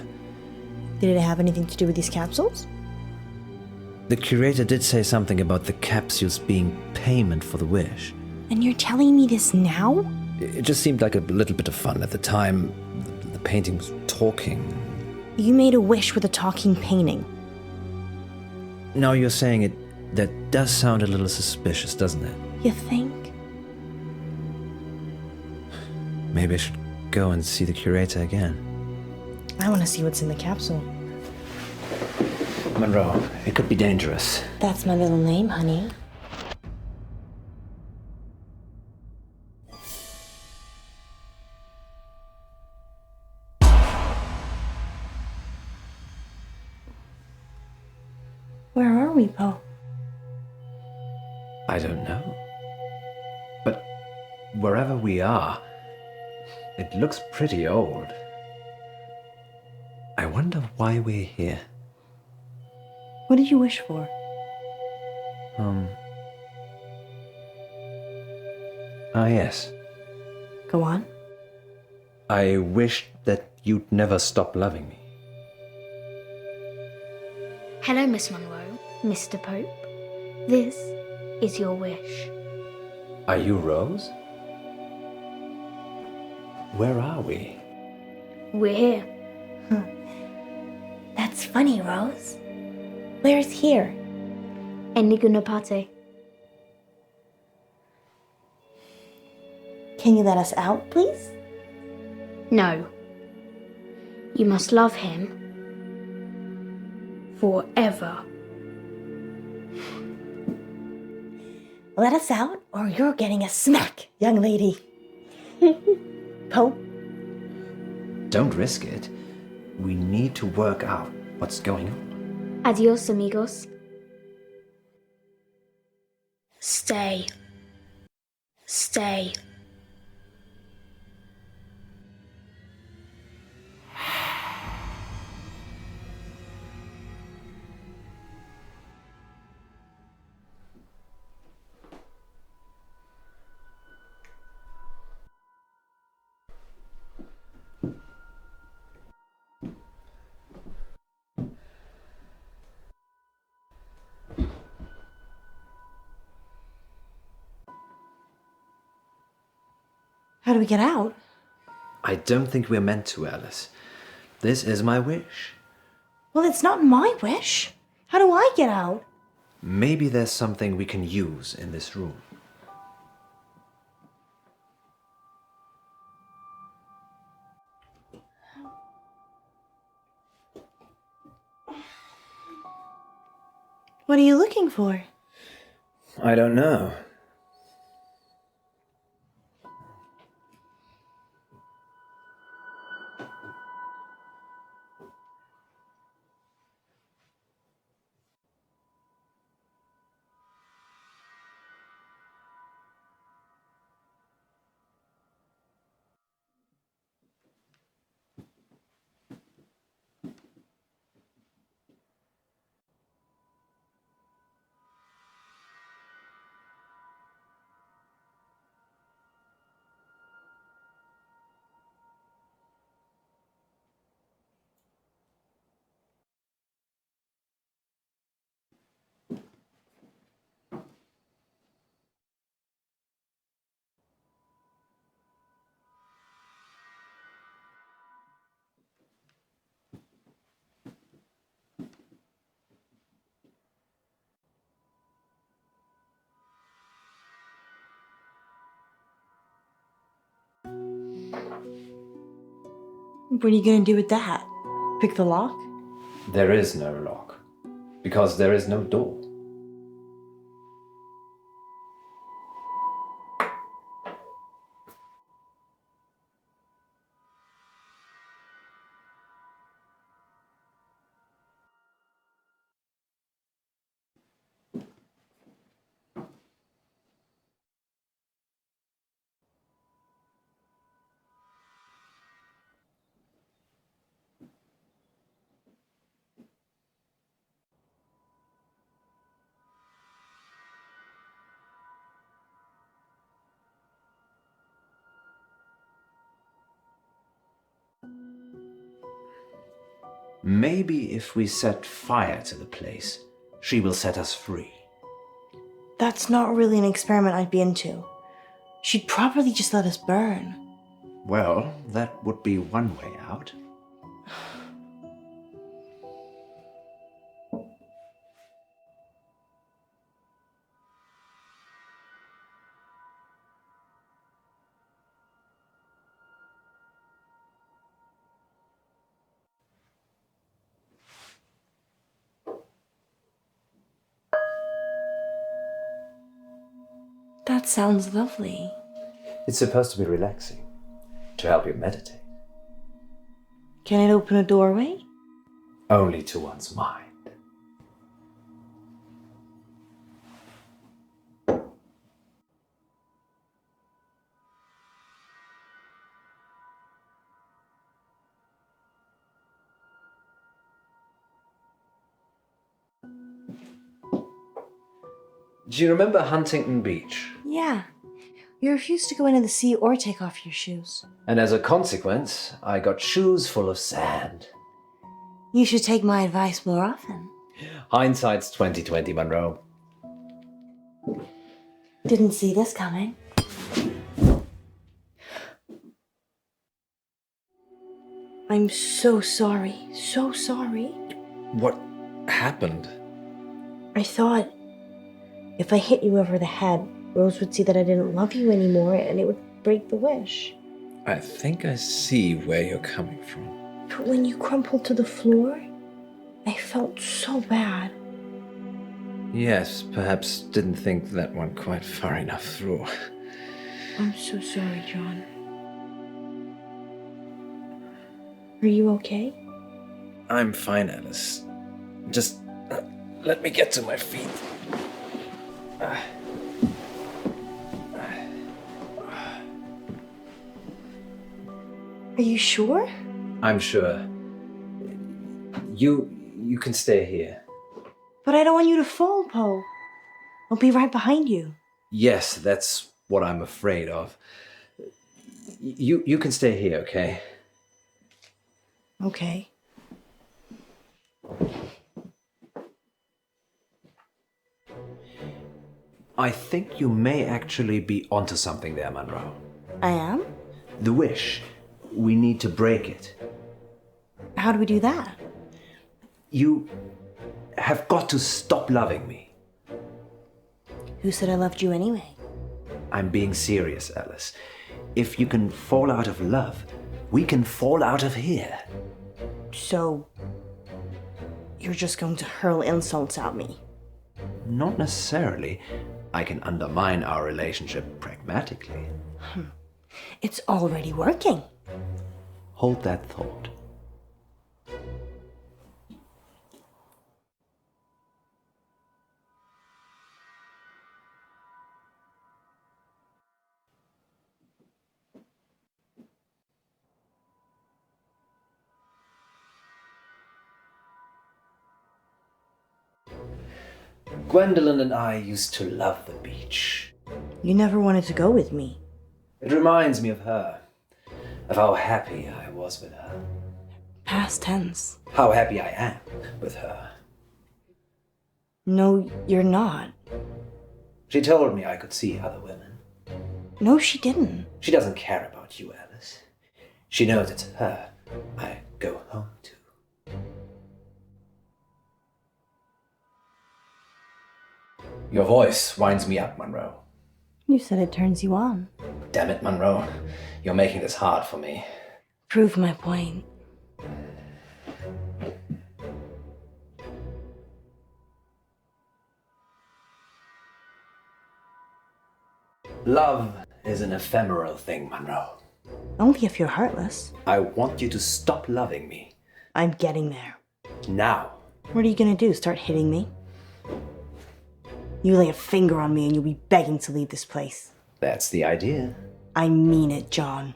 Did it have anything to do with these capsules? The curator did say something about the capsules being payment for the wish. And you're telling me this now? It just seemed like a little bit of fun at the time. The painting was talking. You made a wish with a talking painting. Now you're saying it, that does sound a little suspicious, doesn't it? You think? Maybe I should go and see the curator again. I want to see what's in the capsule. Munro, it could be dangerous. That's my middle name, honey. Where are we, Poe? I don't know. But wherever we are, it looks pretty old. I wonder why we're here. What did you wish for? Yes. Go on. I wished that you'd never stop loving me. Hello, Miss Munro, Mr. Pope. This is your wish. Are you Rose? Where are we? We're here. That's funny, Rose. Where's here? Eniguna Pate. Can you let us out, please? No. You must love him forever. Let us out, or you're getting a smack, young lady. Poe? Don't risk it. We need to work out what's going on. Adios, amigos. Stay. Stay. How do we get out? I don't think we're meant to, Alice. This is my wish. Well, it's not my wish. How do I get out? Maybe there's something we can use in this room. What are you looking for? I don't know. What are you going to do with that? Pick the lock? There is no lock, because there is no door. Maybe if we set fire to the place, she will set us free. That's not really an experiment I'd be into. She'd probably just let us burn. Well, that would be one way out. That sounds lovely. It's supposed to be relaxing, to help you meditate. Can it open a doorway? Only to one's mind. Do you remember Huntington Beach? Yeah. You refused to go into the sea or take off your shoes. And as a consequence, I got shoes full of sand. You should take my advice more often. Hindsight's 2020, Munro. Didn't see this coming. I'm so sorry. So sorry. What happened? I thought if I hit you over the head, Rose would see that I didn't love you anymore and it would break the wish. I think I see where you're coming from. But when you crumpled to the floor, I felt so bad. Yes, perhaps didn't think that one quite far enough through. I'm so sorry, John. Are you okay? I'm fine, Alice. Just let me get to my feet. Are you sure? I'm sure. You can stay here. But I don't want you to fall, Poe. I'll be right behind you. Yes, that's what I'm afraid of. You can stay here, okay? Okay. I think you may actually be onto something there, Munro. I am? The wish. We need to break it. How do we do that? You have got to stop loving me. Who said I loved you anyway? I'm being serious, Alice. If you can fall out of love, we can fall out of here. So, you're just going to hurl insults at me? Not necessarily. I can undermine our relationship pragmatically. It's already working. Hold that thought. Gwendolyn and I used to love the beach. You never wanted to go with me. It reminds me of her, of how happy I was with her. Past tense. How happy I am with her. No, you're not. She told me I could see other women. No, she didn't. She doesn't care about you, Alice. She knows it's her I go home to. Your voice winds me up, Munro. You said it turns you on. Damn it, Munro. You're making this hard for me. Prove my point. Love is an ephemeral thing, Munro. Only if you're heartless. I want you to stop loving me. I'm getting there. Now. What are you gonna do? Start hitting me? You lay a finger on me and you'll be begging to leave this place. That's the idea. I mean it, John.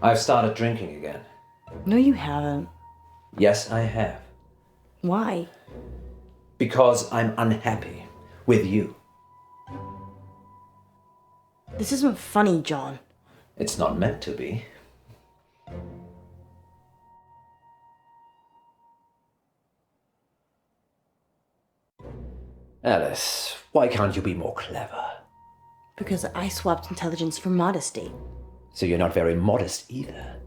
I've started drinking again. No, you haven't. Yes, I have. Why? Because I'm unhappy with you. This isn't funny, John. It's not meant to be. Alice, why can't you be more clever? Because I swapped intelligence for modesty. So you're not very modest either.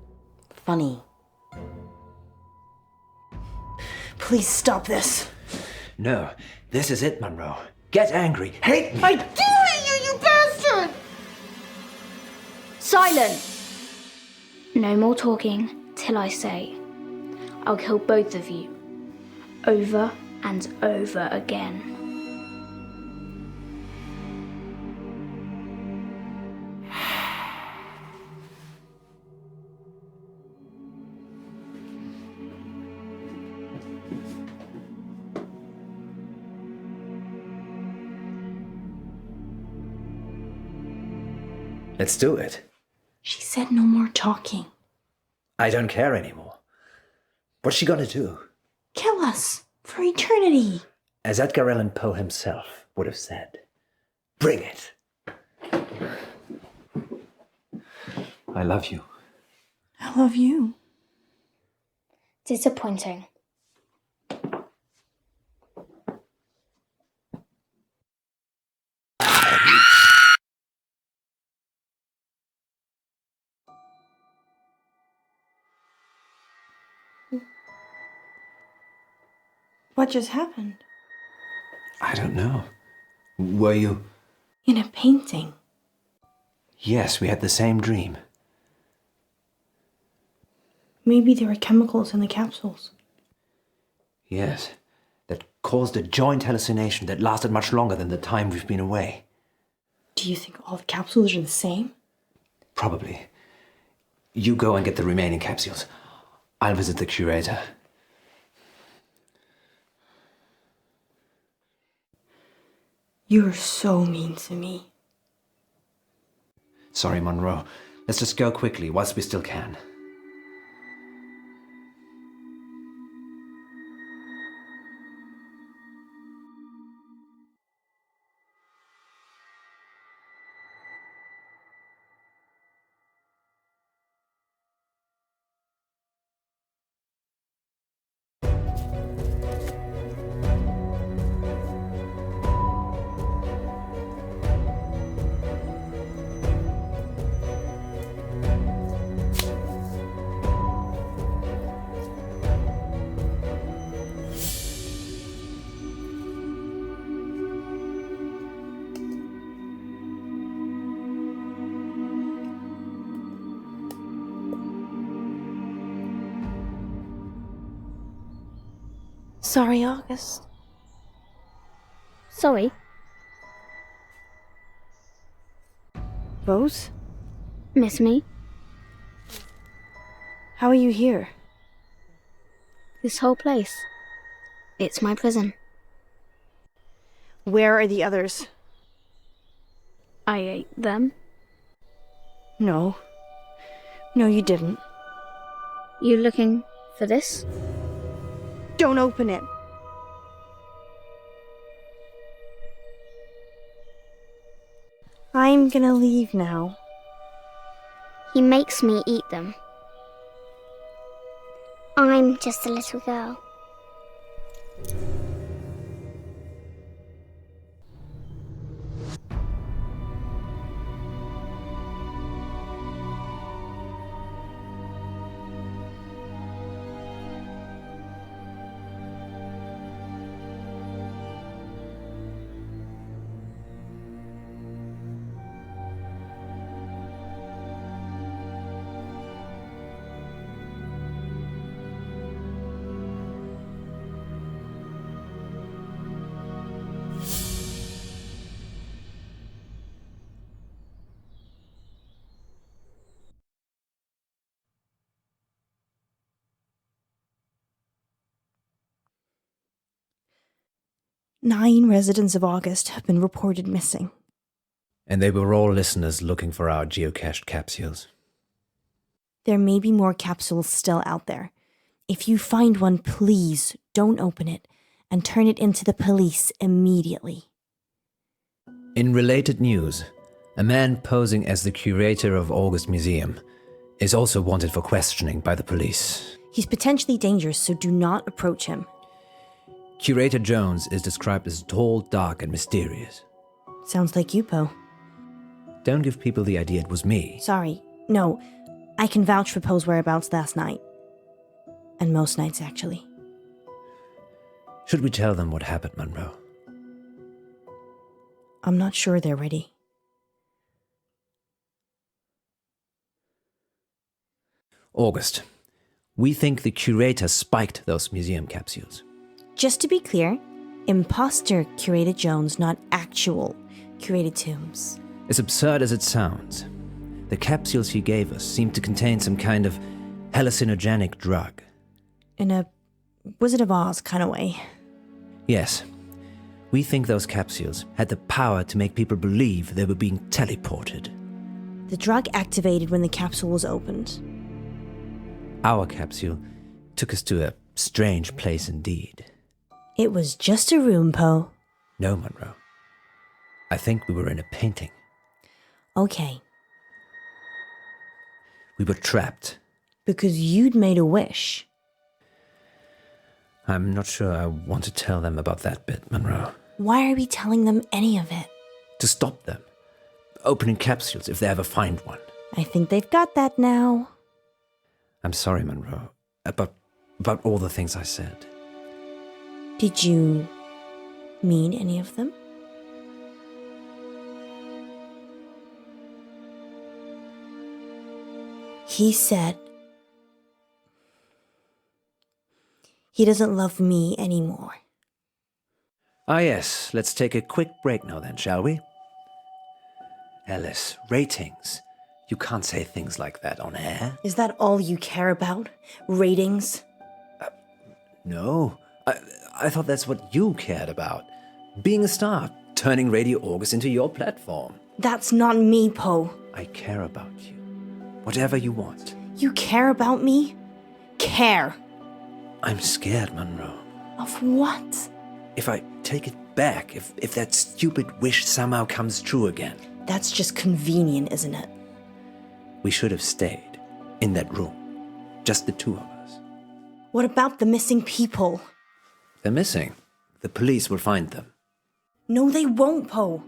Funny. Please stop this. No, this is it, Munro. Get angry. Hate me. I do hate you, you bastard! Silence! No more talking till I say. I'll kill both of you. Over and over again. Let's do it. She said no more talking. I don't care anymore. What's she gonna do? Kill us for eternity. As Edgar Allan Poe himself would have said, bring it. I love you. I love you. Disappointing. What just happened? I don't know. Were you? In a painting. Yes, we had the same dream. Maybe there were chemicals in the capsules. Yes, that caused a joint hallucination that lasted much longer than the time we've been away. Do you think all the capsules are the same? Probably. You go and get the remaining capsules. I'll visit the curator. You're so mean to me. Sorry, Munro. Let's just go quickly whilst we still can. Sorry, August. Sorry. Rose? Miss me? How are you here? This whole place. It's my prison. Where are the others? I ate them. No. No, you didn't. You looking for this? Don't open it. I'm gonna leave now. He makes me eat them. I'm just a little girl. Nine residents of August have been reported missing. And they were all listeners looking for our geocached capsules. There may be more capsules still out there. If you find one, please don't open it and turn it into the police immediately. In related news, a man posing as the curator of August Museum is also wanted for questioning by the police. He's potentially dangerous, so do not approach him. Curator Jones is described as tall, dark, and mysterious. Sounds like you, Poe. Don't give people the idea it was me. Sorry. No, I can vouch for Poe's whereabouts last night. And most nights, actually. Should we tell them what happened, Munro? I'm not sure they're ready. August, we think the curator spiked those museum capsules. Just to be clear, imposter curated Jones, not actual curated Tombs. As absurd as it sounds, the capsules he gave us seemed to contain some kind of hallucinogenic drug. In a Wizard of Oz kind of way. Yes. We think those capsules had the power to make people believe they were being teleported. The drug activated when the capsule was opened. Our capsule took us to a strange place indeed. It was just a room, Poe. No, Munro. I think we were in a painting. Okay. We were trapped. Because you'd made a wish. I'm not sure I want to tell them about that bit, Munro. Why are we telling them any of it? To stop them. Opening capsules if they ever find one. I think they've got that now. I'm sorry, Munro, about all the things I said. Did you mean any of them? He said he doesn't love me anymore. Ah, yes. Let's take a quick break now then, shall we? Alice, ratings. You can't say things like that on air. Is that all you care about? Ratings? No. I thought that's what you cared about. Being a star, turning Radio August into your platform. That's not me, Poe. I care about you. Whatever you want. You care about me? Care. I'm scared, Munro. Of what? If I take it back, if that stupid wish somehow comes true again. That's just convenient, isn't it? We should have stayed in that room. Just the two of us. What about the missing people? They're missing. The police will find them. No, they won't, Poe.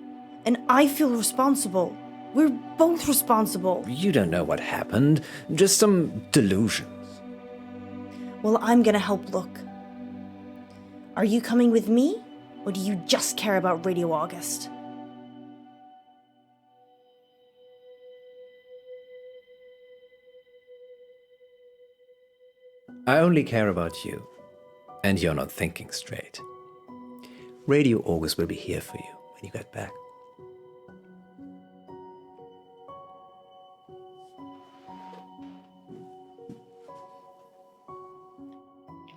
And I feel responsible. We're both responsible. You don't know what happened. Just some delusions. Well, I'm gonna help look. Are you coming with me? Or do you just care about Radio August? I only care about you. And you're not thinking straight. Radio August will be here for you when you get back.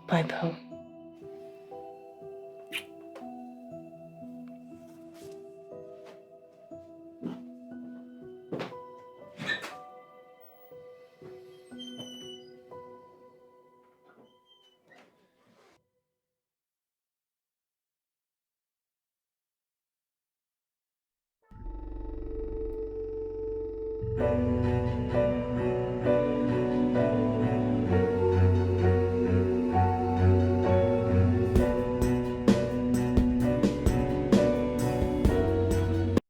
Bye, Poe.